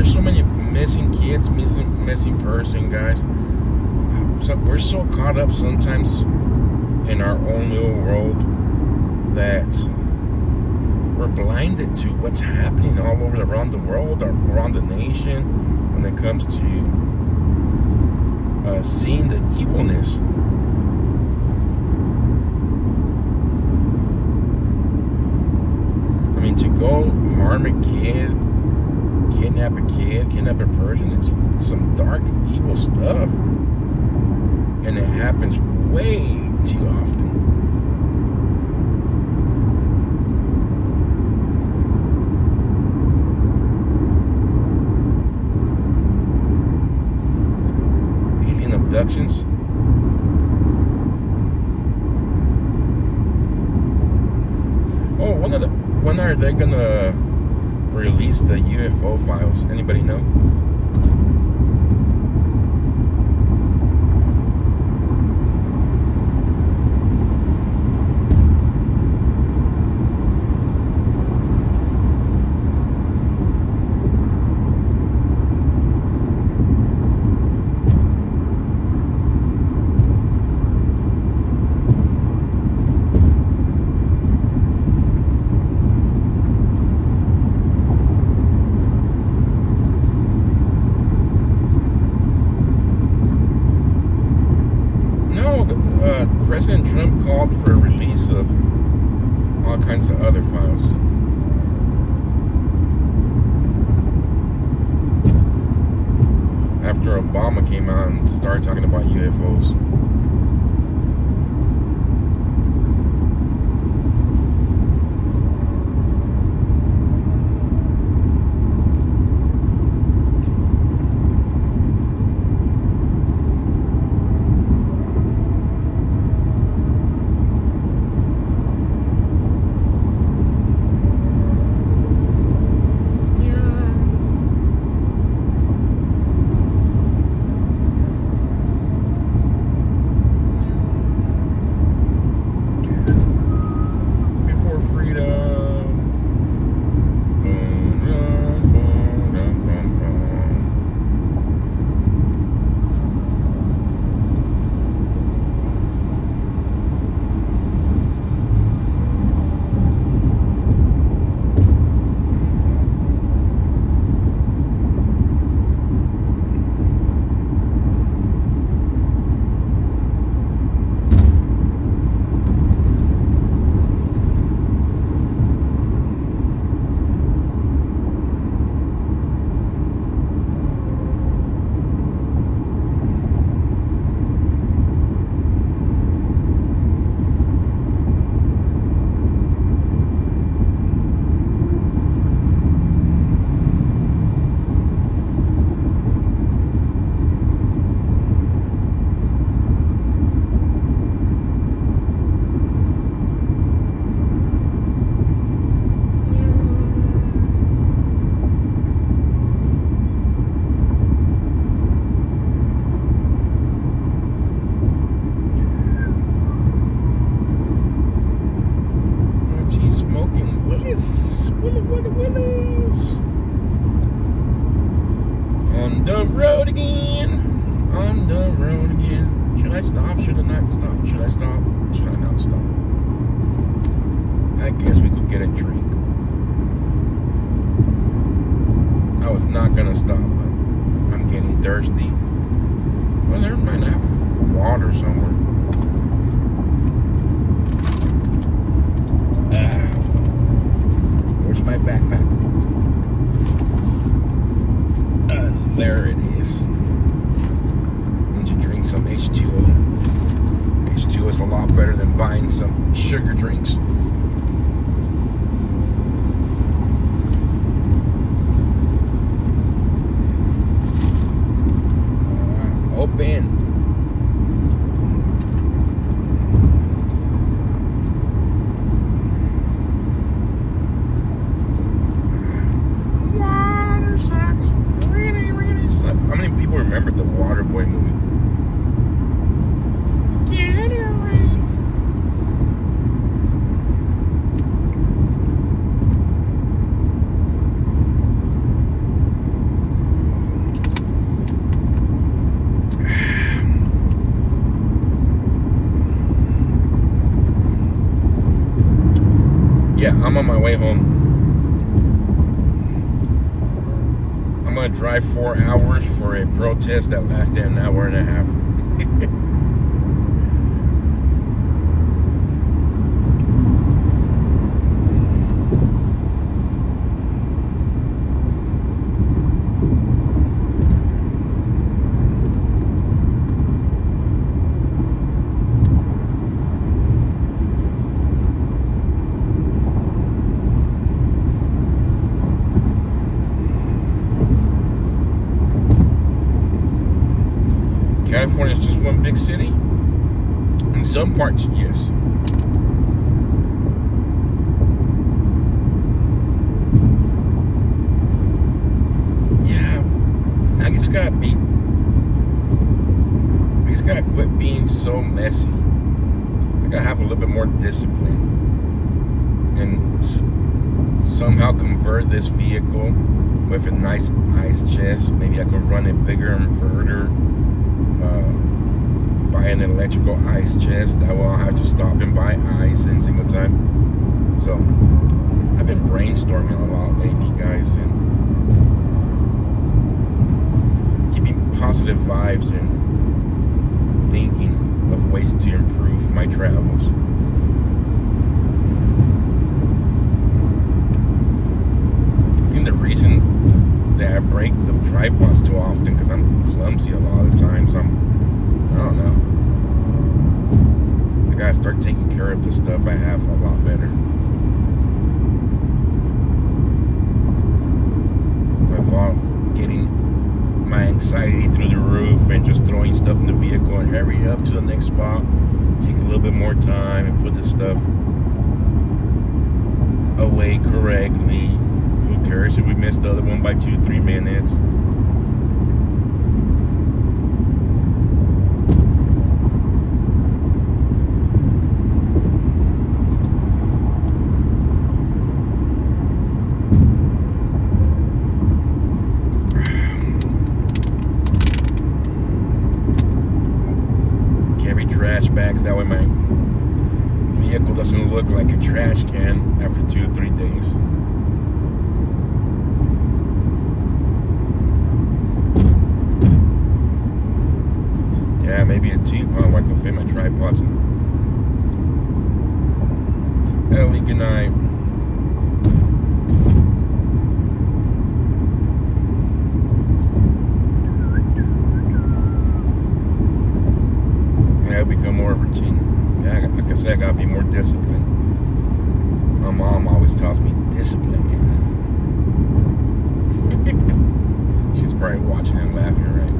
there's so many missing kids, missing person, guys. So we're so caught up sometimes in our own little world that we're blinded to what's happening all over around the world, or around the nation, when it comes to seeing the evilness. I mean, to go harm a kid, kidnap a person, it's some dark, evil stuff. And it happens way too often. Alien abductions. Oh, when are they gonna release the UFO files? Anybody know? President Trump called for a release of all kinds of other files. After Obama came out and started talking about UFOs. On the road again. On the road again. Should I stop? Should I not stop? Should I stop? Should I not stop? I guess we could get a drink. I was not gonna stop, but I'm getting thirsty. Well, there might have water somewhere. Where's my backpack? There it is. Need to drink some H2O. H2O is a lot better than buying some sugar drinks. Open. Water sucks. Really, really sucks. How many people remember the Waterboy movie? Get away. Yeah, I'm on my way home. I'm gonna drive 4 hours for a protest that lasted an hour and a half. California is just one big city? In some parts, yes. Yeah, I just gotta quit being so messy. I gotta have a little bit more discipline and somehow convert this vehicle with a nice ice chest. Maybe I could run a bigger inverter. Buy an electrical ice chest. I won't have to stop and buy ice every single time. So I've been brainstorming a lot lately, guys, and keeping positive vibes and thinking of ways to improve my travels. I think the reason that I break the tripods too often because I'm clumsy a lot of times. I don't know. I gotta start taking care of the stuff I have a lot better. I thought getting my anxiety through the roof and just throwing stuff in the vehicle and hurry up to the next spot. Take a little bit more time and put the stuff away correctly. Who cares if we missed the other one by 2-3 minutes? Carry trash bags, that way my vehicle doesn't look like a trash can after 2 or 3 days. Yeah, maybe a T-pump where I can fit my tripods in. Ellie, good night. Yeah, it'll become more routine. Yeah, like I said, I gotta be more disciplined. My mom always tells me, discipline. She's probably watching and laughing right now.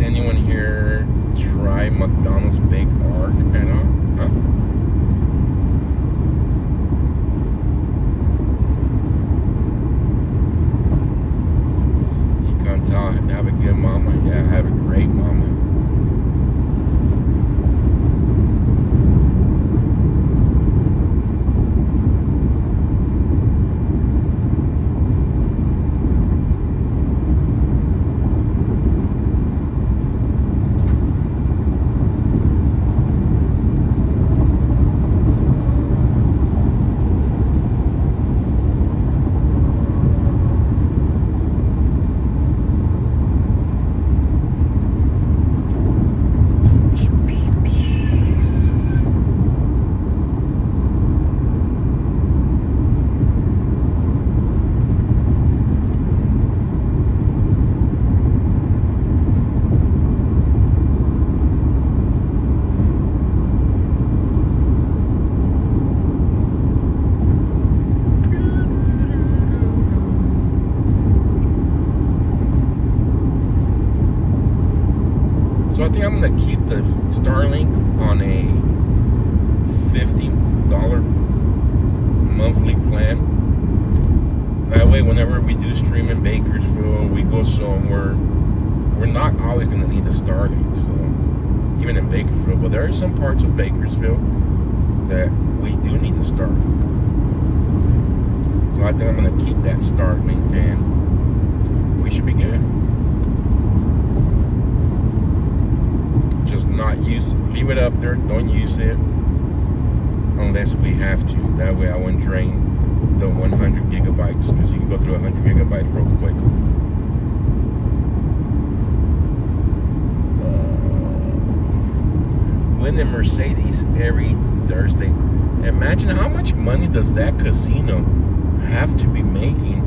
Anyone here try McDonald's Bake Arc at all? Huh? You can't tell I have a good mama. Yeah, I have a great mama. So I think I'm gonna keep the Starlink on a $50 monthly plan. That way, whenever we do stream in Bakersfield, we go somewhere, we're not always gonna need a Starlink. So even in Bakersfield, but there are some parts of Bakersfield that we do need a Starlink. So I think I'm gonna keep that Starlink, and we should be good. Just not use, leave it up there, don't use it unless we have to. That way I won't drain the 100 gigabytes, because you can go through 100 gigabytes real quick. Win the Mercedes every Thursday. Imagine how much money does that casino have to be making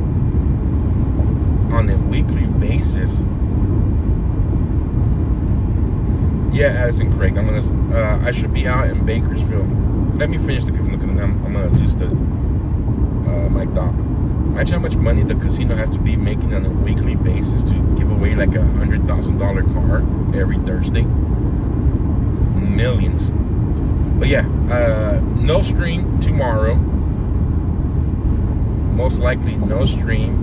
on a weekly basis. Yeah, Addison Craig, I'm gonna. I should be out in Bakersfield. Let me finish the casino, because I'm gonna lose the my thought. Imagine how much money the casino has to be making on a weekly basis to give away like $100,000 car every Thursday. Millions. But yeah, no stream tomorrow. Most likely no stream.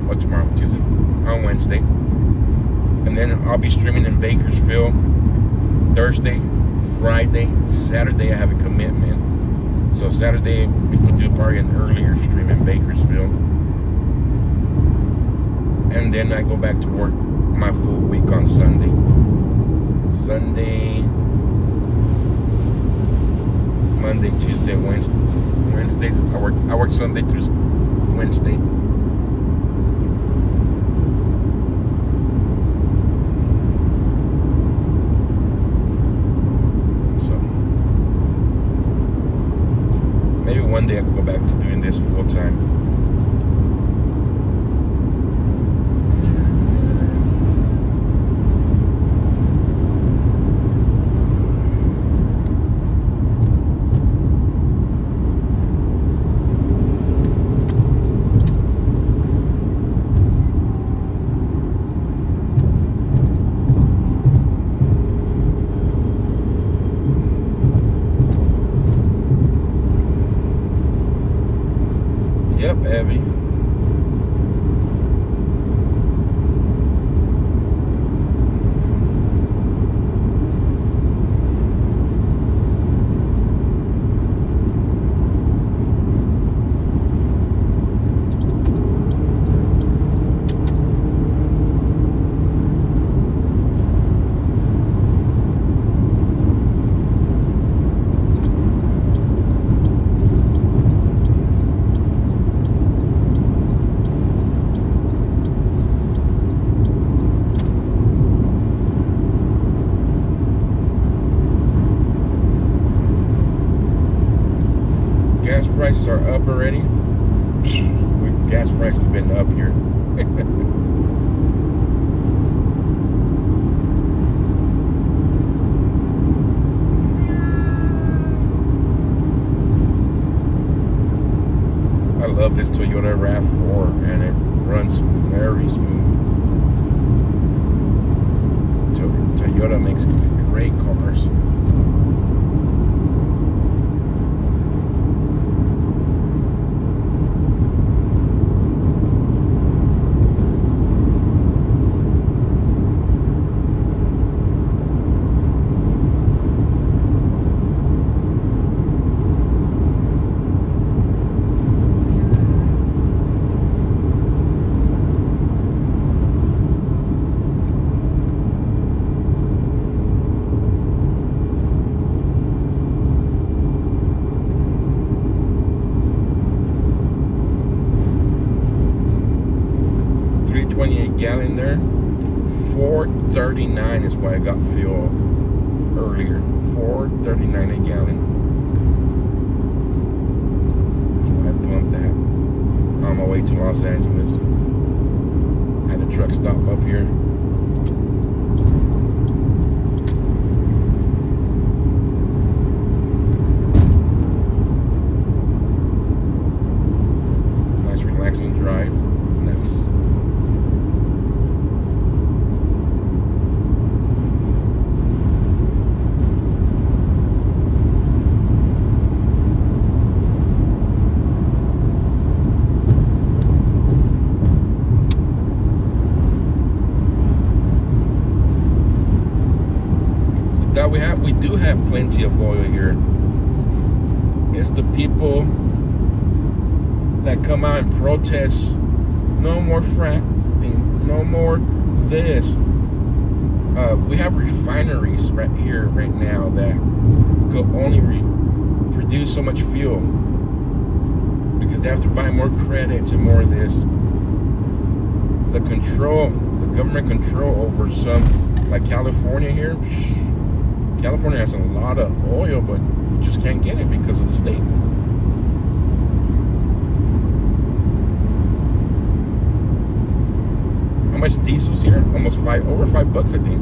What's tomorrow? Tuesday? On Wednesday. And then I'll be streaming in Bakersfield Thursday, Friday, Saturday I have a commitment. So Saturday we could do probably an earlier stream in Bakersfield. And then I go back to work my full week on Sunday. Sunday, Monday, Tuesday, Wednesday. Wednesdays I work Sunday through Wednesday. So maybe one day I could go back to doing this full time. Yep, Abby. Gas prices are up already. Gas prices been up here. I love this Toyota RAV4, and it runs very smooth. Toyota makes great cars. $3.28 gallon there. $4.39 is what I got fuel earlier. $4.39 a gallon. So I pumped that on my way to Los Angeles. Had the truck stop up here. Nice relaxing drive. Nice. we do have plenty of oil here. It's the people that come out and protest. No more fracking. No more this. We have refineries right here, right now, that could only produce so much fuel because they have to buy more credits and more of this. The government control over some, like California here. California has a lot of oil, but you just can't get it because of the state. How much diesel's here? Almost over $5, I think.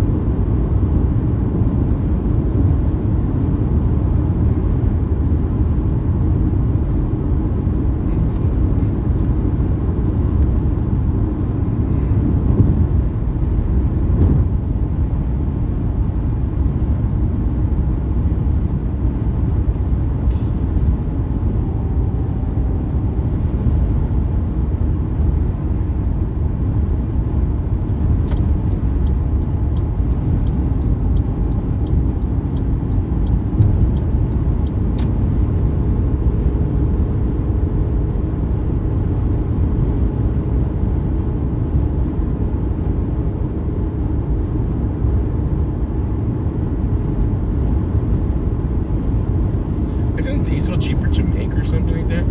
Isn't diesel cheaper to make or something like that?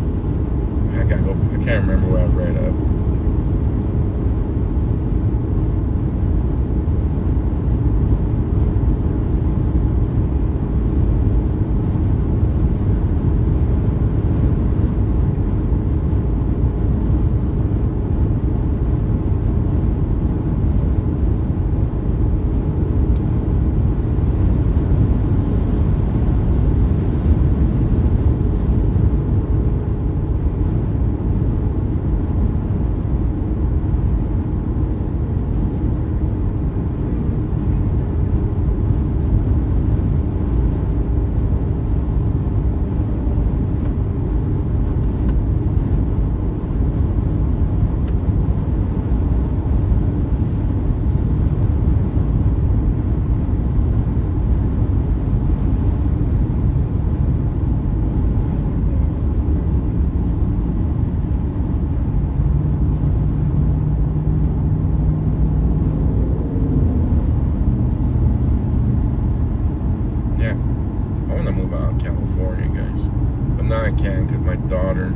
I can't remember what I read up. California, guys. But now I can because my daughter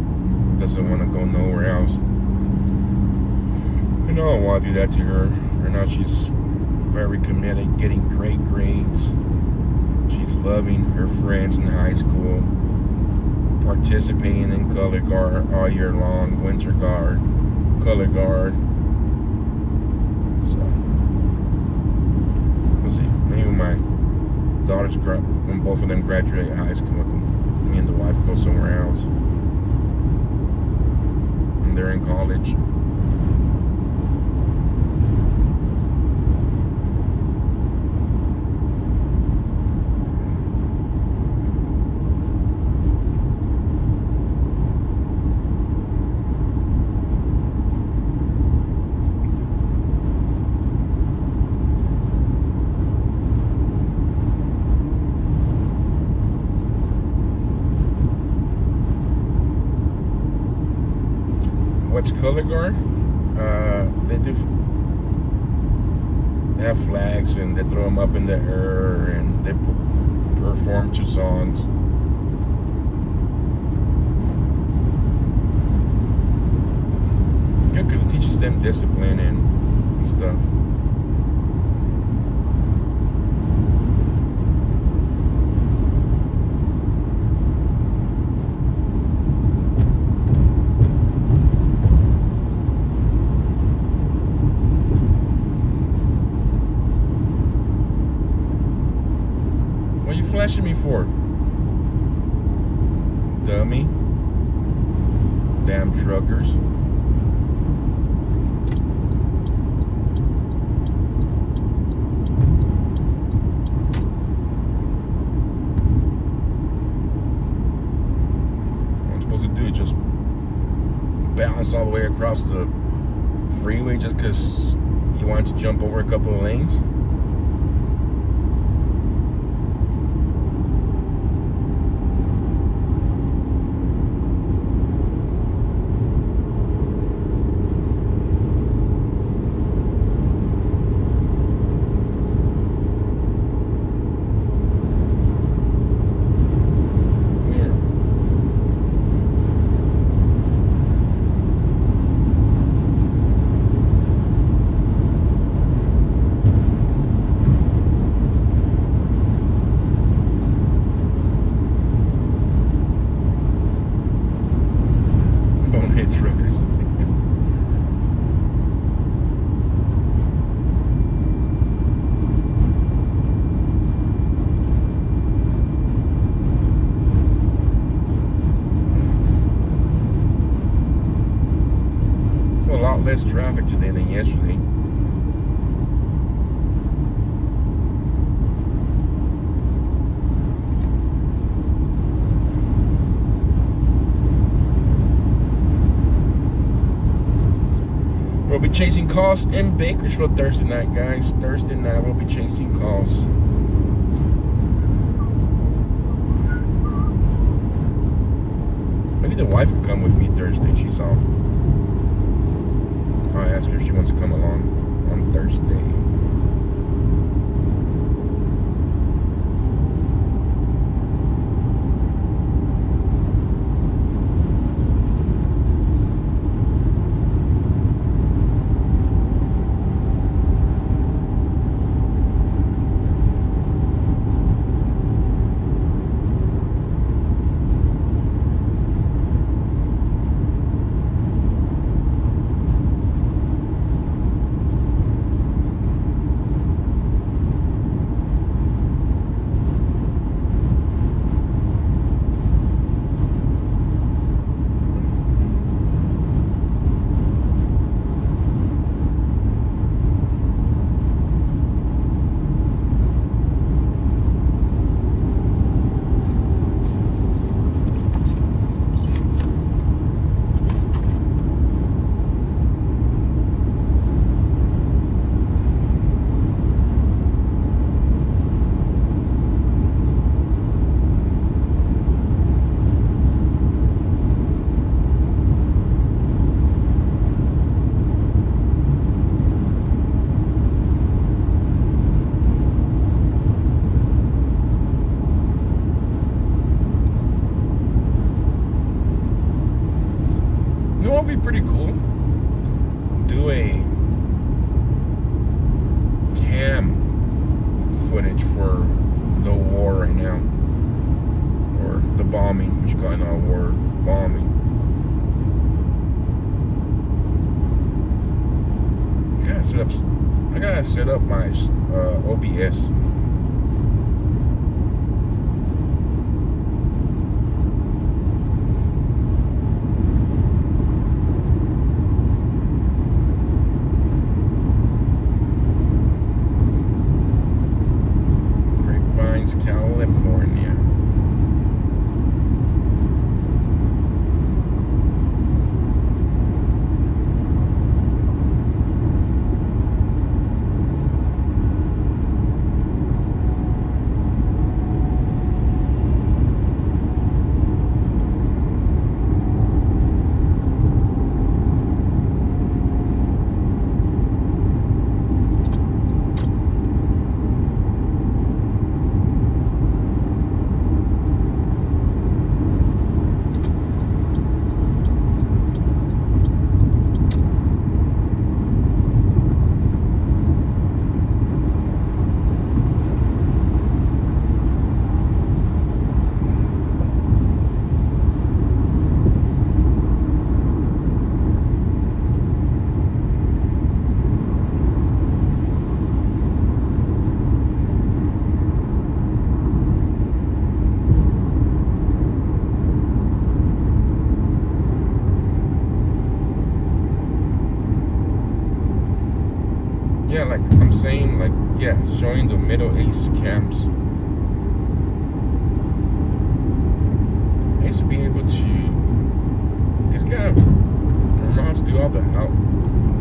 doesn't want to go nowhere else. And I don't want to do that to her. Right now she's very committed, getting great grades. She's loving her friends in high school, participating in color guard all year long, winter guard, color guard. So we'll see. Maybe my daughters, when both of them graduate high school, me and the wife go somewhere else. And they're in college. What's color guard? They have flags and they throw them up in the air and they perform 2 songs. It's good because it teaches them discipline and stuff. Flashing me for? Dummy. Damn truckers. What I'm supposed to do is just bounce all the way across the freeway just because he wanted to jump over a couple of lanes. less traffic today than yesterday. We'll be chasing calls in Bakersfield Thursday night, guys. Thursday night we'll be chasing calls. Maybe the wife will come with me Thursday. She's off. I'll ask her if she wants to come along on Thursday. Be pretty cool. Do a cam footage for the war right now, or the bombing, which you call it not war, bombing. I gotta set up my OBS. California. Yeah, like I'm saying, like, yeah, showing the Middle East camps. I used to be able to, it's got, I don't know how to do all the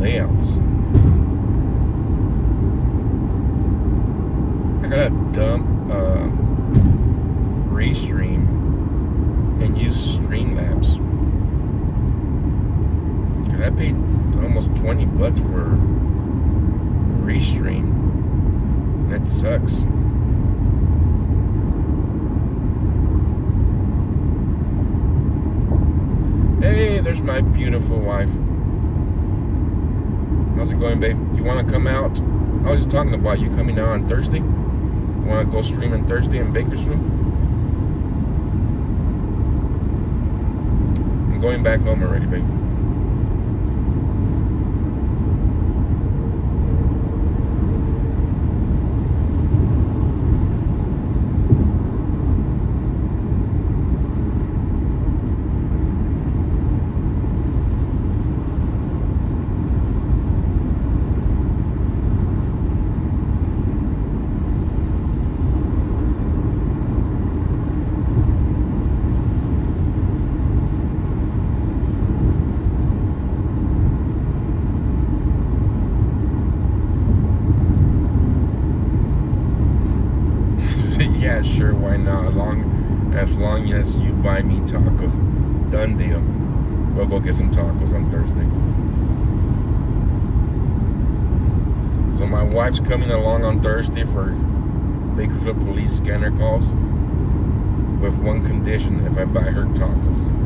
layouts. I gotta dump Restream and use Streamlabs. Cause I paid almost $20 for Restream. That sucks. Hey, there's my beautiful wife. How's it going, babe? You want to come out? I was just talking about you coming out on Thursday. You want to go streaming Thursday in Bakersfield? I'm going back home already, babe. Yeah, sure, why not? As long as you buy me tacos. Done deal. We'll go get some tacos on Thursday. So my wife's coming along on Thursday for Bakersfield police scanner calls with one condition: if I buy her tacos.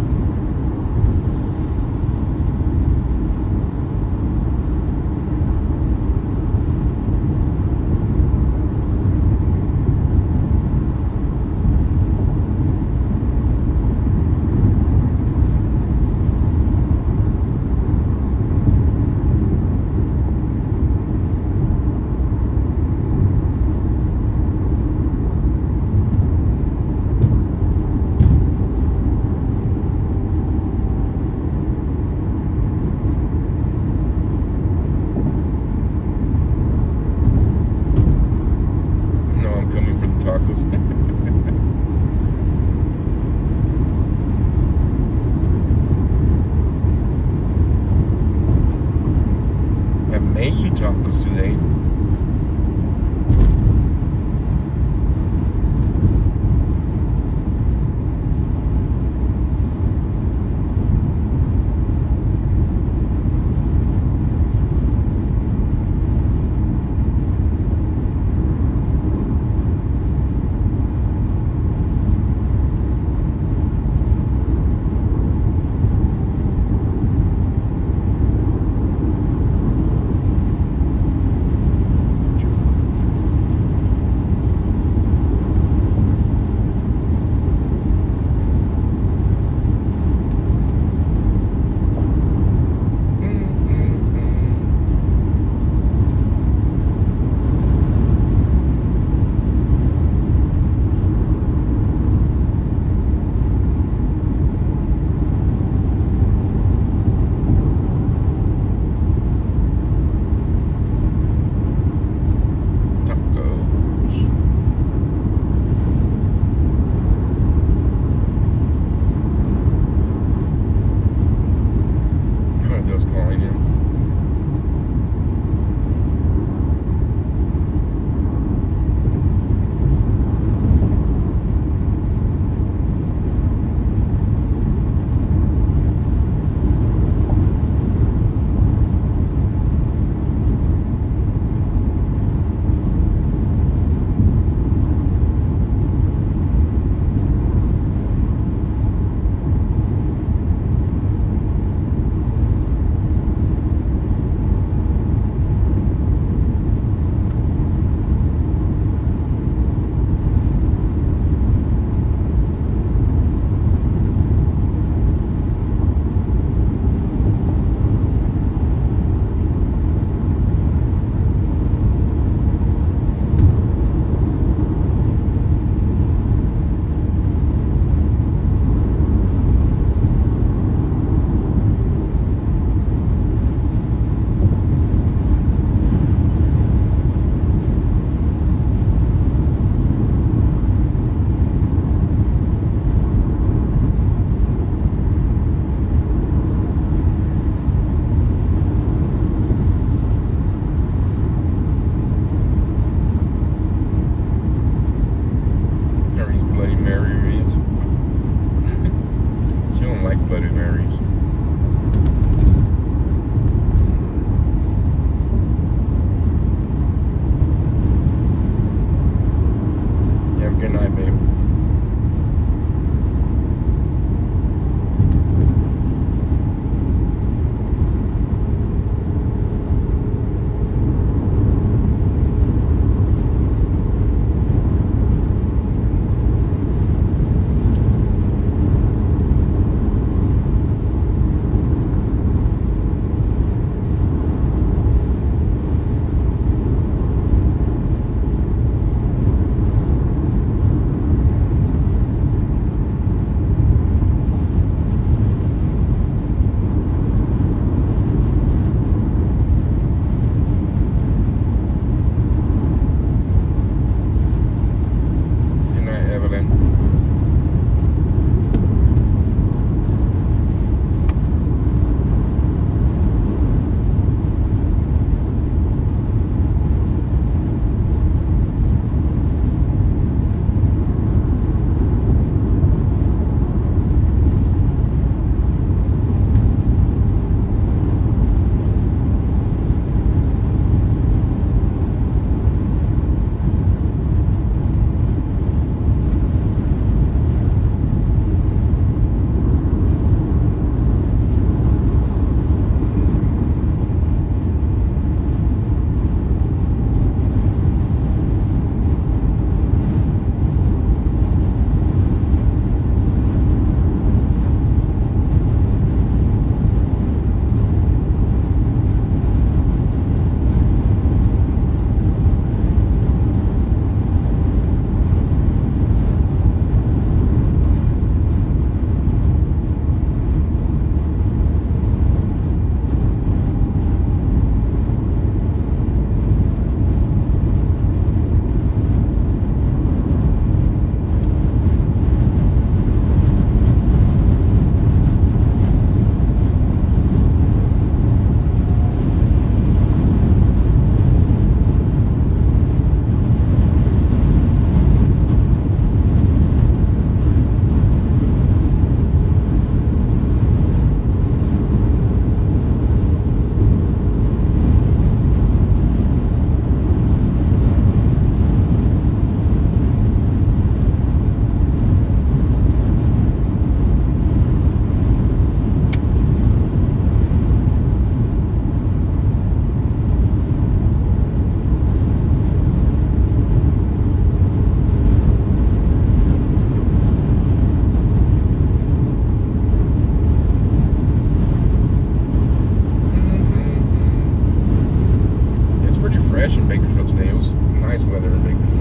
weather in Bakersfield.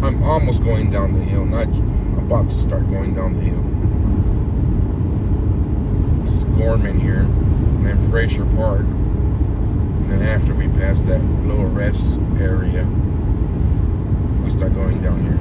I'm almost going down the hill, not about to start going down the hill. It's Gorman here, and then Fraser Park. And then after we pass that little rest area, we start going down here.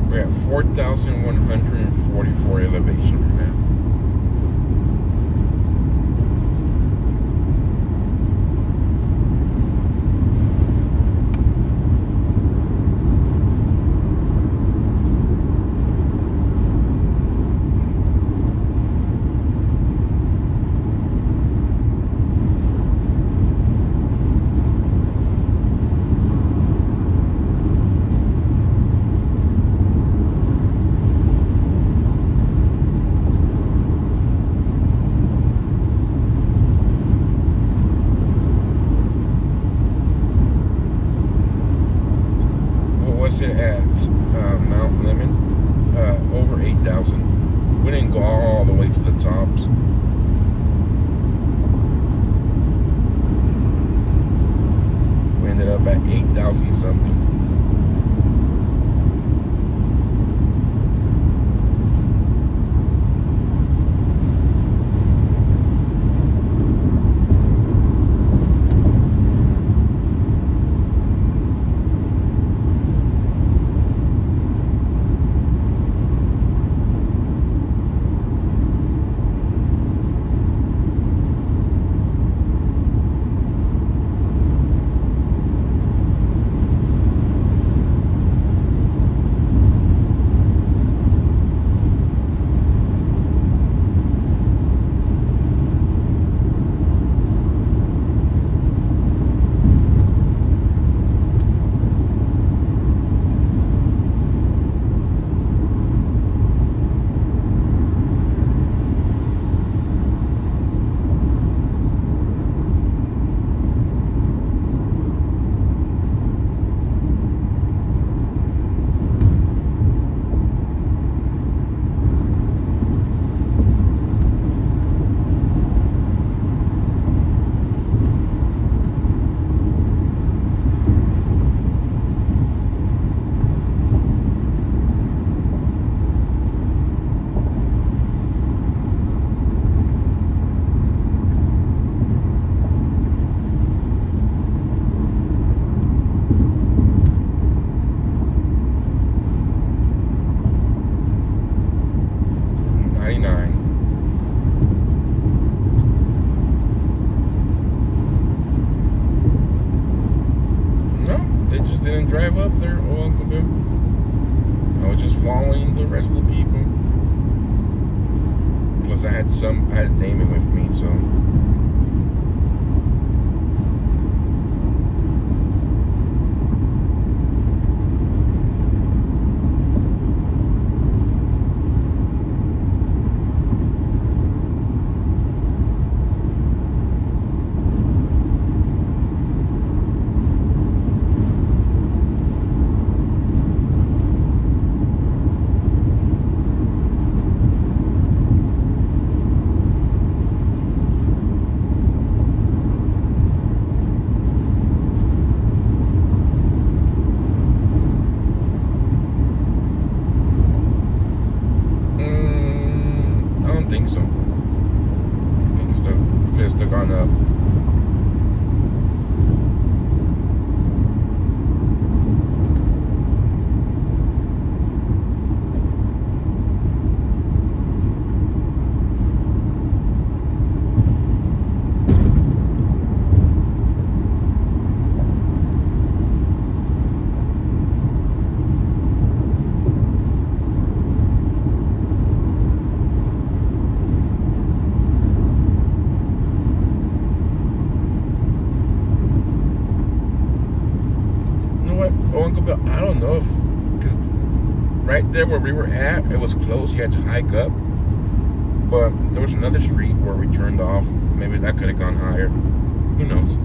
We're at 4,144 elevation right now. It at Mount Lemon, over 8,000. We didn't go all the way to the tops. We ended up at 8,000 something. drive up there, Uncle Bill. I was just following the rest of the people. Plus, I had Damon with me, so. Think so. I think it could have still gone up. I don't know if, because right there where we were at, it was close. You had to hike up, but there was another street where we turned off. Maybe that could have gone higher. Who knows?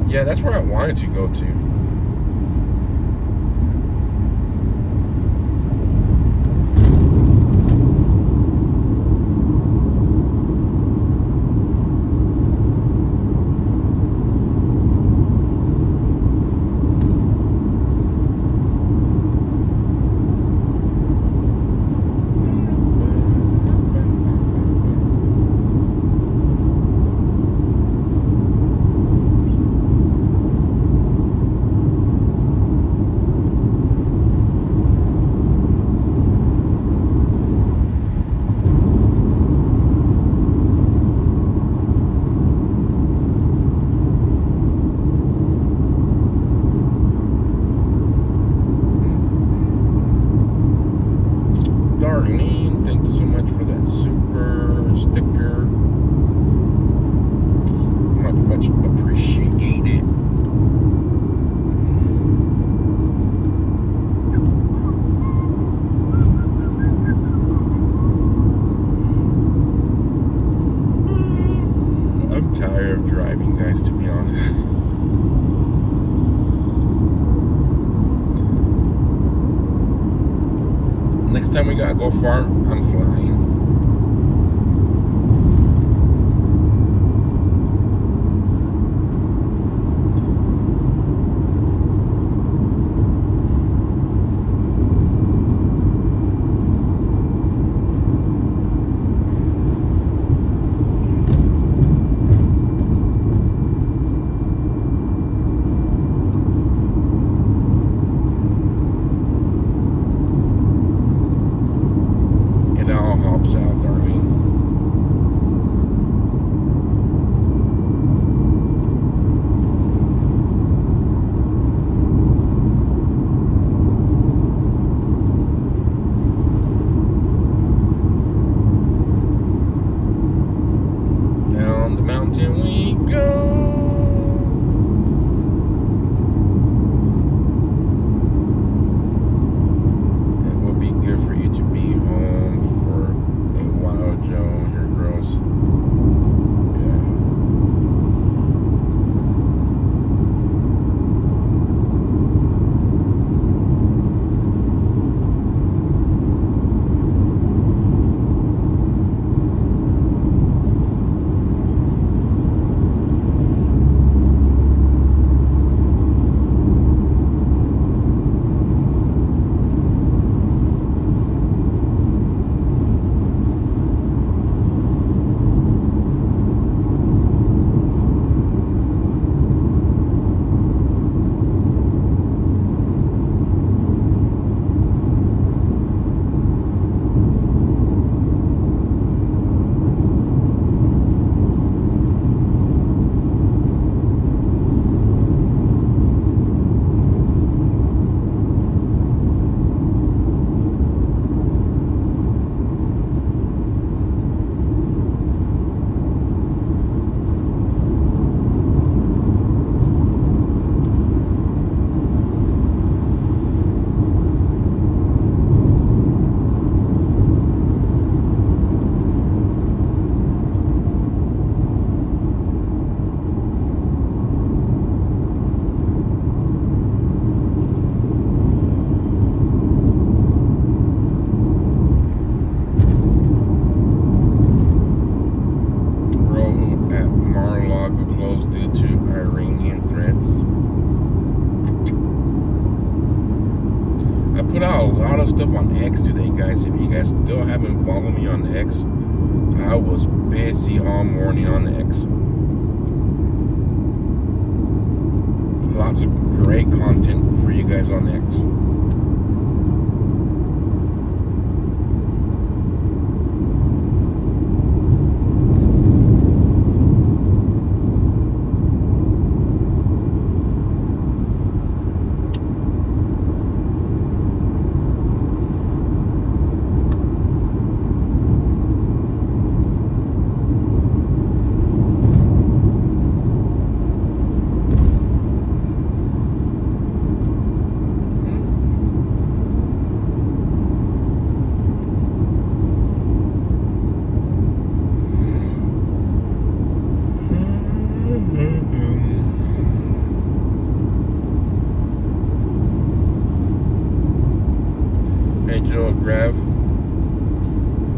Yeah, that's where I wanted to go to. Darlene, thank you so much for that super sticker. Much appreciated. I'm tired of driving, guys, to be honest. Next time we gotta go far, I'm flying. put out a lot of stuff on X today, guys. If you guys still haven't followed me on X, I was busy all morning on X. Lots of great content for you guys on X. Hey Joe, grab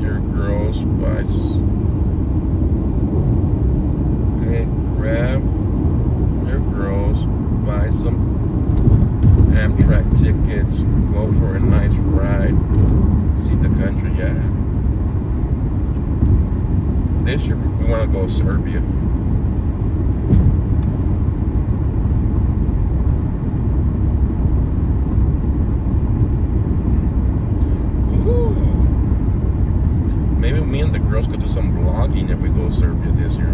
your girls by. Hey, grab your girls, buy some Amtrak tickets, go for a nice ride, see the country. Yeah. This year we want to go to Serbia. Maybe me and the girls could do some vlogging if we go to Serbia this year.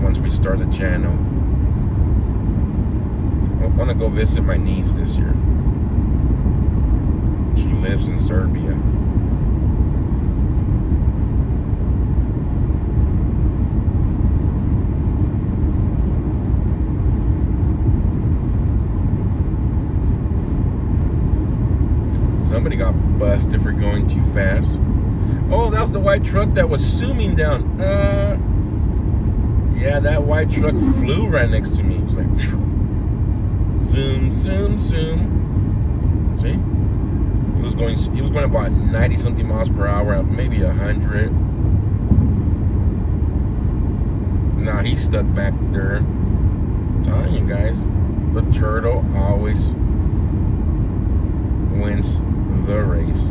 Once we start the channel. I want to go visit my niece this year. She lives in Serbia. Somebody got busted for going too fast. Oh, that was the white truck that was zooming down. Yeah, that white truck flew right next to me. It was like, zoom, zoom, zoom. See? He was going about 90 something miles per hour, maybe 100. Nah, he's stuck back there. I'm telling you guys, the turtle always wins the race.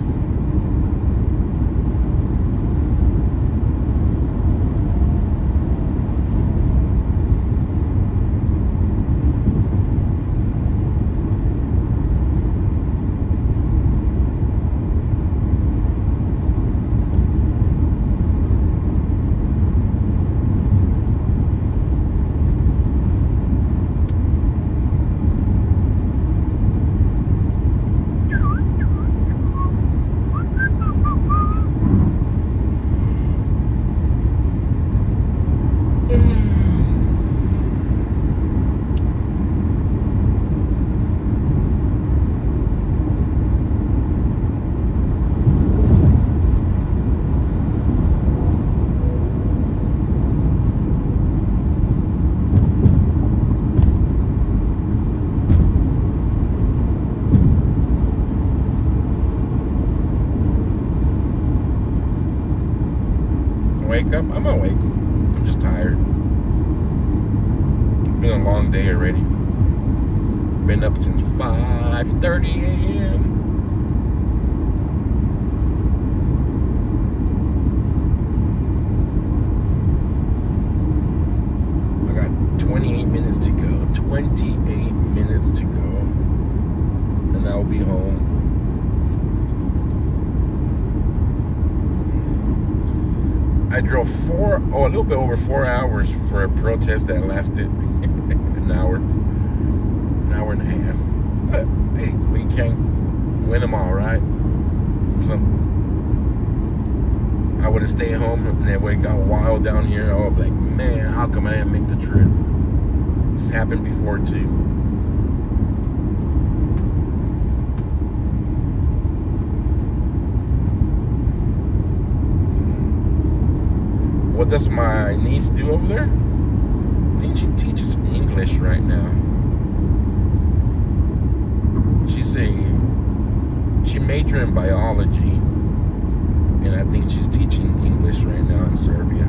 Wake up? I'm awake. I'm just tired. It's been a long day already. Been up since 5:30 a.m. I got 28 minutes to go. 28 minutes to go. And I'll be home. I drove a little bit over 4 hours for a protest that lasted an hour and a half. But hey, we can't win them all, right? I would have stayed home and then when it got wild down here, I would be like, man, how come I didn't make the trip? This happened before too. What does my niece do over there? I think she teaches English right now. She majored in biology, and I think she's teaching English right now in Serbia.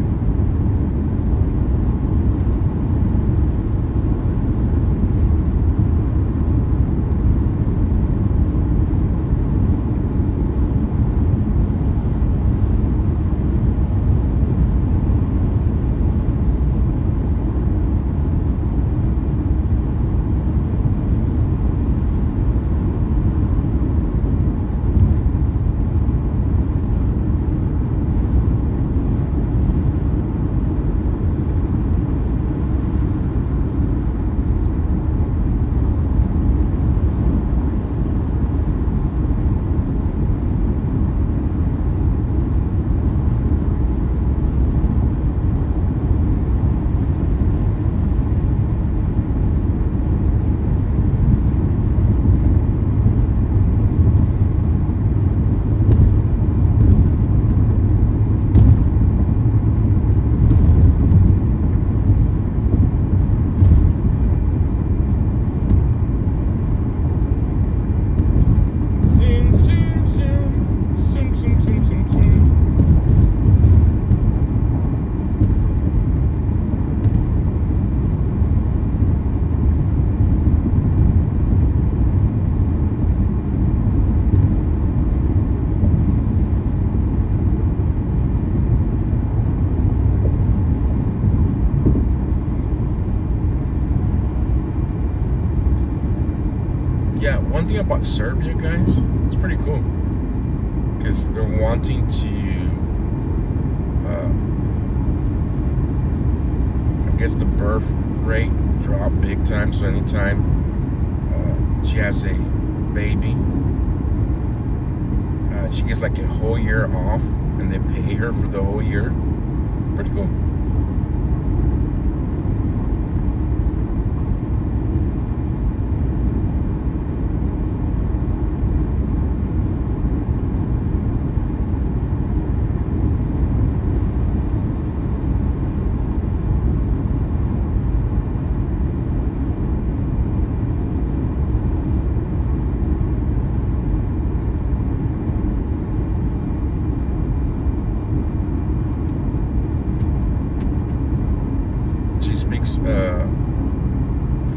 thing about Serbia, guys, it's pretty cool. Because they're wanting to, I guess the birth rate dropped big time. So anytime she has a baby, she gets like a whole year off, and they pay her for the whole year. Pretty cool.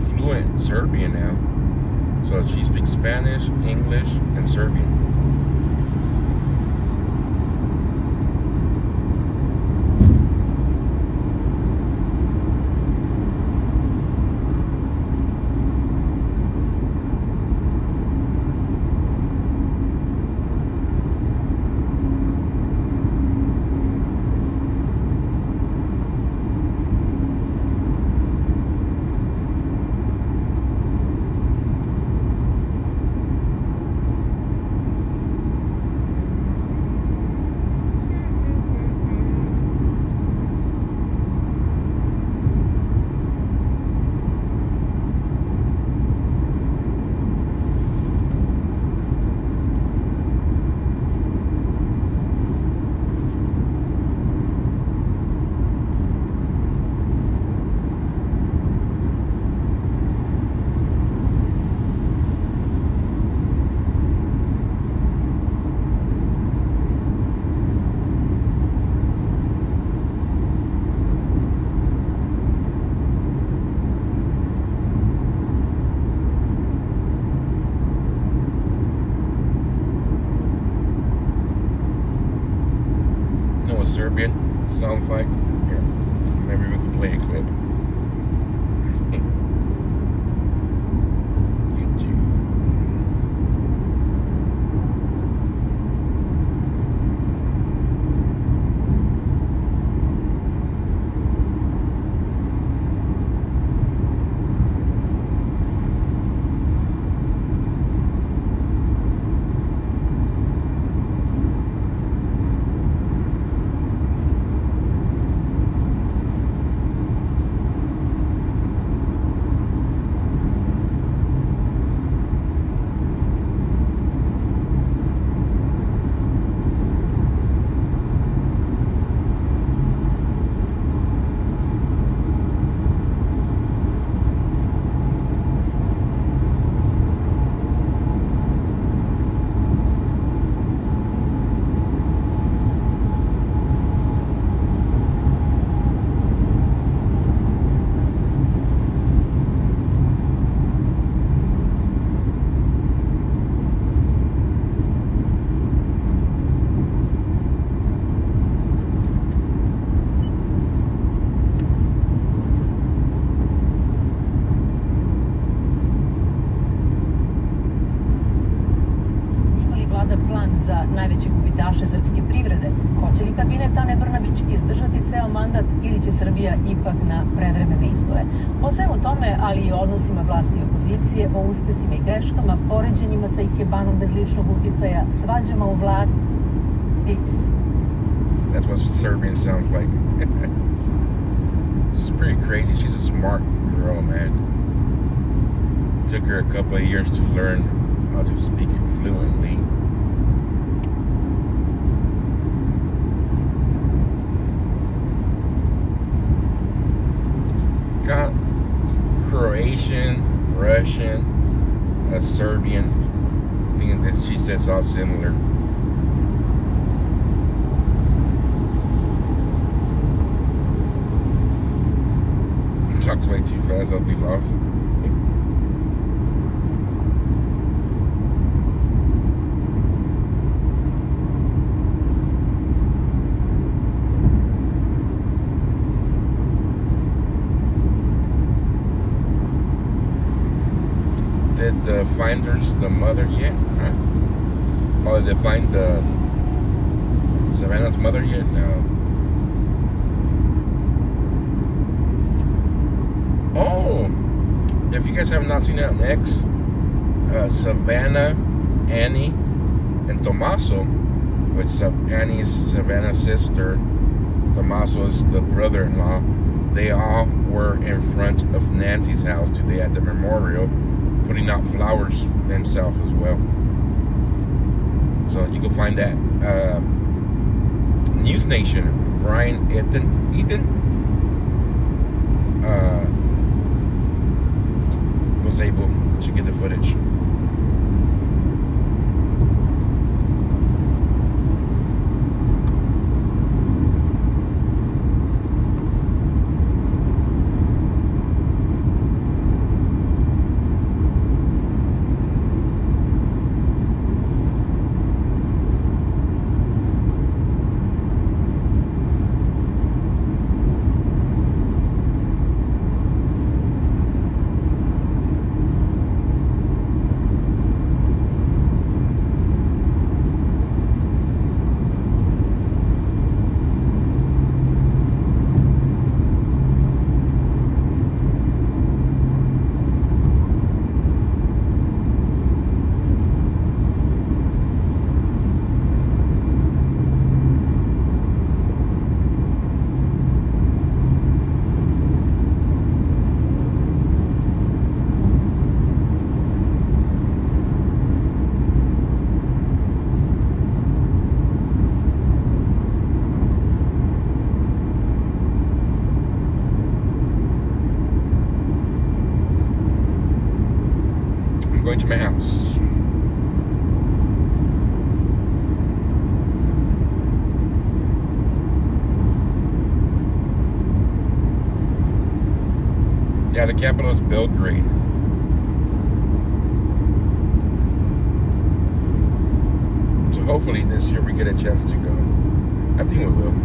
Fluent Serbian now. So she speaks Spanish, English, and Serbian. Serbian sounds like. Here, maybe we could play a clip. najveće gubitaše srpske privrede. Hoće li kabinet Ane Brnabić izdržati ceo mandat ili će Srbija ipak na prevremene izbore? O svemu tome, ali i o odnosima vlasti i opozicije, o uspesima i greškama, poređenjima sa ikebanom bez ličnog uticaja, svađama u vladi. That's what Serbian sounds like. She's pretty crazy. She's a smart girl, man. Took her a couple of years to learn how to speak it fluently. Got Croatian, Russian, Serbian. I think that she says all similar. Talks way too fast, I'll be lost. the finders the mother yet? Huh? Oh, did they find the Savannah's mother yet? No. Oh, if you guys have not seen it on X, Savannah, Annie, and Tommaso, which Annie's Savannah's sister, Tommaso is the brother-in-law. They all were in front of Nancy's house today at the memorial, putting out flowers themselves as well. So you can find that. News Nation, Brian Ethan was able to get the footage. Going to my house. Yeah, the capital is Belgrade. So hopefully this year we get a chance to go. I think we will.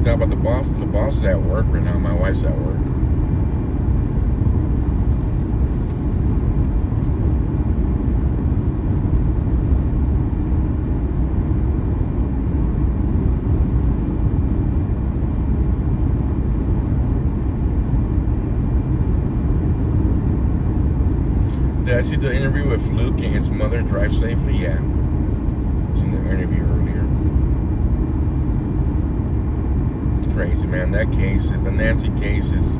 Out about the boss. The boss is at work right now. My wife's at work. Did I see the interview with Luke and his mother drive safely? Yeah. Seen the interview earlier. Crazy, man. That case, the Nancy case is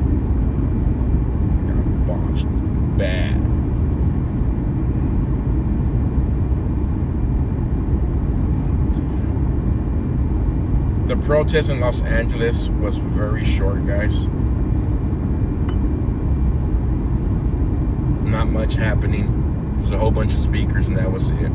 got botched bad. The protest in Los Angeles was very short, guys. Not much happening. There's a whole bunch of speakers, and that was it.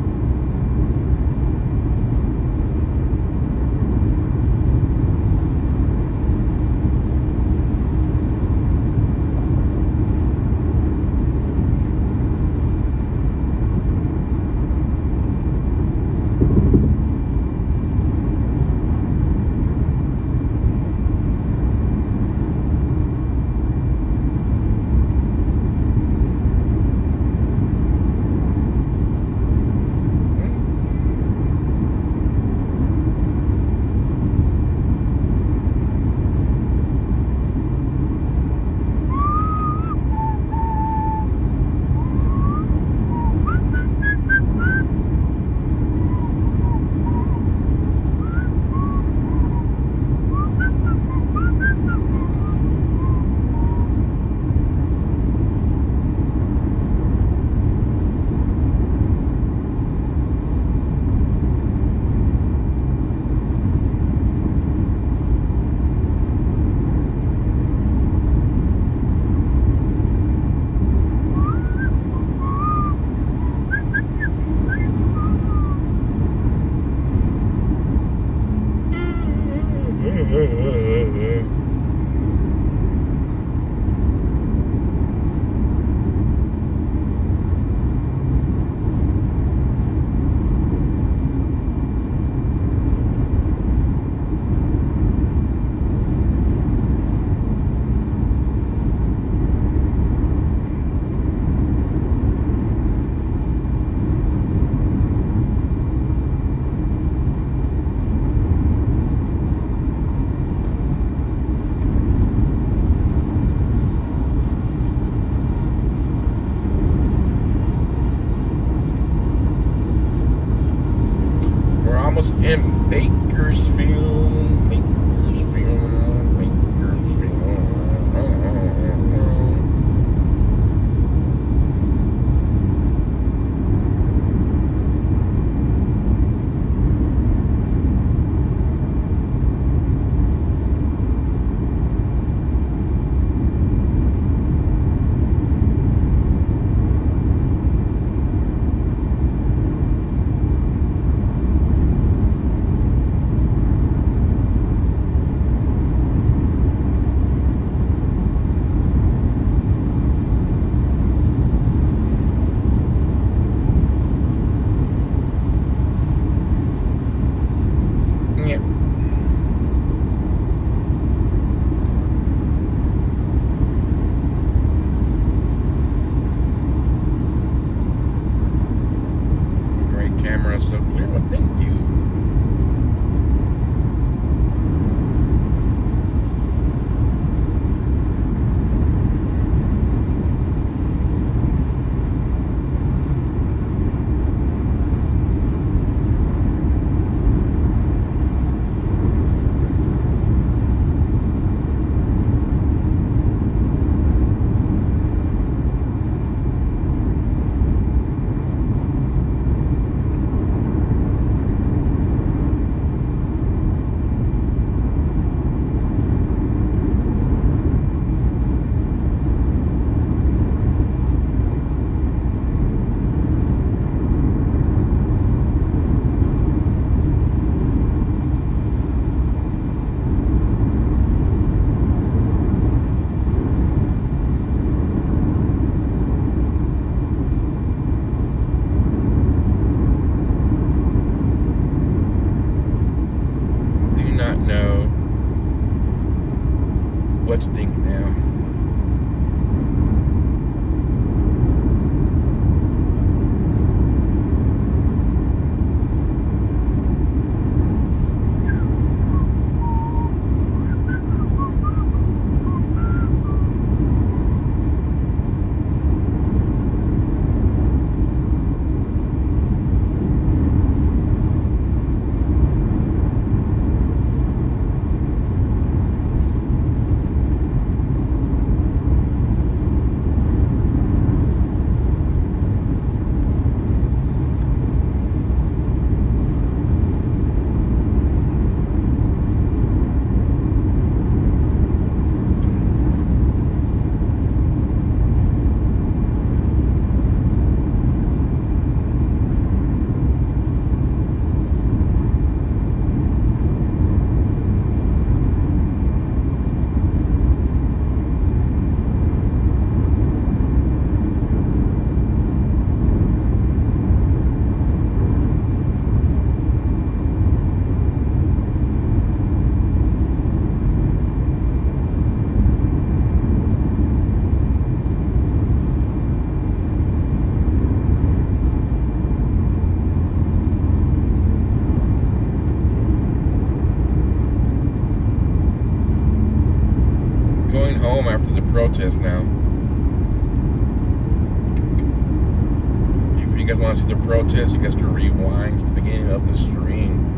In Bakersfield, Bakersfield, Bakersfield. Camera so clear. Well, thank you. Not know what to think now. going home after the protest now. If you guys want to see the protest, you guys can rewind to the beginning of the stream.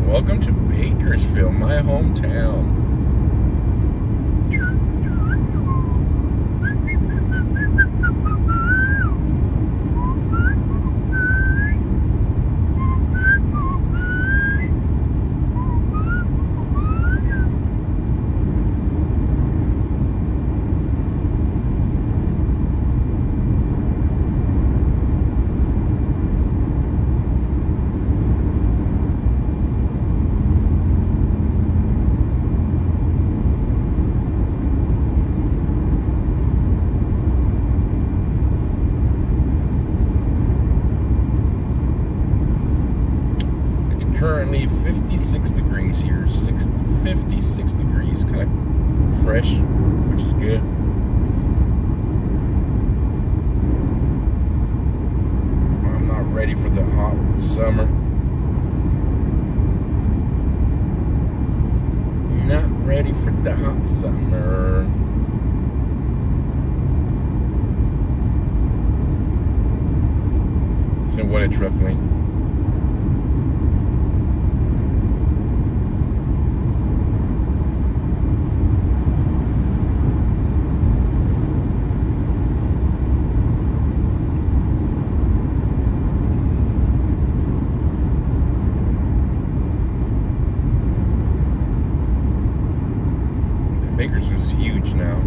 Welcome to Bakersfield, my hometown. Currently 56 degrees here, 56 degrees, kind of fresh, which is good. I'm not ready for the hot summer. Not ready for the hot summer. So what a truck link. Bakersfield is huge now.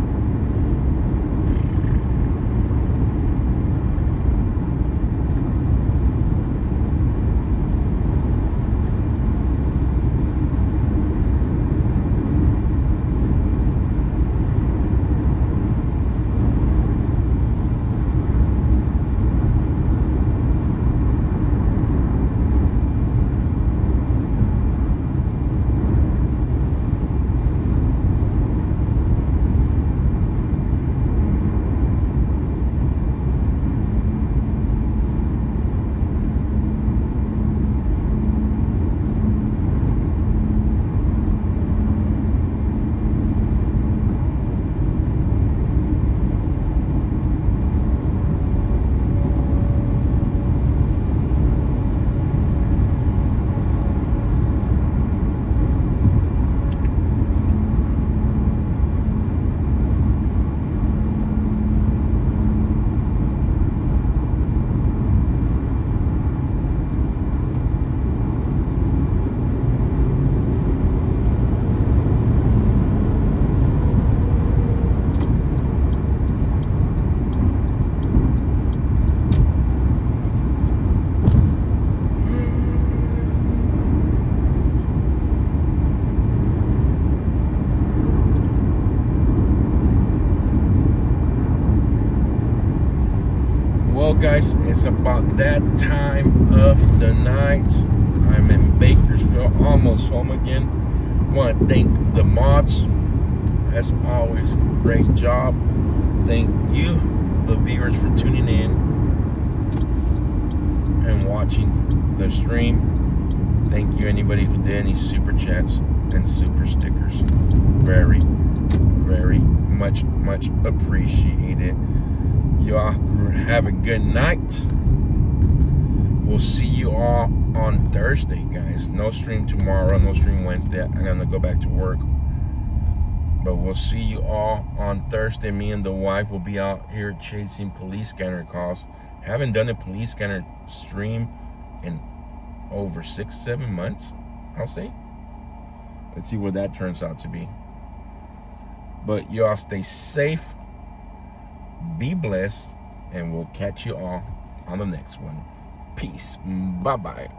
Well, guys, it's about that time of the night. I'm in Bakersfield, almost home again. Want to thank the mods. As always, great job. Thank you, the viewers, for tuning in and watching the stream. Thank you, anybody who did any super chats and super stickers. Very, very much appreciated. Y'all have a good night. We'll see you all on Thursday, guys. No stream tomorrow, no stream Wednesday. I'm gonna go back to work. But we'll see you all on Thursday. Me and the wife will be out here chasing police scanner calls. Haven't done a police scanner stream in over 6-7 months, I'll say. Let's see what that turns out to be. But y'all stay safe, be blessed, and we'll catch you all on the next one. Peace. Bye-bye.